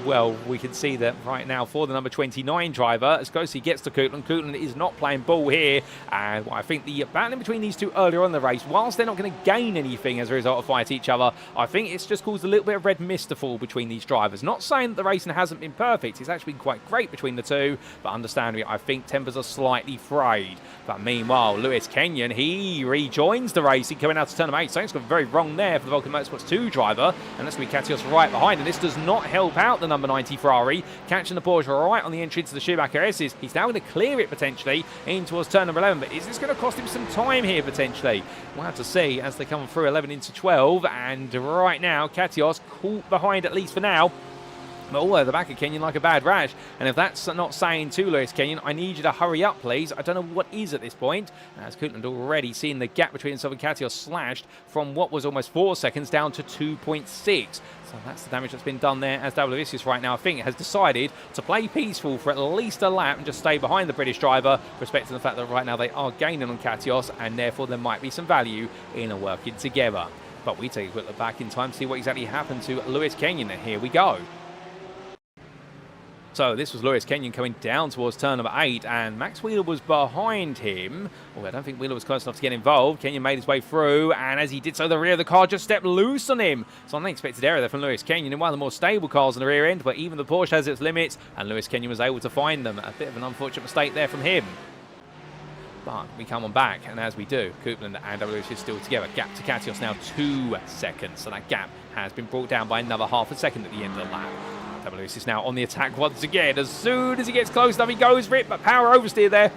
Well, we can see that right now for the number 29 driver, as close as he gets to Coulton, Coulton is not playing ball here. And I think the battle between these two earlier on in the race, whilst they're not going to gain anything as a result of fighting each other, I think it's just caused a little bit of red mist to fall between these drivers. Not saying that the racing hasn't been perfect, it's actually been quite great between the two, but understandably, I think tempers are slightly frayed. But meanwhile, Lewis Kenyon, he rejoins the racing coming out to turn 8. Something's gone very wrong there for the Vulcan Motorsports 2 driver, and that's going to be Katios right behind, and this does not help out the number 90 Ferrari, catching the Porsche right on the entry to the Schumacher S's. He's now going to clear it potentially in towards turn number 11, but is this going to cost him some time here potentially? We'll have to see as they come through 11 into 12, and right now Katios caught behind at least for now. But all at the back of Kenyon like a bad rash. And if that's not saying to Lewis Kenyon, I need you to hurry up, please. I don't know what is at this point. As Coulton already seen the gap between himself and Katios slashed from what was almost 4 seconds down to 2.6. So that's the damage that's been done there, as Dablavicius right now, I think, has decided to play peaceful for at least a lap and just stay behind the British driver, respecting the fact that right now they are gaining on Katios, and therefore there might be some value in working together. But we take a quick look back in time to see what exactly happened to Lewis Kenyon, and here we go. So this was Lewis Kenyon coming down towards turn number 8, and Max Wheeler was behind him. Well, I don't think Wheeler was close enough to get involved. Kenyon made his way through, and as he did so, the rear of the car just stepped loose on him. So an unexpected error there from Lewis Kenyon in one of the more stable cars on the rear end, but even the Porsche has its limits, and Lewis Kenyon was able to find them. A bit of an unfortunate mistake there from him. But we come on back, and as we do, Coupland and Dablavicius still together. Gap to Katios now 2 seconds, so that gap has been brought down by another half a second at the end of the lap. Dablavicius is now on the attack once again. As soon as he gets close enough, he goes for it, but power oversteer there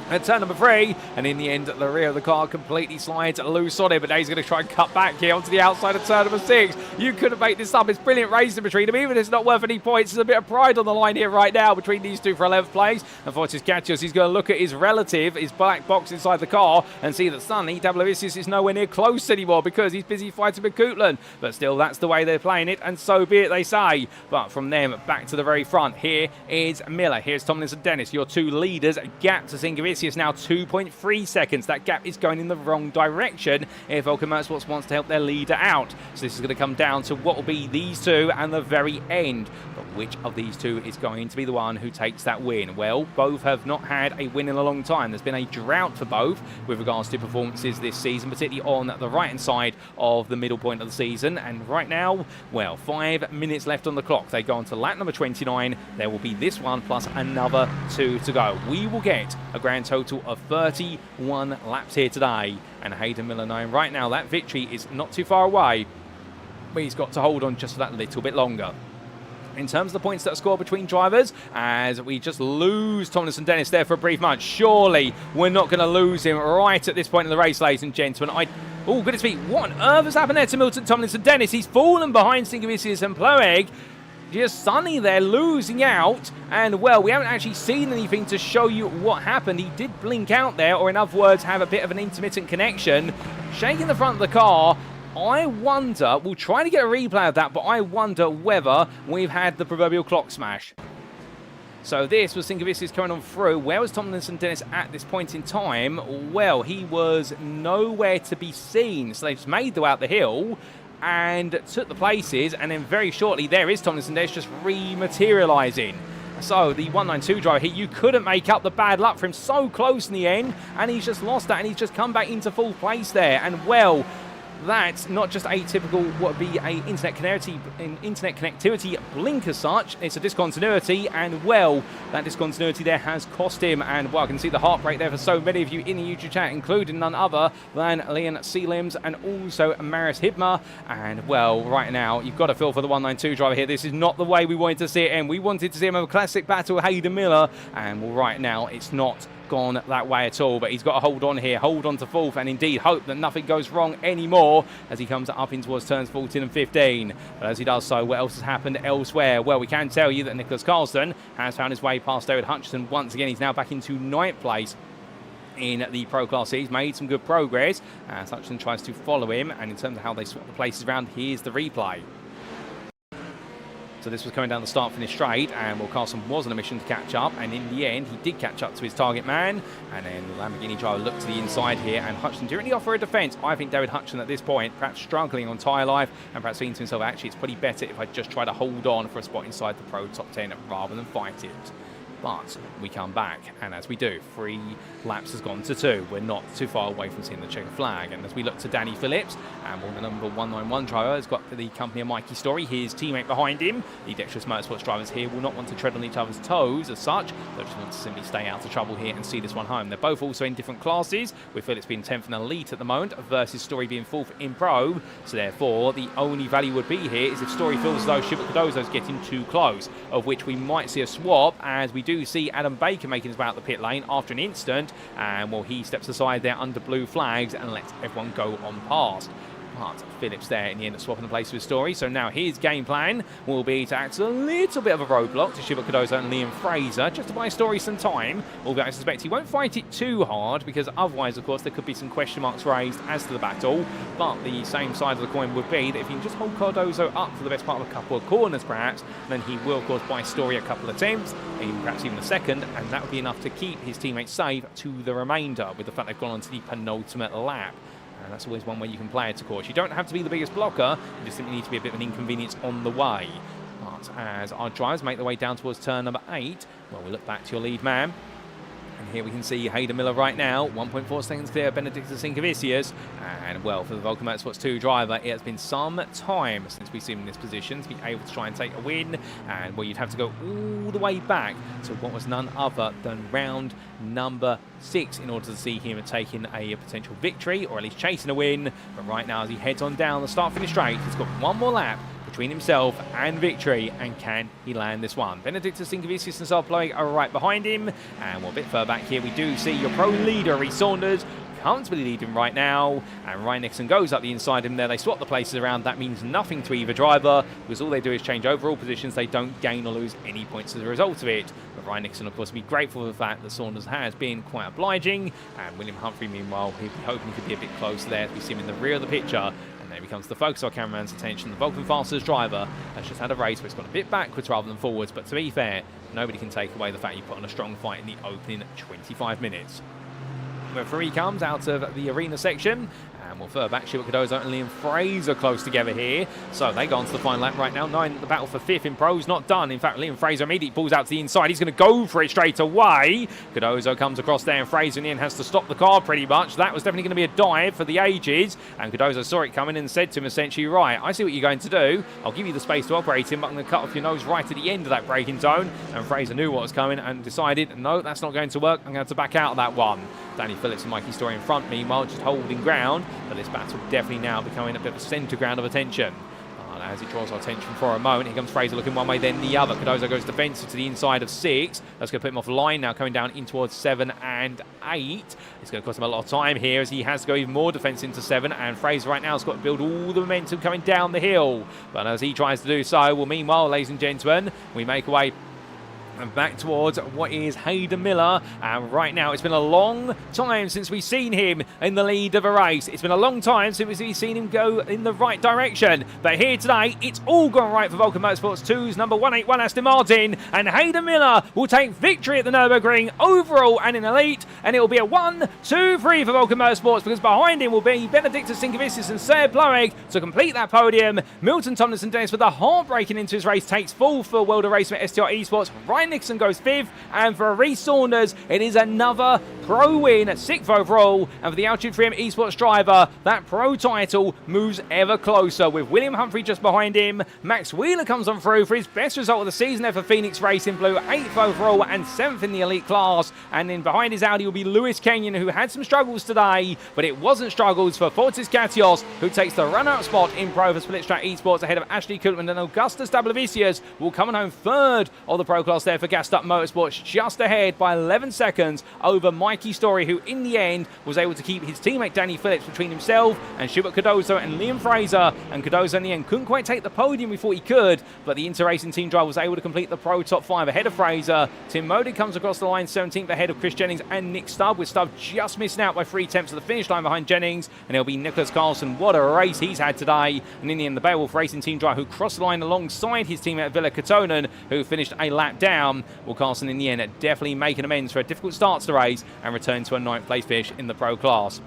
at turn number 3, and in the end, the rear of the car completely slides loose on it, but now he's going to try and cut back here onto the outside of turn number 6. You couldn't make this up. It's brilliant racing between them, even if it's not worth any points. There's a bit of pride on the line here right now between these two for 11th place. And Fortis Katios, he's going to look at his relative, his black box inside the car, and see that suddenly Dablavicius is nowhere near close anymore because he's busy fighting with Coupland. But still, that's the way they're playing it, and so be it, they say. But from them back to the very front, here is Miller. Here's Tomlinson Dennis, your 2 leaders. Gap to Sinkovicius now 2.3 seconds. That gap is going in the wrong direction if Vulcan Motorsports wants to help their leader out. So this is going to come down to what will be these two and the very end. But which of these two is going to be the one who takes that win? Well, both have not had a win in a long time. There's been a drought for both with regards to performances this season, particularly on the right-hand side of the middle point of the season. And right now, well, 5 minutes left on the clock. They go on to lap number 29. There will be this one plus another 2 to go. We will get a grand total of 31 laps here today, and Hayden Miller knowing right now that victory is not too far away, but he's got to hold on just for that little bit longer. in terms of the points that are scored between drivers, as we just lose Tomlinson Dennis there for a brief moment. Surely we're not going to lose him right at this point in the race, ladies and gentlemen. Oh, goodness me, what on earth has happened there to Milton Tomlinson Dennis? He's fallen behind Singavicius and Ploeg. Just Sonny there losing out, and well, we haven't actually seen anything to show you what happened. He did blink out there, or in other words, have a bit of an intermittent connection. Shaking the front of the car. I wonder, we'll try to get a replay of that, but I wonder whether we've had the proverbial clock smash. So this was Singavicius coming on through. Where was Tomlinson Dennis at this point in time? Well, he was nowhere to be seen. So they've made the way out the hill and took the places, and then very shortly there is Tomlinson Dennis just rematerialising. So the 192 driver here, you couldn't make up the bad luck for him, so close in the end, and he's just lost that, and he's just come back into full place there. And well, that's not just a typical what would be a internet connectivity blink as such. It's a discontinuity, and well, that discontinuity there has cost him. And well, I can see the heart rate there for so many of you in the YouTube chat, including none other than Leon Sealims and also Maris Hibmer. And well, right now you've got to feel for the 192 driver here. This is not the way we wanted to see it end. We wanted to see him have a classic battle with Hayden Miller, and well, right now it's not gone that way at all, but he's got to hold on here, hold on to fourth, and indeed hope that nothing goes wrong anymore as he comes up in towards turns 14 and 15. But as he does so, what else has happened elsewhere? Well, we can tell you that Nicholas Carlson has found his way past David Hutchinson once again. He's now back into 9th place in the Pro Class. He's made some good progress as Hutchinson tries to follow him, and in terms of how they swap the places around, here's the replay. So this was coming down the start-finish straight, and well, Carlson was on a mission to catch up, and in the end, he did catch up to his target man, and then the Lamborghini driver looked to the inside here, and Hutchinson didn't really offer a defence. I think David Hutchinson at this point, perhaps struggling on tyre life, and perhaps thinking to himself, actually, it's probably better if I just try to hold on for a spot inside the Pro top 10 rather than fight it. But we come back, and as we do, 3 laps has gone to 2. We're not too far away from seeing the checker flag. And as we look to Danny Phillips, and well, the number 191 driver has got the company of Mikey Story, his teammate behind him. The Dexterous Motorsports drivers here will not want to tread on each other's toes as such. They just want to simply stay out of trouble here and see this one home. They're both also in different classes, with Phillips being 10th in Elite at the moment versus Story being 4th in Pro. So therefore, the only value would be here is if Story feels as though Shibut Cardozo is getting too close, of which we might see a swap, as we do see Adam Baker making his way out the pit lane after an instant, and well, he steps aside there under blue flags and lets everyone go on past. But Phillips there in the end of swapping the place with Story. So now his game plan will be to act as a little bit of a roadblock to Shibut Cardozo and Liam Fraser, just to buy Story some time. Although I suspect he won't fight it too hard, because otherwise, of course, there could be some question marks raised as to the battle. But the same side of the coin would be that if you can just hold Cardozo up for the best part of a couple of corners, perhaps, then he will, of course, buy Story a couple of attempts, perhaps even a second, and that would be enough to keep his teammates safe to the remainder, with the fact they've gone on to the penultimate lap. And that's always one way you can play it, of course. You don't have to be the biggest blocker, you just simply need to be a bit of an inconvenience on the way. But as our drivers make their way down towards turn number 8, well, we look back to your lead man. And here we can see Hayden Miller right now, 1.4 seconds clear of Benedictus Singavicius. And well, for the Vulcan Motorsports 2 driver, it has been some time since we've seen him in this position to be able to try and take a win. And well, you'd have to go all the way back to what was none other than round number 6 in order to see him taking a potential victory, or at least chasing a win. But right now, as he heads on down the start-finish straight, he's got one more lap between himself and victory, and can he land this one? Benedictus Singavicius and Tseard Ploeg are right behind him, and well, a bit further back here we do see your pro leader, Reece Saunders, comfortably leading right now, and Ryan Nixon goes up the inside him there. They swap the places around. That means nothing to either driver, because all they do is change overall positions. They don't gain or lose any points as a result of it. But Ryan Nixon, of course, will be grateful for the fact that Saunders has been quite obliging, and William Humphrey, meanwhile, he'll be hoping he could be a bit closer there as we see him in the rear of the picture. There becomes the focus of our cameraman's attention. The Vulcan Fasters driver has just had a race where it's gone a bit backwards rather than forwards, but to be fair, nobody can take away the fact you put on a strong fight in the opening 25 minutes. Where he comes out of the arena section, and we'll further back Shibut Cardozo and Liam Fraser close together here. So they go on to the final lap right now. 9, the battle for 5th in Pro's not done. In fact, Liam Fraser immediately pulls out to the inside. He's going to go for it straight away. Cardozo comes across there, and Fraser in the end has to stop the car pretty much. That was definitely going to be a dive for the ages, and Cardozo saw it coming and said to him essentially, right, I see what you're going to do. I'll give you the space to operate him, but I'm going to cut off your nose right at the end of that braking zone. And Fraser knew what was coming and decided, no, that's not going to work. I'm going to have to back out of that one. Danny Phillips and Mikey Story in front, meanwhile, just holding ground. But this battle definitely now becoming a bit of a centre ground of attention. And as it draws our attention for a moment, here comes Fraser looking one way, then the other. Cardozo goes defensive to the inside of 6. That's going to put him off line now, coming down in towards 7 and 8. It's going to cost him a lot of time here as he has to go even more defense into 7. And Fraser right now has got to build all the momentum coming down the hill. But as he tries to do so, well, meanwhile, ladies and gentlemen, we make our way and back towards what is Hayden Miller. And right now, it's been a long time since we've seen him in the lead of a race. It's been a long time since we've seen him go in the right direction. But here today, it's all gone right for Vulcan Motorsports 2's number 181 Aston Martin. And Hayden Miller will take victory at the Nürburgring overall and in elite. And it will be a 1, 2, 3 for Vulcan Motorsports, because behind him will be Benedictus Sinkovicis and Tseard Ploeg to complete that podium. Milton Tomlinson Dennis with a heartbreaking into his race takes 4th for World of Racing at STR Esports. Ryan Nixon goes 5th, and for Reece Saunders, it is another pro win, 6th overall. And for the Altitude 3M Esports driver, that pro title moves ever closer, with William Humphrey just behind him. Max Wheeler comes on through for his best result of the season there for Phoenix Racing Blue, 8th overall and 7th in the elite class. And then behind his Audi will be Lewis Kenyon, who had some struggles today, but it wasn't struggles for Fortis Katios, who takes the run-out spot in pro for Split-Track Esports ahead of Ashley Koopman, and Augustus Dablavicius will come home 3rd of the pro class there for Gassed Up Motorsports, just ahead by 11 seconds over Mikey Story, who in the end was able to keep his teammate Danny Phillips between himself and Schubert Cardozo and Liam Fraser. And Cardozo in the end couldn't quite take the podium we thought he could, but the Inter-Racing team driver was able to complete the pro top 5 ahead of Fraser. Tim Modi comes across the line 17th ahead of Chris Jennings and Nick Stubb, with Stubb just missing out by 3 tenths of the finish line behind Jennings. And it'll be Nicholas Carlson. What a race he's had today. And in the end, the Beowulf Racing team driver, who crossed the line alongside his teammate Villa Katonen, who finished a lap down. Well, Carlson in the end definitely making amends for a difficult start to the race and return to a 9th place finish in the pro class.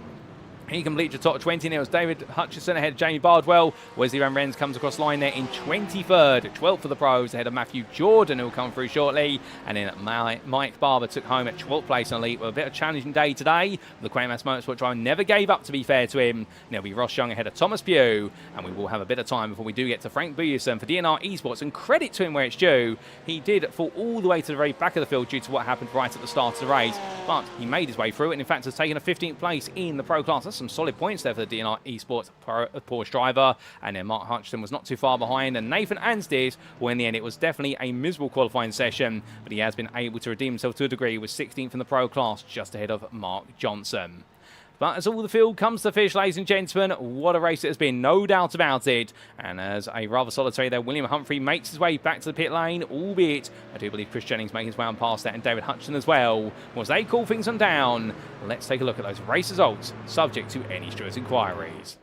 He completes the top 20, and it was David Hutchison ahead of Jamie Bardwell. Wesley Van Rens comes across the line there in 23rd, 12th for the pros, ahead of Matthew Jordan, who will come through shortly. And then Mike Barber took home at 12th place in elite with a bit of a challenging day today. The Quaymass Motorsport driver never gave up, to be fair to him. And it'll be Ross Young ahead of Thomas Pugh. And we will have a bit of time before we do get to Frank Buyerson for DNR Esports. And credit to him where it's due, he did fall all the way to the very back of the field due to what happened right at the start of the race. But he made his way through it, and in fact has taken a 15th place in the pro class. That's some solid points there for the DNR Esports Porsche driver. And then Mark Hutchinson was not too far behind, and Nathan Anstis, well, in the end it was definitely a miserable qualifying session, but he has been able to redeem himself to a degree with 16th in the pro class, just ahead of Mark Johnson. But as all the field comes to the finish, ladies and gentlemen, what a race it has been, no doubt about it. And as a rather solitary there, William Humphrey makes his way back to the pit lane, albeit I do believe Chris Jennings making his way on past that, and David Hutchinson as well. Was they cool things on down? Let's take a look at those race results, subject to any stewards' inquiries.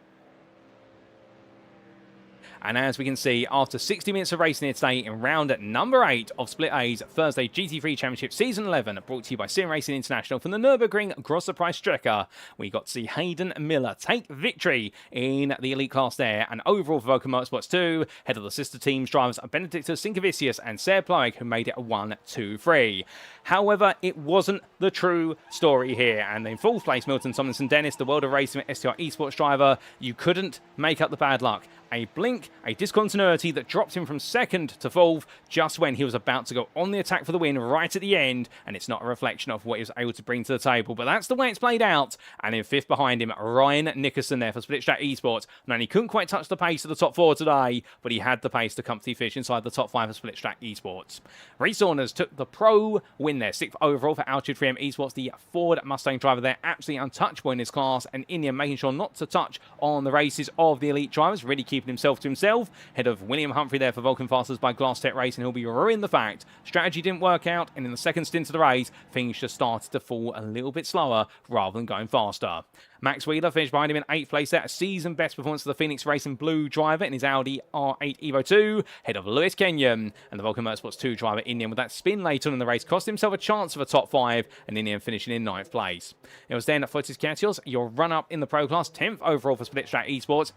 And as we can see, after 60 minutes of racing here today in round number 8 of Split A's Thursday GT3 Championship Season 11, brought to you by SimRacing International from the Nürburgring Grosser Preis-Strecke, we got to see Hayden Miller take victory in the elite class there, and overall for Vulcan Motorsports 2, head of the sister teams drivers Benedictus Sinkovicius and Tseard Ploeg, who made it a 1, 2, 3. However, it wasn't the true story here, and in 4th place, Milton Tomlinson Dennis, the World of Racing STR Esports driver, you couldn't make up the bad luck. A blink, a discontinuity that dropped him from 2nd to 4th just when he was about to go on the attack for the win right at the end, and it's not a reflection of what he was able to bring to the table, but that's the way it's played out. And in 5th behind him, Ryan Nickerson there for Split-Track Esports. And he couldn't quite touch the pace of the top 4 today, but he had the pace to comfortably finish inside the top 5 for Split-Track Esports. Reece Saunders took the pro win there, 6th overall for Altitude 3M Esports, the Ford Mustang driver there, absolutely untouchable in his class, and in the end making sure not to touch on the races of the elite drivers, really keeping himself to himself. Head of William Humphrey there for Vulcan Fasters by Glass Tech Racing, who'll be ruined the fact strategy didn't work out, and in the second stint of the race, things just started to fall a little bit slower rather than going faster. Max Wheeler finished behind him in 8th place there, a season best performance of the Phoenix Racing Blue driver in his Audi R8 Evo 2, head of Lewis Kenyon, and the Vulcan Motorsports 2 driver in the end with that spin later on in the race cost himself a chance of a top 5, and in the end finishing in 9th place. It was then Fortis Katios, your run-up in the pro class, 10th overall for Split-Track Esports.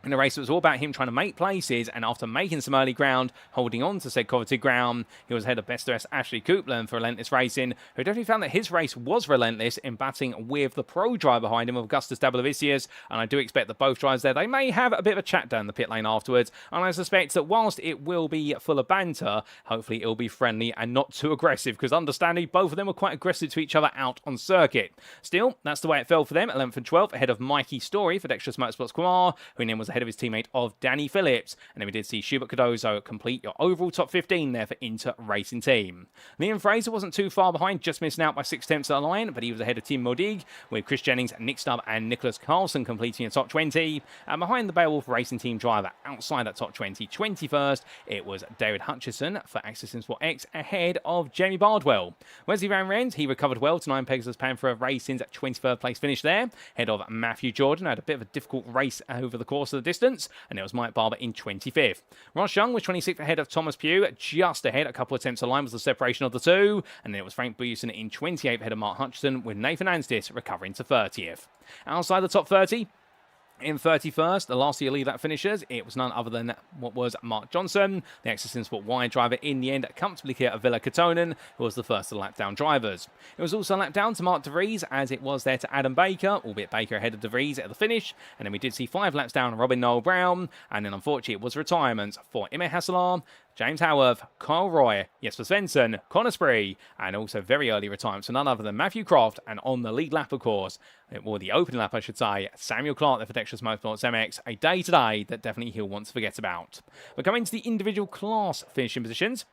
In the race, it was all about him trying to make places, and after making some early ground, holding on to said coveted ground, he was ahead of best dressed Ashley Koopman for Relentless Racing, who definitely found that his race was relentless in battling with the pro driver behind him, Augustus Dablavicius, and I do expect that both drivers there, they may have a bit of a chat down the pit lane afterwards, and I suspect that whilst it will be full of banter, hopefully it'll be friendly and not too aggressive, because understandably, both of them were quite aggressive to each other out on circuit. Still, that's the way it fell for them, 11th and 12th, ahead of Mikey Story for Dexterous Motorsports Kumar, who then was ahead of his teammate of Danny Phillips. And then we did see Tseard Ploeg complete your overall top 15 there for Inter Racing Team. Liam Fraser wasn't too far behind, just missing out by 6 tenths of the line, but he was ahead of Tim Modig, with Chris Jennings, Nick Stubb and Nicholas Carlson completing a top 20. And behind the Beowulf Racing Team driver outside that top 20, 21st, it was David Hutchison for Access Sport X ahead of Jamie Bardwell. Wesley Van Rens, he recovered well to 9 Pegasus Panther Racing's 23rd place finish there, ahead of Matthew Jordan, who had a bit of a difficult race over the course of the distance, and it was Mike Barber in 25th. Ross Young was 26th ahead of Thomas Pugh, just ahead, a couple of attempts of line was the separation of the two, and then it was Frank Buyuson in 28th ahead of Mark Hutchison, with Nathan Anstis recovering to 30th. Outside the top 30, in 31st, the last year lead that finishers, it was none other than what was Mark Johnson, the Access Sport Y driver in the end, comfortably clear of Villa Kotonen, who was the first of the lap down drivers. It was also a lap down to Mark De Vries, as it was there to Adam Baker, albeit Baker ahead of De Vries at the finish, and then we did see 5 laps down Robin Noel Brown, and then unfortunately it was retirements for Ime Hasselard, James Howarth, Kyle Roy, Jesper Svensson, Connor Spree, and also very early retirements for none other than Matthew Croft, and on the lead lap, of course, or the opening lap, I should say, Samuel Clark there for Dexterous Motorsports MX, a day today that definitely he'll want to forget about. But coming to the individual class finishing positions,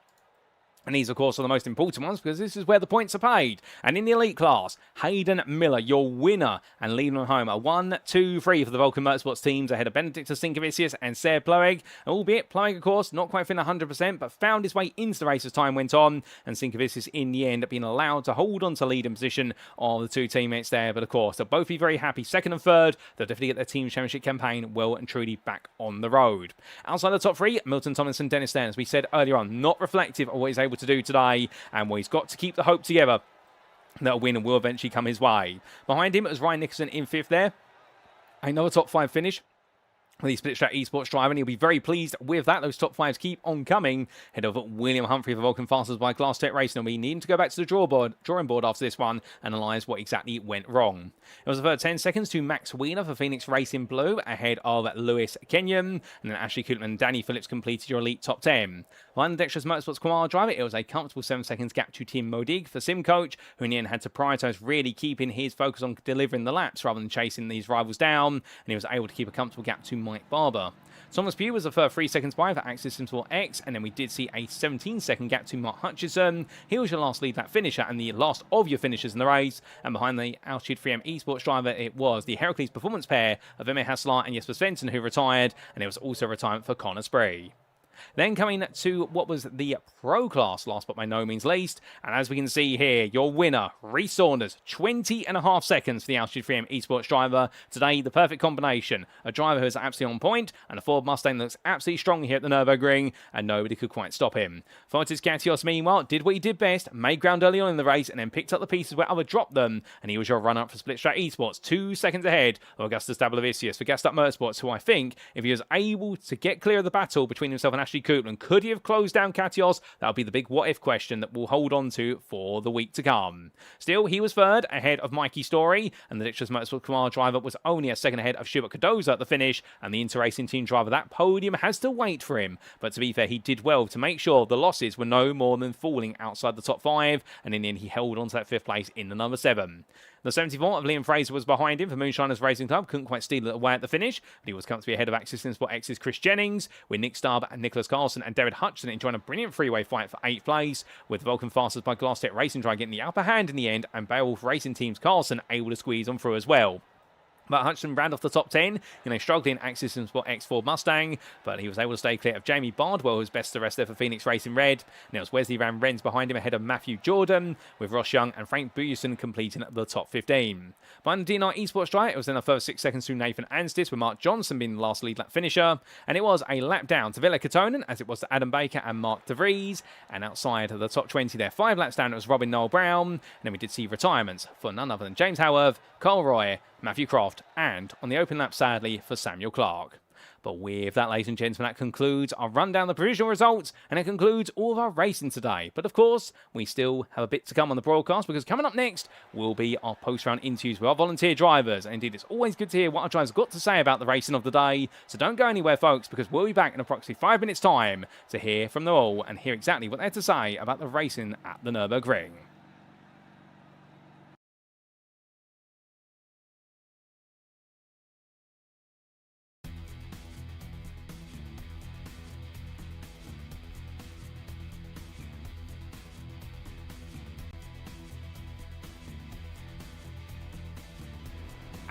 and these, of course, are the most important ones because this is where the points are paid. And in the elite class, Hayden Miller, your winner, and leading on home, a 1, 2, 3 for the Vulcan Motorsports teams ahead of Benedictus Sinkevicius and Tseard Ploeg. Albeit Ploeg, of course, not quite feeling 100%, but found his way into the race as time went on. And Sinkevicius, in the end, being allowed to hold on to leading position of the two teammates there. But, of course, they'll both be very happy. Second and third, they'll definitely get their team championship campaign well and truly back on the road. Outside the top 3, Milton Tomlinson, Dennis Stann, as we said earlier on, not reflective of what he's able to do today, and he's got to keep the hope together that a win will eventually come his way. Behind him, it was Ryan Nicholson in 5th there. Another top 5 finish with the Split Track Esports driver, and he'll be very pleased with that. Those top 5s keep on coming. Head of William Humphrey for Vulcan Fasters by Glass Tech Racing, and we need to go back to the drawing board after this one and analyse what exactly went wrong. It was the first 10 seconds to Max Wheeler for Phoenix Racing Blue ahead of Lewis Kenyon, and then Ashley Koopman and Danny Phillips completed your elite top 10. Behind the Dexterous Motorsports Koala driver, it was a comfortable 7 seconds gap to Tim Modig for Sim Coach, who in the end had to prioritise really keeping his focus on delivering the laps rather than chasing these rivals down, and he was able to keep a comfortable gap to Mike Barber. Thomas Pugh was the first 3 seconds by for Access Sport X, and then we did see a 17-second gap to Mark Hutchison. He was your last lead lap finisher and the last of your finishers in the race. And behind the Altitude 3M Esports driver, it was the Heracles Performance pair of Emma Hasselard and Jesper Svensson who retired, and it was also retirement for Connor Spree. Then coming to what was the Pro class, last but by no means least, and as we can see here, your winner, Rhys Saunders, 20.5 seconds for the Altitude 3M Esports driver. Today, the perfect combination. A driver who is absolutely on point, and a Ford Mustang that looks absolutely strong here at the Nürburgring, and nobody could quite stop him. Fotis Gatios, meanwhile, did what he did best, made ground early on in the race, and then picked up the pieces where other dropped them, and he was your runner-up for Split Track Esports, 2 seconds ahead of Augustus Dablavicius for Gaston Motorsports, who I think, if he was able to get clear of the battle between himself and Ashley Koopman, could he have closed down Katios? That'll be the big what-if question that we'll hold on to for the week to come. Still, he was third, ahead of Mikey Story, and the Dexterous Motorsports Kamar driver was only a second ahead of Tseard Ploeg at the finish, and the Inter Racing Team driver, that podium has to wait for him. But to be fair, he did well to make sure the losses were no more than falling outside the top 5, and in the end, he held on to that 5th place in the number 7. The 74 of Liam Fraser was behind him for Moonshiners Racing Club. Couldn't quite steal it away at the finish, but he was comfortably ahead of Access Sport X's Chris Jennings, with Nick Stubb and Nicholas Carlson and David Hutchison enjoying a brilliant freeway fight for 8th place, with Vulcan Fasters by Glass Tech Racing Drive getting the upper hand in the end, and Beowulf Racing Team's Carlson able to squeeze on through as well. But Hutchison ran off the top 10, struggling Access Sport X Ford Mustang, but he was able to stay clear of Jamie Bardwell, who's best the rest there for Phoenix Racing Red. And it was Wesley Van Rens behind him ahead of Matthew Jordan, with Ross Young and Frank Buyuson completing the top 15. Behind the D9 Esports drive, it was then the first 6 seconds to Nathan Anstis, with Mark Johnson being the last lead lap finisher. And it was a lap down to Villa Kotonen, as it was to Adam Baker and Mark De Vries. And outside of the top 20 there, 5 laps down, it was Robin Noel Brown. And then we did see retirements for none other than James Howarth, Carl Roy, Matthew Croft, and on the open lap, sadly, for Samuel Clark. But with that, ladies and gentlemen, that concludes our rundown of the provisional results, and it concludes all of our racing today. But of course, we still have a bit to come on the broadcast, because coming up next will be our post-round interviews with our volunteer drivers. And indeed, it's always good to hear what our drivers got to say about the racing of the day. So don't go anywhere, folks, because we'll be back in approximately 5 minutes' time to hear from them all and hear exactly what they had to say about the racing at the Nürburgring.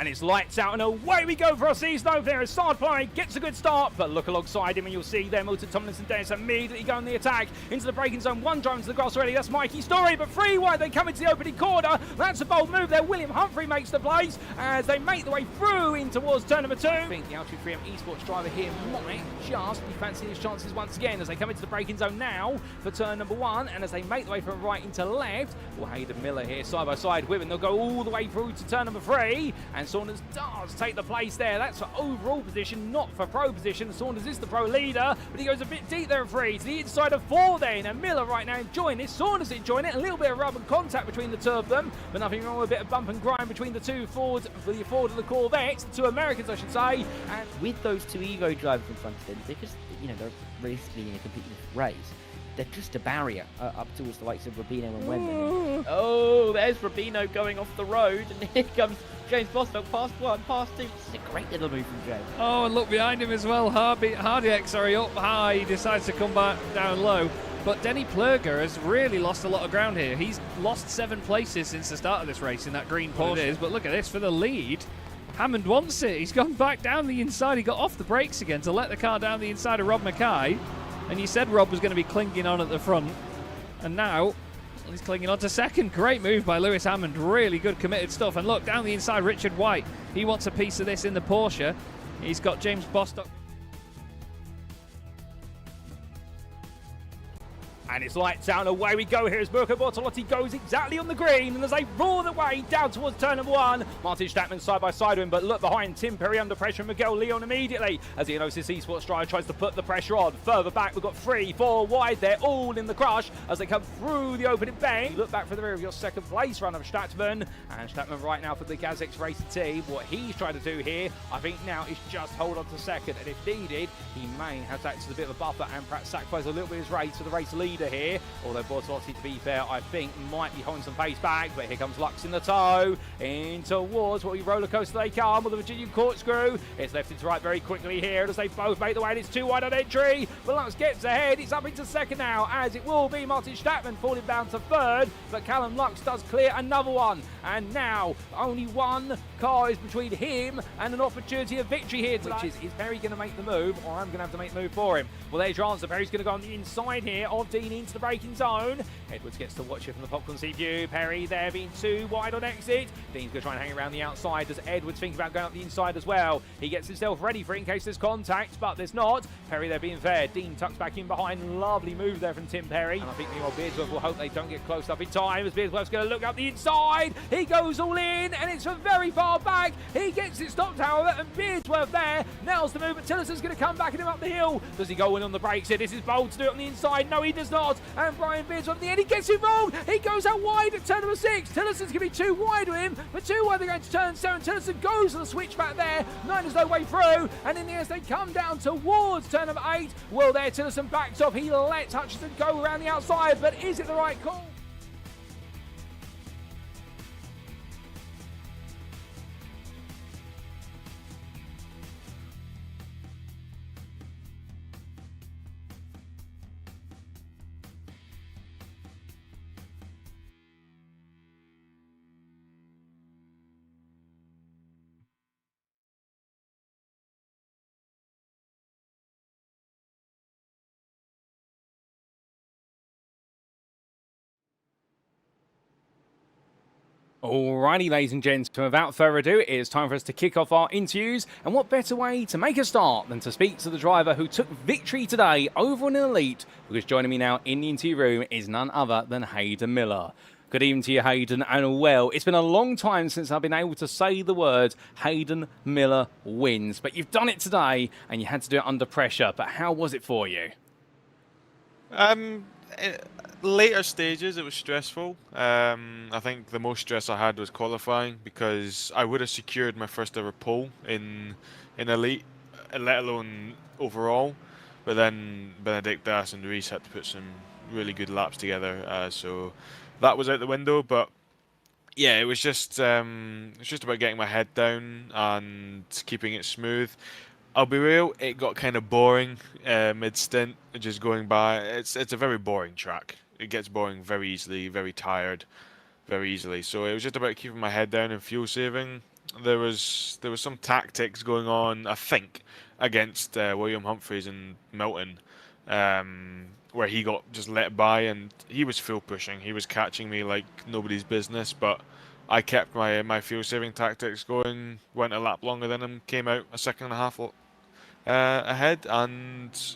And it's lights out and away we go for our season opener as Tseard Ploeg gets a good start, but look alongside him and you'll see there Milton Tomlinson Dyer immediately going the attack into the braking zone. One drive into the grass already, that's Mikey's story, but 3 wide they come into the opening corner. That's a bold move there. William Humphrey makes the place as they make the way through in towards turn number 2. I think the L23M esports driver here might just be fancying his chances once again as they come into the braking zone now for turn number 1, and as they make the way from right into left, well, Hayden Miller here side by side with him. They'll go all the way through to turn number 3, and Saunders does take the place there. That's for overall position, not for pro position. Saunders is the pro leader, but he goes a bit deep there at 3 to the inside of 4 then, and Miller right now enjoying this. Saunders enjoying it. A little bit of rub and contact between the two of them, but nothing wrong with a bit of bump and grind between the two Fords, for the Ford and the Corvettes, the two Americans I should say. And with those two Evo drivers in front of them, they're just, they're realistically in a completely different race. They're just a barrier up towards the likes of Rubino and Wendell. Oh, there's Rubino going off the road, and here comes James Bostock, past 1, past 2. This is a great little move from James. Oh, and look behind him as well. Hardiek, sorry, up high. He decides to come back down low. But Denny Plurger has really lost a lot of ground here. He's lost 7 places since the start of this race in that green Porsche. But look at this, for the lead, Hammond wants it. He's gone back down the inside. He got off the brakes again to let the car down the inside of Rob Mackay. And you said Rob was going to be clinging on at the front. And now he's clinging on to second. Great move by Lewis Hammond. Really good committed stuff. And look, down the inside, Richard White. He wants a piece of this in the Porsche. He's got James Bostock. And it's lights out and away we go here as Mirko Bortolotti goes exactly on the green, and as they roar the way down towards turn number 1, Martin Statman side by side with him, but look behind, Tim Perry under pressure and Miguel Leon immediately as the Enosis Esports driver tries to put the pressure on. Further back we've got 3, 4 wide, they're all in the crush as they come through the opening bang. Look back for the rear of your second place runner, Statman, and Statman right now for the Gazex Racing team. What he's trying to do here, I think now, is just hold on to second, and if needed, he may have to act as a bit of a buffer and perhaps sacrifice a little bit of his race for the race leader here, although Bortolotti, to be fair, I think might be holding some pace back. But here comes Lux in the tow, in towards what we roller coaster they come with the Virginian corkscrew. It's left into right very quickly here as they both make the way, and it's 2 wide on entry, but Lux gets ahead. It's up into second now, as it will be Martin Statman falling down to 3rd, but Callum Lux does clear another one, and now only 1 car is between him and an opportunity of victory here tonight. Which is Perry going to make the move, or I'm going to have to make the move for him? Well, there's your answer. Perry's going to go on the inside here of Dean into the braking zone. Edwards gets to watch it from the popcorn seat view. Perry there being 2 wide on exit. Dean's going to try and hang around the outside. Does Edwards think about going up the inside as well? He gets himself ready for it in case there's contact, but there's not. Perry there being fair. Dean tucks back in behind. Lovely move there from Tim Perry. And I think the old Beardsworth will hope they don't get close up in time as Beardsworth's going to look up the inside. He goes all in, and it's from very far back. He gets it stopped, however, and Beardsworth there nails the move, but Tillerson's going to come back at him up the hill. Does he go in on the brakes here? This is bold to do it on the inside. No, he does not. And Brian Beardsworth at the end, he gets it wrong. He goes out wide at turn number 6. Tillerson's going to be 2 wide with him, but 2 wide they're going to turn 7. Tillerson goes on the switchback there. 9 has no way through, and in the end they come down towards turn number 8. Well, there Tillerson backs off. He lets Hutchinson go around the outside, but is it the right call? Alrighty, ladies and gents, without further ado, it is time for us to kick off our interviews. And what better way to make a start than to speak to the driver who took victory today over an elite, because joining me now in the interview room is none other than Hayden Miller. Good evening to you, Hayden, and well, it's been a long time since I've been able to say the word Hayden Miller wins, but you've done it today, and you had to do it under pressure. But how was it for you? Later stages, it was stressful. I think the most stress I had was qualifying, because I would have secured my first ever pole in elite, let alone overall. But then Benedict Das and Reese had to put some really good laps together, so that was out the window. But yeah, it was just about getting my head down and keeping it smooth. I'll be real, it got kind of boring mid-stint, just going by. It's a very boring track. It gets boring very easily, very tired, very easily. So it was just about keeping my head down and fuel saving. there was some tactics going on, I think, against William Humphreys and Milton, where he got just let by, and he was full pushing. He was catching me like nobody's business, but I kept my fuel saving tactics going. Went a lap longer than him, came out a second and a half ahead, and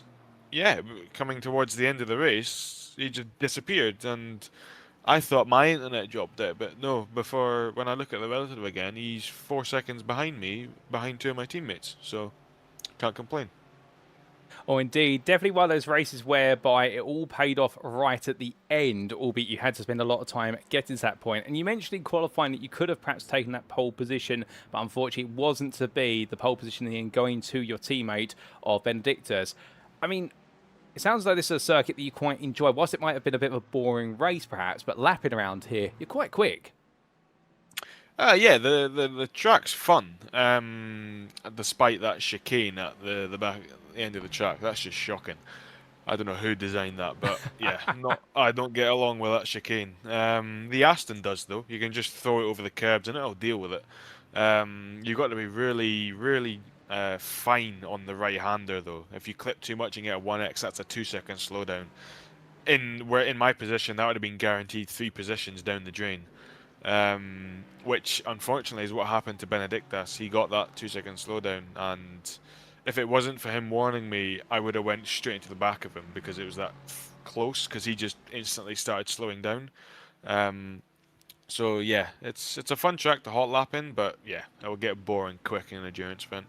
yeah, coming towards the end of the race, he just disappeared, and I thought my internet dropped out, but no. Before, when I look at the relative again, he's 4 seconds behind me, behind two of my teammates. So can't complain. Oh, indeed. Definitely one of those races whereby it all paid off right at the end, albeit you had to spend a lot of time getting to that point. And you mentioned in qualifying that you could have perhaps taken that pole position, but unfortunately it wasn't to be. The pole position in the end going to your teammate of Benedictus. I mean, it sounds like this is a circuit that you quite enjoy. Whilst it might have been a bit of a boring race, perhaps, but lapping around here, you're quite quick. Yeah, the track's fun. Despite that chicane at the back end of the track, that's just shocking. I don't know who designed that, but yeah, I don't get along with that chicane. The Aston does though. You can just throw it over the curbs and it'll deal with it. You've got to be really fine on the right-hander though. If you clip too much and get a 1x, that's a 2-second slowdown. In my position, that would have been guaranteed 3 positions down the drain. Which unfortunately is what happened to Benedictus. He got that 2-second slowdown, and if it wasn't for him warning me, I would have went straight into the back of him because it was that close. Because he just instantly started slowing down. So yeah, it's a fun track to hot lap in, but yeah, it will get boring quick in an endurance event.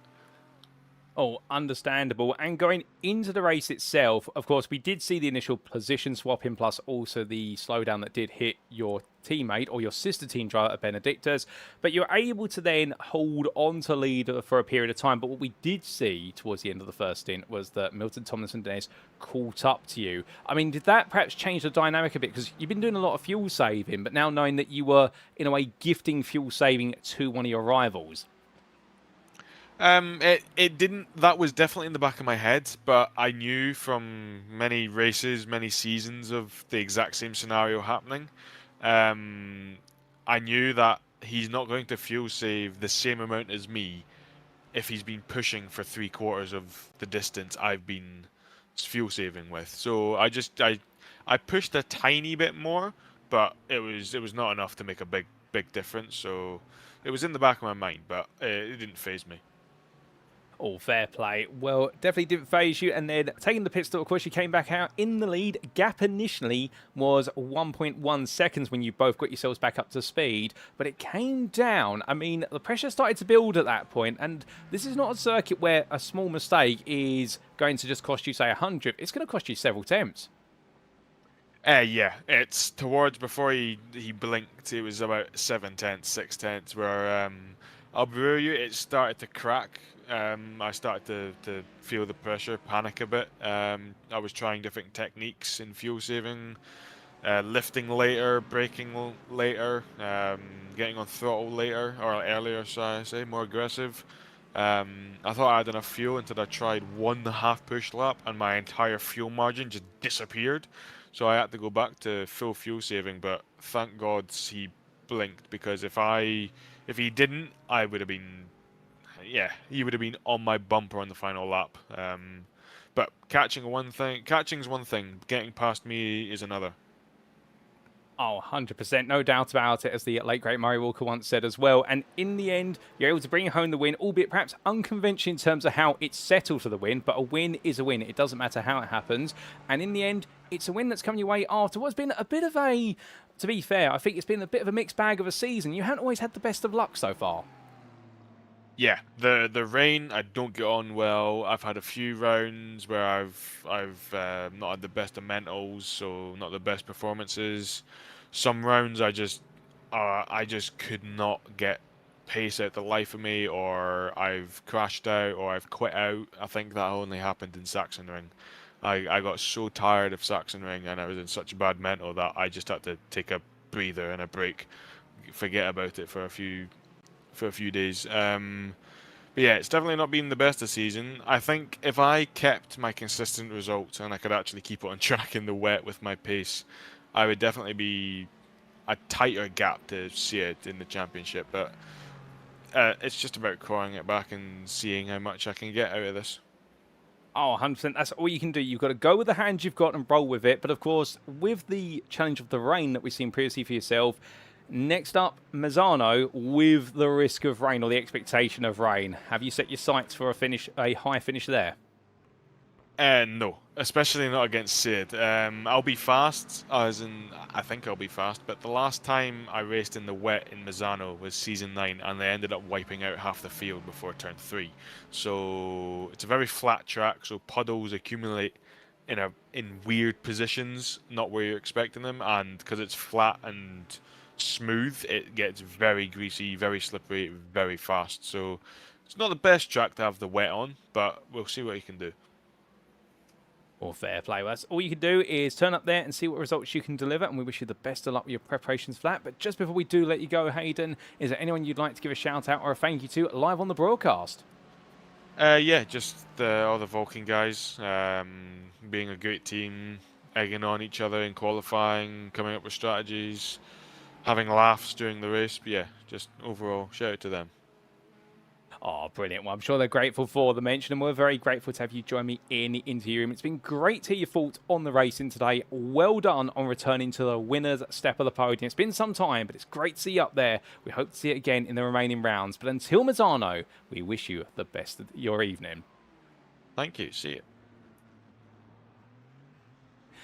Oh, understandable. And going into the race itself, of course, we did see the initial position swapping, plus also the slowdown that did hit your teammate or your sister team driver, Benedictus. But you're able to then hold on to lead for a period of time. But what we did see towards the end of the first stint was that Milton Tomlinson Dennis caught up to you. I mean, did that perhaps change the dynamic a bit? Because you've been doing a lot of fuel saving, but now knowing that you were, in a way, gifting fuel saving to one of your rivals. It didn't. That was definitely in the back of my head, but I knew from many races, many seasons of the exact same scenario happening. I knew that he's not going to fuel save the same amount as me if he's been pushing for 3/4 of the distance I've been fuel saving with. So I pushed a tiny bit more, but it was not enough to make a big difference. So it was in the back of my mind, but it didn't faze me. All fair play. Well, definitely didn't phase you. And then taking the pit stop, of course, you came back out in the lead. Gap initially was 1.1 seconds when you both got yourselves back up to speed. But it came down. I mean, the pressure started to build at that point. And this is not a circuit where a small mistake is going to just cost you, say, 100th. It's going to cost you several tenths. Yeah, it's towards before he blinked. It was about 7 tenths, 6 tenths. Where I'll be with you, it started to crack. I started to feel the pressure, panic a bit. I was trying different techniques in fuel saving, lifting later, braking later, getting on throttle later, or earlier, shall I say, more aggressive. I thought I had enough fuel until I tried 1.5 push lap, and my entire fuel margin just disappeared. So I had to go back to full fuel saving, but thank God he blinked, because if he didn't, I would have been... Yeah, he would have been on my bumper on the final lap. But catching's one thing, getting past me is another. Oh, 100%. No doubt about it, as the late, great Murray Walker once said as well. And in the end, you're able to bring home the win, albeit perhaps unconventional in terms of how it's settled for the win. But a win is a win. It doesn't matter how it happens. And in the end, it's a win that's come your way after what's been a bit of a... To be fair, I think it's been a bit of a mixed bag of a season. You haven't always had the best of luck so far. Yeah, the rain, I don't get on well. I've had a few rounds where I've not had the best of mentals, so not the best performances. Some rounds I just could not get pace out the life of me, or I've crashed out, or I've quit out. I think that only happened in Sachsenring. I got so tired of Sachsenring, and I was in such bad mental that I just had to take a breather and a break, forget about it for a few days. But yeah, it's definitely not been the best of season. I think if I kept my consistent results and I could actually keep it on track in the wet with my pace, I would definitely be a tighter gap to see it in the championship. But it's just about clawing it back and seeing how much I can get out of this. Oh, 100%. That's all you can do. You've got to go with the hand you've got and roll with it. But of course, with the challenge of the rain that we've seen previously for yourself, next up, Mazzano, with the risk of rain or the expectation of rain. Have you set your sights for a high finish there? No, especially not against Tseard. I'll be fast, as in I think I'll be fast. But the last time I raced in the wet in Mazzano was season 9, and they ended up wiping out half the field before turn 3. So it's a very flat track, so puddles accumulate in weird positions, not where you're expecting them, and because it's flat and smooth, it gets very greasy, very slippery, very fast. So it's not the best track to have the wet on, but we'll see what you can do. Or fair play. Well, that's all you can do is turn up there and see what results you can deliver, and we wish you the best of luck with your preparations for that. But just before we do let you go, Hayden, is there anyone you'd like to give a shout out or a thank you to live on the broadcast? Yeah, just all the Vulcan guys, being a great team, egging on each other in qualifying, coming up with strategies, having laughs during the race. But yeah, just overall, shout out to them. Oh, brilliant. Well, I'm sure they're grateful for the mention, and we're very grateful to have you join me in the interview room. It's been great to hear your thoughts on the racing today. Well done on returning to the winner's step of the podium. It's been some time, but it's great to see you up there. We hope to see it again in the remaining rounds. But until Mazzano, we wish you the best of your evening. Thank you. See you.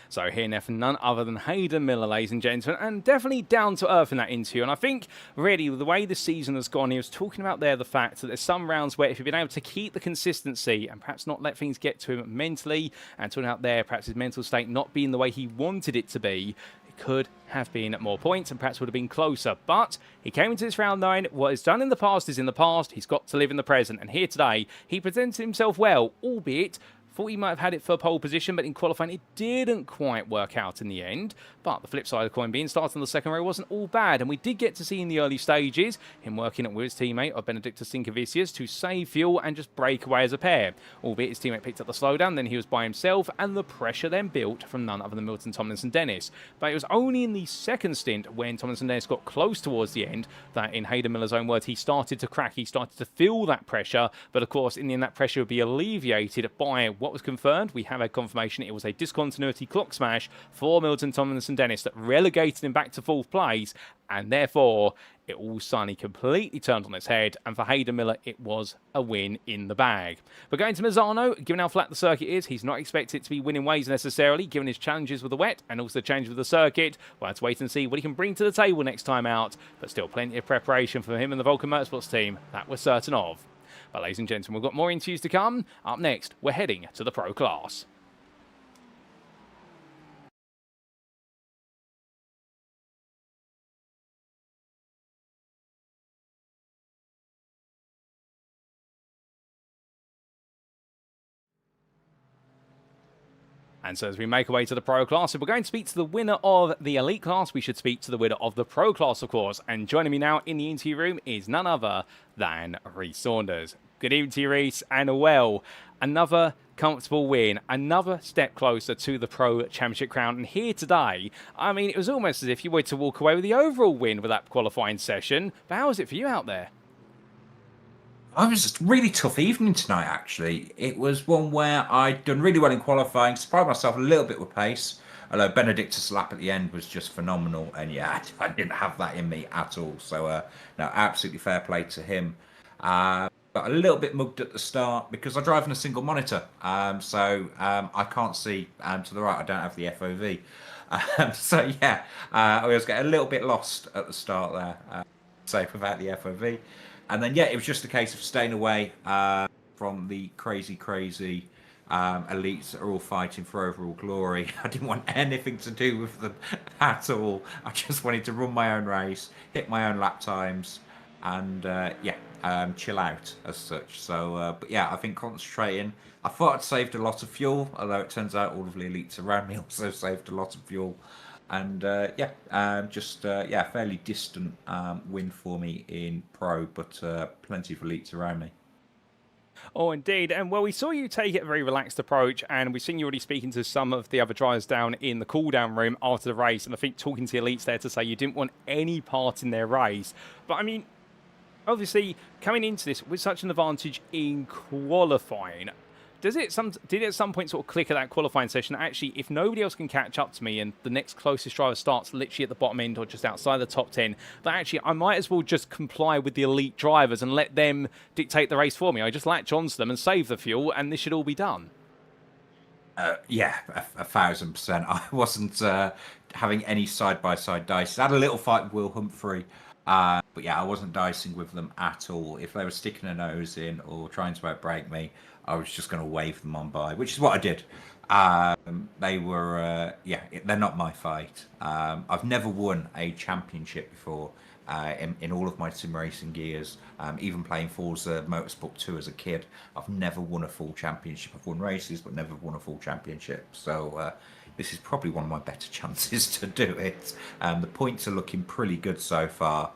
So here now for none other than Hayden Miller, ladies and gentlemen, and definitely down to earth in that interview. And I think, really, the way the season has gone, he was talking about there the fact that there's some rounds where if you've been able to keep the consistency and perhaps not let things get to him mentally, and talking out there perhaps his mental state not being the way he wanted it to be, it could have been at more points and perhaps would have been closer. But he came into this round knowing what is done in the past is in the past. He's got to live in the present. And here today, he presented himself well, albeit thought he might have had it for pole position, but in qualifying it didn't quite work out in the end. But the flip side of the coin being, starting on the second row wasn't all bad, and we did get to see in the early stages him working with his teammate of Benedictus Sinkevicius to save fuel and just break away as a pair. Albeit his teammate picked up the slowdown, then he was by himself, and the pressure then built from none other than Milton Tomlinson Dennis. But it was only in the second stint when Tomlinson Dennis got close towards the end that, in Hayden Miller's own words, he started to crack, he started to feel that pressure. But of course, in the end, that pressure would be alleviated by what was confirmed. We have a confirmation it was a discontinuity clock smash for Milton Tomlinson Dennis that relegated him back to fourth place, and therefore it all suddenly completely turned on its head, and for Hayden Miller it was a win in the bag. But going to Mazzano, given how flat the circuit is, he's not expected to be winning ways necessarily, given his challenges with the wet and also the change with the circuit. We'll have to wait and see what he can bring to the table next time out, but still plenty of preparation for him and the Vulcan Motorsports team, that we're certain of. But ladies and gentlemen, we've got more interviews to come. Up next, we're heading to the Pro class. And so as we make our way to the Pro class, if we're going to speak to the winner of the Elite class, we should speak to the winner of the Pro class, of course. And joining me now in the interview room is none other than Rhys Saunders. Good evening to you, Rhys. And well, another comfortable win, another step closer to the Pro Championship crown. And here today, I mean, it was almost as if you were to walk away with the overall win with that qualifying session. But how was it for you out there? It was a really tough evening tonight, actually. It was one where I'd done really well in qualifying, surprised myself a little bit with pace, although Benedictus' lap at the end was just phenomenal. And yeah, I didn't have that in me at all. So, no, absolutely fair play to him. Got a little bit mugged at the start because I drive on a single monitor. So I can't see to the right. I don't have the FOV. So, yeah, I was getting a little bit lost at the start there, so without the FOV. And then, yeah, it was just a case of staying away from the crazy elites that are all fighting for overall glory. I didn't want anything to do with them at all. I just wanted to run my own race, hit my own lap times, and, chill out as such. So, but yeah, I think concentrating. I thought I'd saved a lot of fuel, although it turns out all of the elites around me also saved a lot of fuel. And fairly distant win for me in Pro, but plenty of elites around me. Oh, indeed. And well, we saw you take it a very relaxed approach, and we've seen you already speaking to some of the other drivers down in the cool-down room after the race, and I think talking to the elites there to say you didn't want any part in their race. But I mean, Obviously, coming into this with such an advantage in qualifying, did it at some point sort of click at that qualifying session that actually, if nobody else can catch up to me and the next closest driver starts literally at the bottom end or just outside the top 10, that actually I might as well just comply with the elite drivers and let them dictate the race for me. I just latch onto them and save the fuel, and this should all be done. Yeah, 1,000%. I wasn't having any side-by-side dice. I had a little fight with Will Humphrey, but yeah, I wasn't dicing with them at all. If they were sticking a nose in or trying to outbrake me, I was just going to wave them on by, which is what I did. They were, they're not my fight. I've never won a championship before in all of my sim racing years. Even playing Forza Motorsport 2 as a kid, I've never won a full championship. I've won races, but never won a full championship. So this is probably one of my better chances to do it. The points are looking pretty good so far.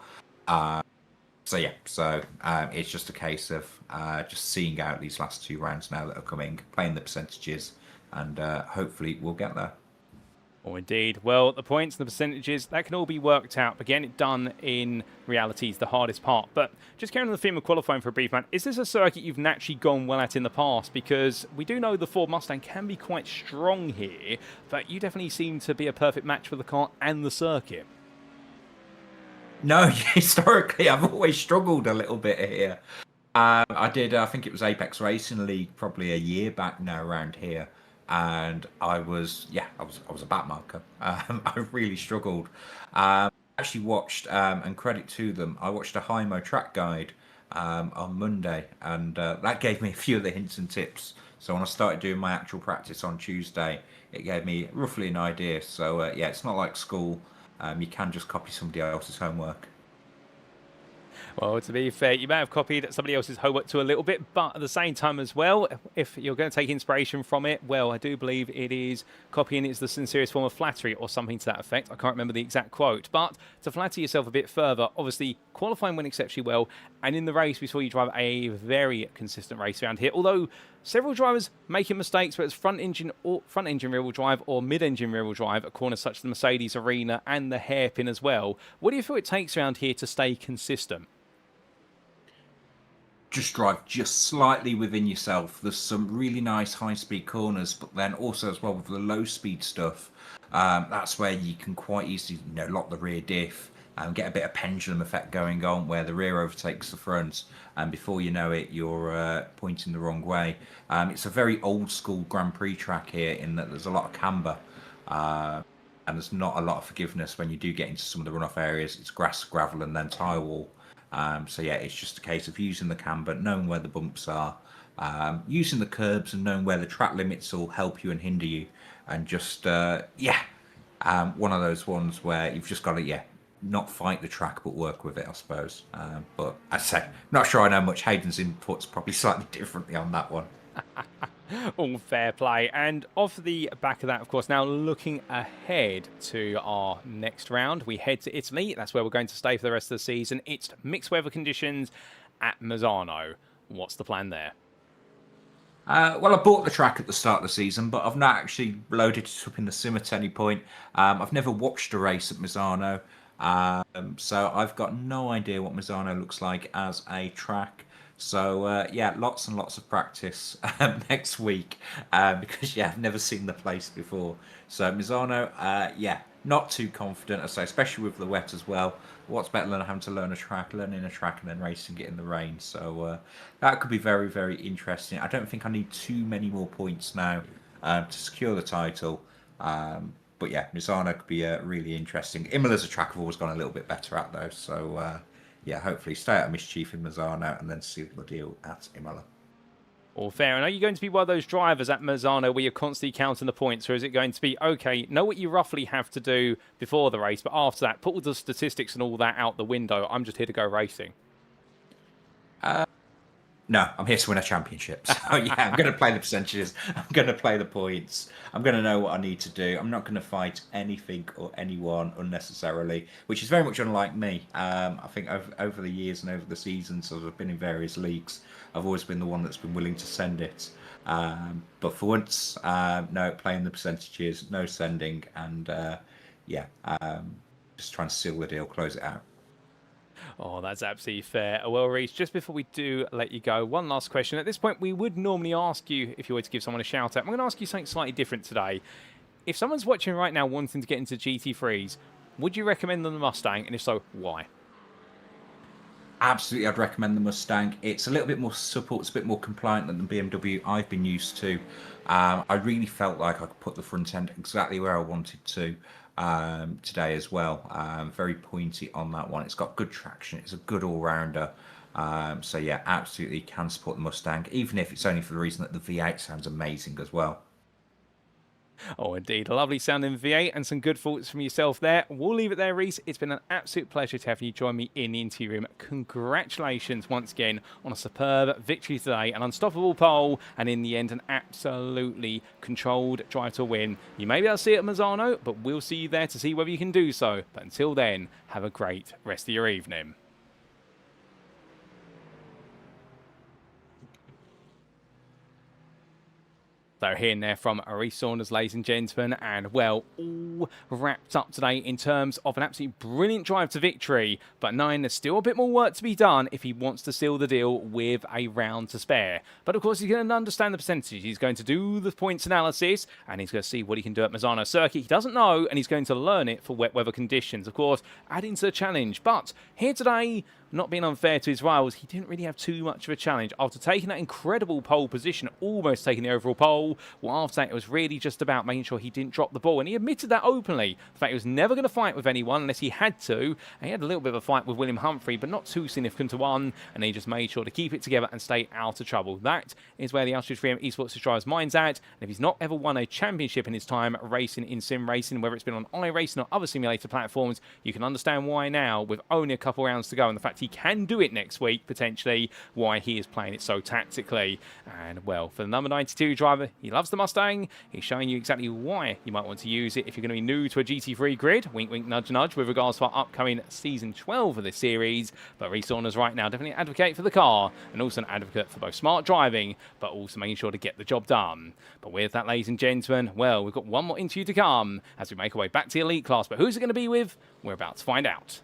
So it's just a case of just seeing out these last 2 rounds now that are coming, playing the percentages, and hopefully we'll get there. Oh, indeed. Well, the points and the percentages, that can all be worked out. But getting it done in reality is the hardest part. But just carrying on the theme of qualifying for a brief, man, is this a circuit you've naturally gone well at in the past? Because we do know the Ford Mustang can be quite strong here, but you definitely seem to be a perfect match for the car and the circuit. No, historically, I've always struggled a little bit here. I think it was Apex Racing League probably a year back now around here. And I was a backmarker. I really struggled. Actually watched, and credit to them, I watched a Hymo track guide on Monday, and that gave me a few of the hints and tips. So when I started doing my actual practice on Tuesday, it gave me roughly an idea. So it's not like school. You can just copy somebody else's homework. Well, to be fair, you may have copied somebody else's homework to a little bit, but at the same time as well, if you're going to take inspiration from it, well, I do believe it is copying is the sincerest form of flattery or something to that effect. I can't remember the exact quote, but to flatter yourself a bit further, obviously qualifying went exceptionally well, and in the race we saw you drive a very consistent race around here, although several drivers making mistakes, whether it's front engine rear-wheel drive or mid-engine rear-wheel drive at corners such as the Mercedes Arena and the hairpin as well. What do you feel it takes around here to stay consistent? Just drive just slightly within yourself. There's some really nice high-speed corners, but then also as well with the low-speed stuff, that's where you can quite easily lock the rear diff and get a bit of pendulum effect going on where the rear overtakes the front, and before you know it, you're pointing the wrong way. It's a very old-school Grand Prix track here in that there's a lot of camber, and there's not a lot of forgiveness when you do get into some of the runoff areas. It's grass, gravel, and then tyre wall. It's just a case of using the camber, knowing where the bumps are, using the curbs and knowing where the track limits will help you and hinder you, and just one of those ones where you've just got to not fight the track but work with it, I suppose. But as I say, not sure I know much. Hayden's input's probably slightly differently on that one. All fair play. And off the back of that, of course, now looking ahead to our next round, we head to Italy. That's where we're going to stay for the rest of the season. It's mixed weather conditions at Misano. What's the plan there? Well, I bought the track at the start of the season, but I've not actually loaded it up in the sim at any point. I've never watched a race at Misano, so I've got no idea what Misano looks like as a track. So, lots and lots of practice next week because, I've never seen the place before. So, Misano, not too confident, I say, especially with the wet as well. What's better than having to learning a track and then racing it in the rain? So, that could be very, very interesting. I don't think I need too many more points now to secure the title. But, Misano could be really interesting. Imola's a track I've always gone a little bit better at, though. So, hopefully stay out of mischief in Misano and then seal the deal at Imola. All fair. And are you going to be one of those drivers at Misano where you're constantly counting the points, or is it going to be, okay, know what you roughly have to do before the race, but after that, put all the statistics and all that out the window, I'm just here to go racing? No, I'm here to win a championship. So, I'm going to play the percentages. I'm going to play the points. I'm going to know what I need to do. I'm not going to fight anything or anyone unnecessarily, which is very much unlike me. I think over the years and over the seasons, as I've been in various leagues, I've always been the one that's been willing to send it. But for once, no, playing the percentages, no sending, and just trying to seal the deal, close it out. Oh, that's absolutely fair. Well, Reece, just before we do let you go, one last question. At this point, we would normally ask you if you were to give someone a shout out. I'm going to ask you something slightly different today. If someone's watching right now wanting to get into GT3s, would you recommend them the Mustang? And if so, why? Absolutely, I'd recommend the Mustang. It's a little bit more supple, it's a bit more compliant than the BMW I've been used to. I really felt like I could put the front end exactly where I wanted to today as well. Very pointy on that one. It's got good traction. It's a good all-rounder. So yeah, absolutely can support the Mustang, even if it's only for the reason that the V8 sounds amazing as well. Oh, indeed. A lovely sounding V8 and some good thoughts from yourself there. We'll leave it there, Reece. It's been an absolute pleasure to have you join me in the interview room. Congratulations once again on a superb victory today, an unstoppable pole, and in the end, an absolutely controlled drive to win. You may be able to see it at Mazzano, but we'll see you there to see whether you can do so. But until then, have a great rest of your evening. So hearing there from Reece Saunders, ladies and gentlemen, and well, all wrapped up today in terms of an absolutely brilliant drive to victory, but knowing there's still a bit more work to be done if he wants to seal the deal with a round to spare. But of course, he's going to understand the percentages. He's going to do the points analysis, and he's going to see what he can do at Mazzano Circuit. He doesn't know, and he's going to learn it for wet weather conditions. Of course, adding to the challenge. But here today, not being unfair to his rivals, he didn't really have too much of a challenge. After taking that incredible pole position, almost taking the overall pole, well, after that, it was really just about making sure he didn't drop the ball. And he admitted that openly. The fact he was never going to fight with anyone unless he had to. And he had a little bit of a fight with William Humphrey, but not too significant to one. And he just made sure to keep it together and stay out of trouble. That is where the Astrid 3M Esports driver's mind's at. And if he's not ever won a championship in his time racing in sim racing, whether it's been on iRacing or other simulator platforms, you can understand why now, with only a couple rounds to go, and the fact he can do it next week, potentially, why he is playing it so tactically. And, well, for the number 92 driver, he loves the Mustang. He's showing you exactly why you might want to use it if you're going to be new to a GT3 grid. Wink, wink, nudge, nudge, with regards to our upcoming Season 12 of this series. But Reece Saunders right now definitely an advocate for the car, and also an advocate for both smart driving, but also making sure to get the job done. But with that, ladies and gentlemen, well, we've got one more interview to come as we make our way back to the elite class. But who's it going to be with? We're about to find out.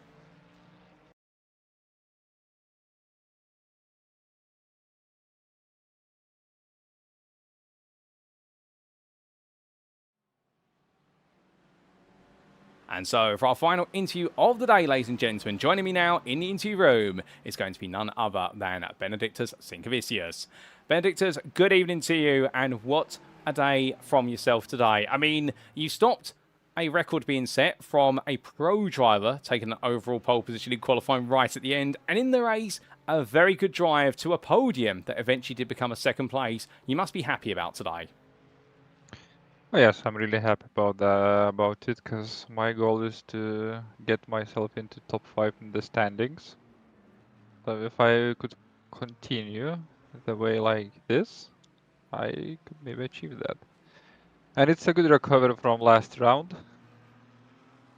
And so, for our final interview of the day, ladies and gentlemen, joining me now in the interview room is going to be none other than Benedictus Sinkevicius. Benedictus, good evening to you, and what a day from yourself today. I mean, you stopped a record being set from a pro driver taking an overall pole position in qualifying right at the end, and in the race, a very good drive to a podium that eventually did become a second place. You must be happy about today. Oh, yes, I'm really happy about it because my goal is to get myself into top 5 in the standings. So if I could continue the way like this, I could maybe achieve that. And it's a good recovery from last round.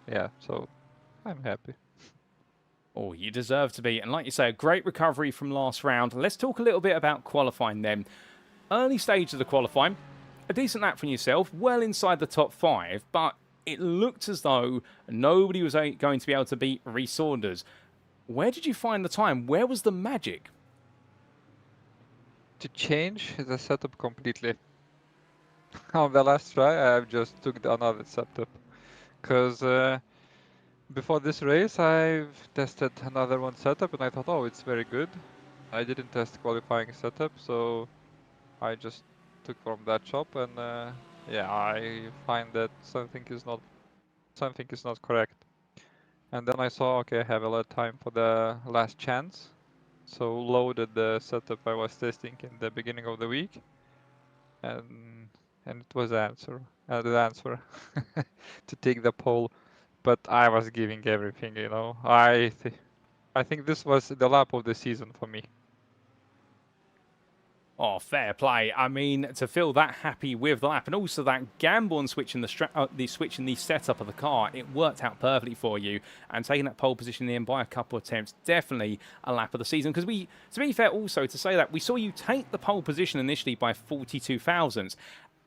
Yeah, so I'm happy. Oh, you deserve to be. And like you say, a great recovery from last round. Let's talk a little bit about qualifying then. Early stage of the qualifying. A decent lap from yourself, well inside the top 5, but it looked as though nobody was going to be able to beat Reece Saunders. Where did you find the time? Where was the magic? To change the setup completely. On the last try, I just took another setup. Because before this race, I've tested another one setup and I thought, oh, it's very good. I didn't test qualifying setup, so I just took from that shop, and yeah, I find that something is not correct. And then I saw, okay, I have a lot of time for the last chance, so loaded the setup I was testing in the beginning of the week, and it was the answer to take the pole. But I was giving everything, you know. I think this was the lap of the season for me. Oh, fair play. I mean, to feel that happy with the lap, and also that gamble on switching the setup of the car, it worked out perfectly for you. And taking that pole position in by a couple of attempts, definitely a lap of the season. Because to be fair, also to say that we saw you take the pole position initially by 42 thousandths,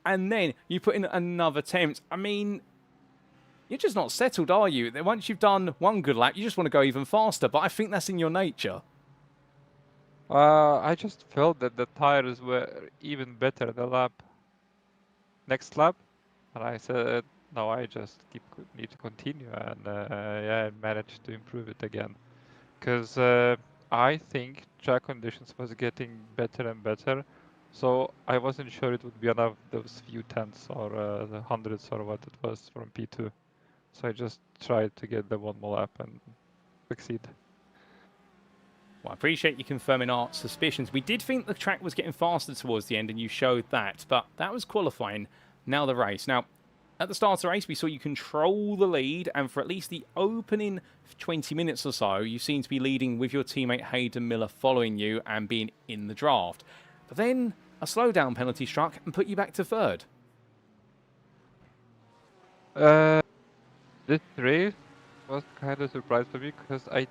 and then you put in another attempt. I mean, You're just not settled, are you? Once you've done one good lap, you just want to go even faster, but I think that's in your nature. I just felt that the tires were even better the next lap, and I said, no, I just need to continue, and yeah, I managed to improve it again. Because I think track conditions was getting better and better, so I wasn't sure it would be enough those few tenths or the hundreds or what it was from P2. So I just tried to get the one more lap and succeed. Well, I appreciate you confirming our suspicions. We did think the track was getting faster towards the end, and you showed that, but that was qualifying. Now the race. Now, at the start of the race, we saw you control the lead, and for at least the opening 20 minutes or so, you seem to be leading with your teammate Hayden Miller following you and being in the draft. But then a slowdown penalty struck and put you back to third. This race was kind of a surprise for me because I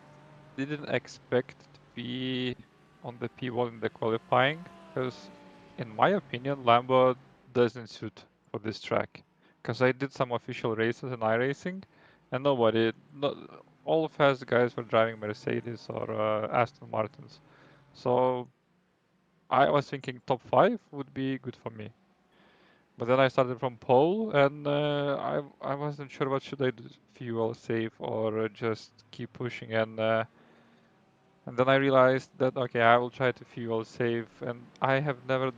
didn't expect to be on the P1 in the qualifying, because in my opinion Lambo doesn't suit for this track. Because I did some official races in iRacing, and all of us guys were driving Mercedes or Aston Martins. So I was thinking top 5 would be good for me. But then I started from pole, and I wasn't sure what should I do, fuel save or just keep pushing, and then I realized that okay, I will try to fuel save, and I have never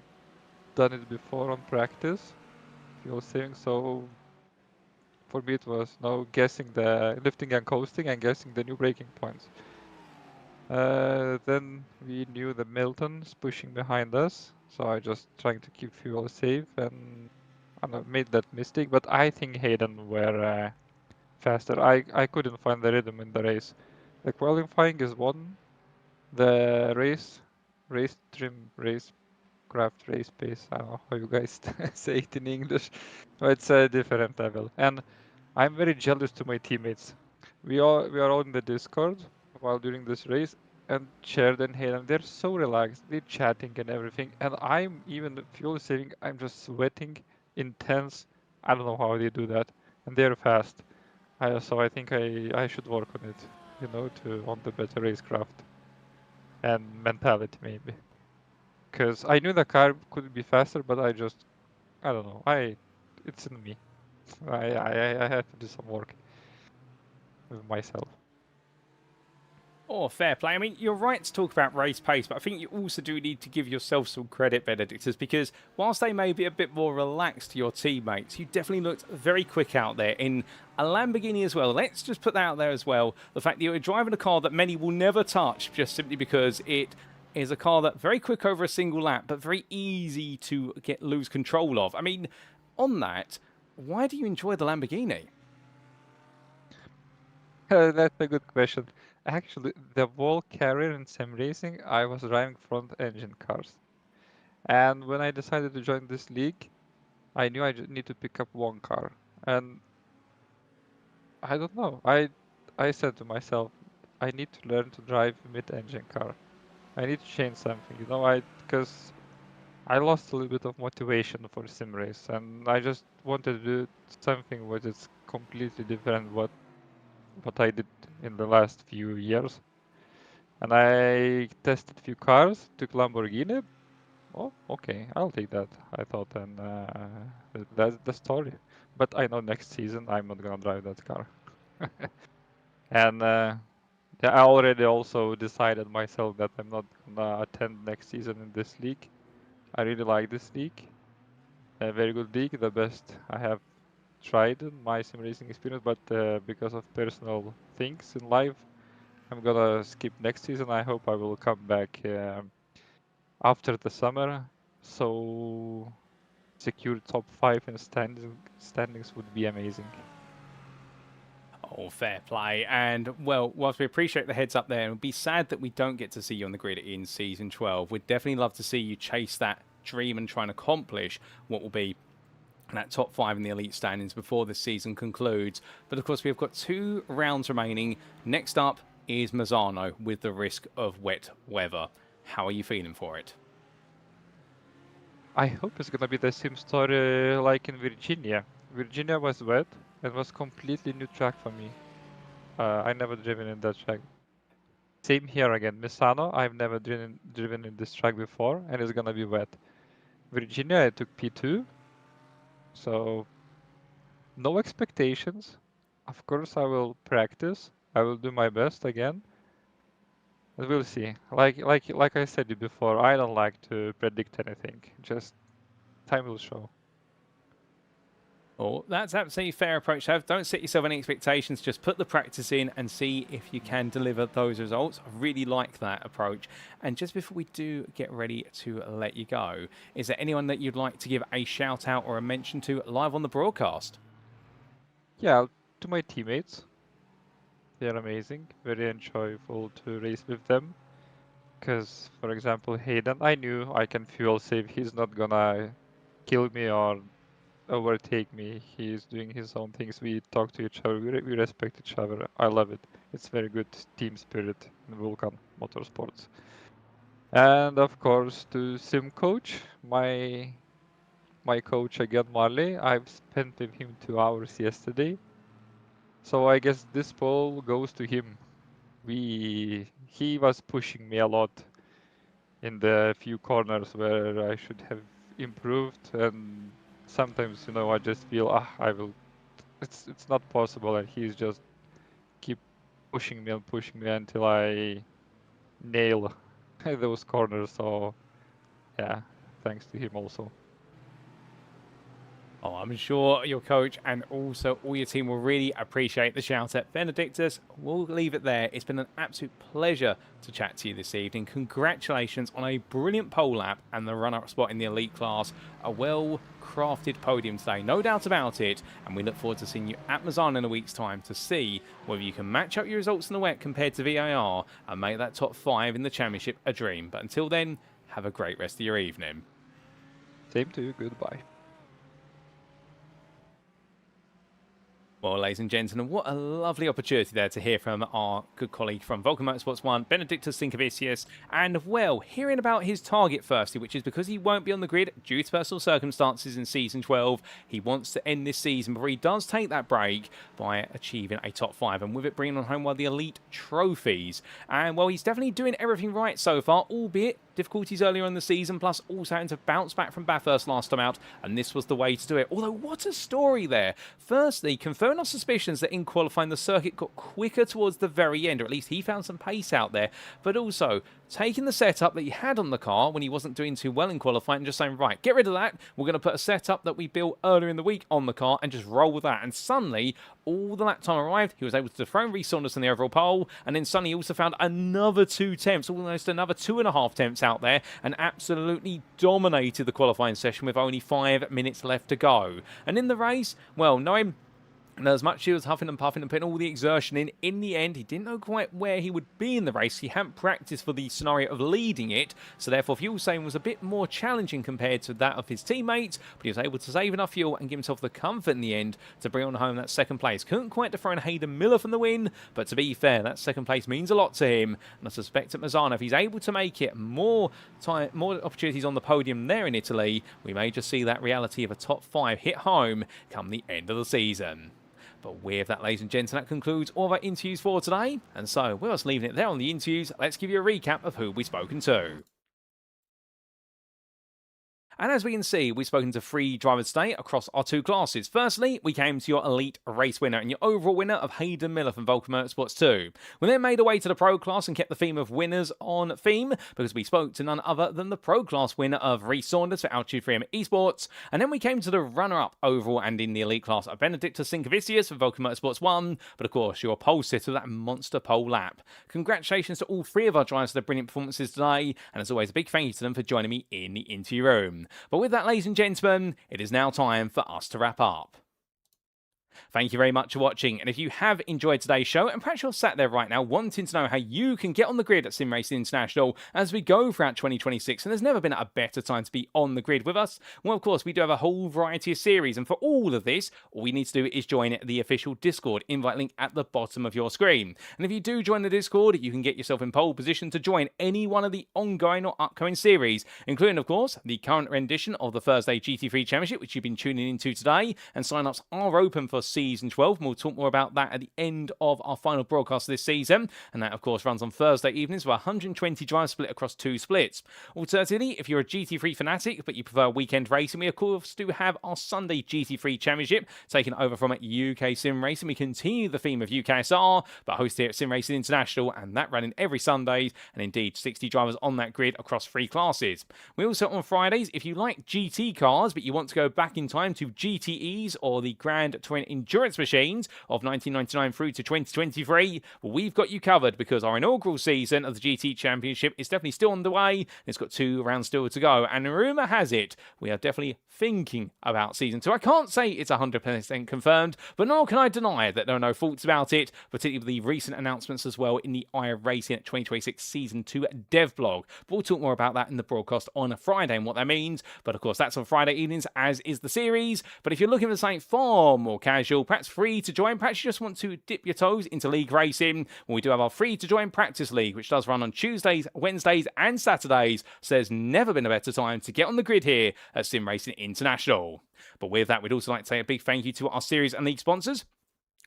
done it before on practice, fuel saving. So for me it was now guessing the lifting and coasting and guessing the new braking points. Then we knew the Milton's pushing behind us, so I just trying to keep fuel safe, and I made that mistake. But I think Hayden were faster. I couldn't find the rhythm in the race. The qualifying is one. The race trim, racecraft, race pace. I don't know how you guys say it in English, but it's a different level. And I'm very jealous to my teammates. We are all in the Discord while during this race, and Tseard and Hayden, they're so relaxed, they're chatting and everything, and I'm even fuel saving, I'm just sweating, intense. I don't know how they do that, and they're fast. So I think I should work on it, on the better racecraft and mentality maybe. Because I knew the car could be faster, but I don't know, it's in me. I have to do some work with myself. Oh, fair play. I mean, you're right to talk about race pace, but I think you also do need to give yourself some credit, Benedictus, because whilst they may be a bit more relaxed to your teammates, you definitely looked very quick out there in a Lamborghini as well. Let's just put that out there as well. The fact that you're driving a car that many will never touch just simply because it is a car that very quick over a single lap, but very easy to lose control of. I mean, on that, why do you enjoy the Lamborghini? That's a good question. Actually, the whole career in SimRacing, I was driving front engine cars. And when I decided to join this league, I knew I just need to pick up one car. And I don't know, I said to myself, I need to learn to drive mid-engine car. I need to change something, because I lost a little bit of motivation for sim race, and I just wanted to do something which is completely different what I did in the last few years. And I tested a few cars, took Lamborghini. Oh, okay, I'll take that, I thought, and that's the story. But I know next season I'm not gonna drive that car. And yeah, I already also decided myself that I'm not gonna attend next season in this league. I really like this league. A very good league, the best I have tried in my sim racing experience, but because of personal things in life, I'm gonna skip next season. I hope I will come back after the summer, so secure top 5 in standings would be amazing. Oh, fair play. And, well, whilst we appreciate the heads up there, it would be sad that we don't get to see you on the grid in Season 12. We'd definitely love to see you chase that dream and try and accomplish what will be that top 5 in the elite standings before this season concludes. But, of course, we've got 2 rounds remaining. Next up is Mazzano with the risk of wet weather. How are you feeling for it? I hope it's gonna be the same story like in Virginia. Virginia was wet, It was completely new track for me. I never driven in that track. Same here again. Misano, I've never driven in this track before, and it's gonna be wet. Virginia, I took P2, so no expectations. Of course, I will practice. I will do my best again. But we'll see. Like I said before, I don't like to predict anything. Just time will show. Oh, that's absolutely fair approach to have. Don't set yourself any expectations. Just put the practice in and see if you can deliver those results. I really like that approach. And just before we do get ready to let you go, is there anyone that you'd like to give a shout out or a mention to live on the broadcast? Yeah, to my teammates. They're amazing. Very enjoyable to race with them. Because, for example, Hayden, I knew I can fuel save. He's not gonna kill me or overtake me. He's doing his own things. We talk to each other. We respect each other. I love it. It's very good team spirit in Vulcan Motorsports. And of course to Sim Coach, my coach again, Marley. I've spent with him 2 hours yesterday. So I guess this poll goes to him. He was pushing me a lot in the few corners where I should have improved, and sometimes, you know, I just feel it's not possible, and he's just keep pushing me until I nail those corners. So yeah, thanks to him also. Oh, I'm sure your coach and also all your team will really appreciate the shout out. Benedictus, we'll leave it there. It's been an absolute pleasure to chat to you this evening. Congratulations on a brilliant pole lap and the runner-up spot in the elite class. A well-crafted podium today, no doubt about it. And we look forward to seeing you at Mazan in a week's time to see whether you can match up your results in the wet compared to VAR and make that top 5 in the championship a dream. But until then, have a great rest of your evening. Same to you. Goodbye. Well, ladies and gentlemen, what a lovely opportunity there to hear from our good colleague from Vulcan Motorsports 1, Benedictus Sinkevicius, and, well, hearing about his target firstly, which is because he won't be on the grid due to personal circumstances in Season 12, he wants to end this season before he does take that break by achieving a top 5, and with it bringing on home one of the elite trophies. And, well, he's definitely doing everything right so far, albeit difficulties earlier in the season, plus also having to bounce back from Bathurst last time out, and this was the way to do it. Although, what a story there. Firstly, confirming our suspicions that in qualifying the circuit got quicker towards the very end, or at least he found some pace out there, but also taking the setup that he had on the car when he wasn't doing too well in qualifying and just saying, right, get rid of that, we're going to put a setup that we built earlier in the week on the car and just roll with that. And suddenly, all the lap time arrived, he was able to dethrone Rhys Saunders in the overall pole, and then suddenly he also found another 2 tenths, almost another 2.5 tenths out there, and absolutely dominated the qualifying session with only 5 minutes left to go. And in the race, well, knowing and as much as he was huffing and puffing and putting all the exertion in the end, he didn't know quite where he would be in the race. He hadn't practiced for the scenario of leading it, so therefore fuel saving was a bit more challenging compared to that of his teammates, but he was able to save enough fuel and give himself the comfort in the end to bring on home that second place. Couldn't quite dethrone Hayden Miller from the win, but to be fair, that second place means a lot to him, and I suspect at Mazzano, if he's able to make it more opportunities on the podium there in Italy, we may just see that reality of a top 5 hit home come the end of the season. But with that, ladies and gents, that concludes all of our interviews for today. And so, with us leaving it there on the interviews, let's give you a recap of who we've spoken to. And as we can see, we've spoken to 3 drivers today across our 2 classes. Firstly, we came to your elite race winner and your overall winner of Hayden Miller from Vulcan Motorsports 2. We then made our way to the pro class and kept the theme of winners on theme because we spoke to none other than the pro class winner of Rhys Saunders for Altitude 3M Esports. And then we came to the runner-up overall and in the elite class of Benedictus Sinkevicius for Vulcan Motorsports 1. But of course, your pole sitter, that monster pole lap. Congratulations to all 3 of our drivers for their brilliant performances today. And as always, a big thank you to them for joining me in the interview room. But with that, ladies and gentlemen, it is now time for us to wrap up. Thank you very much for watching, and if you have enjoyed today's show, and perhaps you're sat there right now wanting to know how you can get on the grid at SimRacing International as we go throughout 2026, and there's never been a better time to be on the grid with us, well, of course, we do have a whole variety of series, and for all of this, all we need to do is join the official Discord invite link at the bottom of your screen. And if you do join the Discord, you can get yourself in pole position to join any one of the ongoing or upcoming series, including, of course, the current rendition of the Thursday GT3 Championship, which you've been tuning into today, and sign-ups are open for Season 12. And we'll talk more about that at the end of our final broadcast this season. And that, of course, runs on Thursday evenings with 120 drivers split across 2 splits. Alternatively, if you're a GT3 fanatic but you prefer weekend racing, we, of course, do have our Sunday GT3 Championship taken over from UK Sim Racing. We continue the theme of UKSR, but hosted here at SimRacing International, and that running every Sunday, and indeed 60 drivers on that grid across 3 classes. We also on Fridays, if you like GT cars but you want to go back in time to GTEs or the Grand Touring Endurance machines of 1999 through to 2023, well, we've got you covered because our inaugural season of the GT Championship is definitely still underway. It's got 2 rounds still to go, and rumour has it we are definitely thinking about Season 2. I can't say it's 100% confirmed, but nor can I deny that there are no thoughts about it, particularly the recent announcements as well in the iRacing 2026 Season 2 dev blog. But we'll talk more about that in the broadcast on a Friday and what that means. But of course, that's on Friday evenings, as is the series. But if you're looking for something far more casual, perhaps free to join, perhaps you just want to dip your toes into league racing, well, we do have our free to join practice league, which does run on Tuesdays, Wednesdays, and Saturdays. So there's never been a better time to get on the grid here at SimRacing International. But with that, we'd also like to say a big thank you to our series and league sponsors,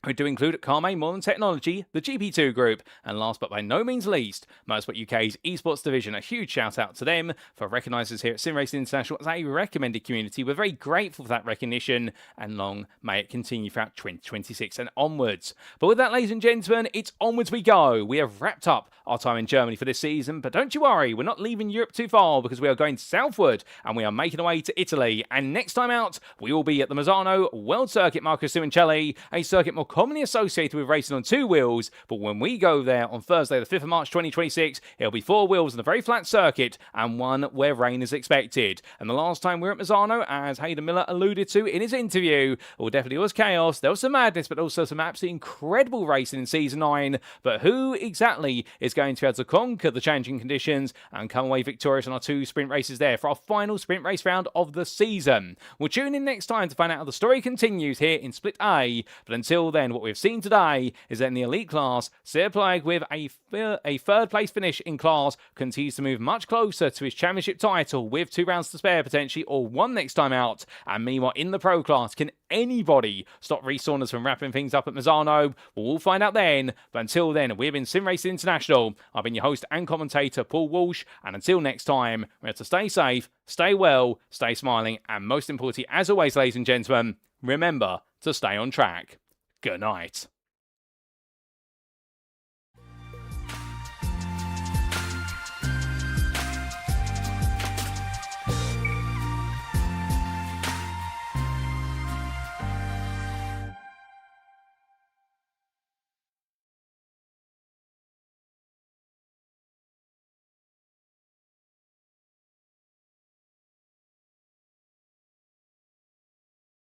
who do include Carme Modern Technology, the GP2 Group, and last but by no means least, Motorsport UK's esports division. A huge shout out to them for recognising us here at SimRacing International as a recommended community. We're very grateful for that recognition, and long may it continue throughout 2026 and onwards. But with that, ladies and gentlemen, it's onwards we go. We have wrapped up our time in Germany for this season, but don't you worry, we're not leaving Europe too far because we are going southward and we are making our way to Italy. And next time out, we will be at the Mazzano World Circuit Marco Simoncelli, a circuit more commonly associated with racing on 2 wheels, but when we go there on Thursday the 5th of March 2026, it'll be 4 wheels on a very flat circuit and one where rain is expected. And the last time we were at Mazzano, as Hayden Miller alluded to in his interview, well, definitely was chaos. There was some madness, but also some absolutely incredible racing in Season 9. But who exactly is going to be able to conquer the changing conditions and come away victorious on our 2 sprint races there for our final sprint race round of the season? We'll tune in next time to find out how the story continues here in Split A. But until then, what we've seen today is that in the elite class, Tseard Ploeg with a third place finish in class continues to move much closer to his championship title with 2 rounds to spare potentially, or 1 next time out. And meanwhile, in the pro class, can anybody stop Reece Saunders from wrapping things up at Mazzano? Well, we'll find out then. But until then, we've been SimRacing International. I've been your host and commentator, Paul Walsh. And until next time, remember to stay safe, stay well, stay smiling, and most importantly, as always, ladies and gentlemen, remember to stay on track. Good night.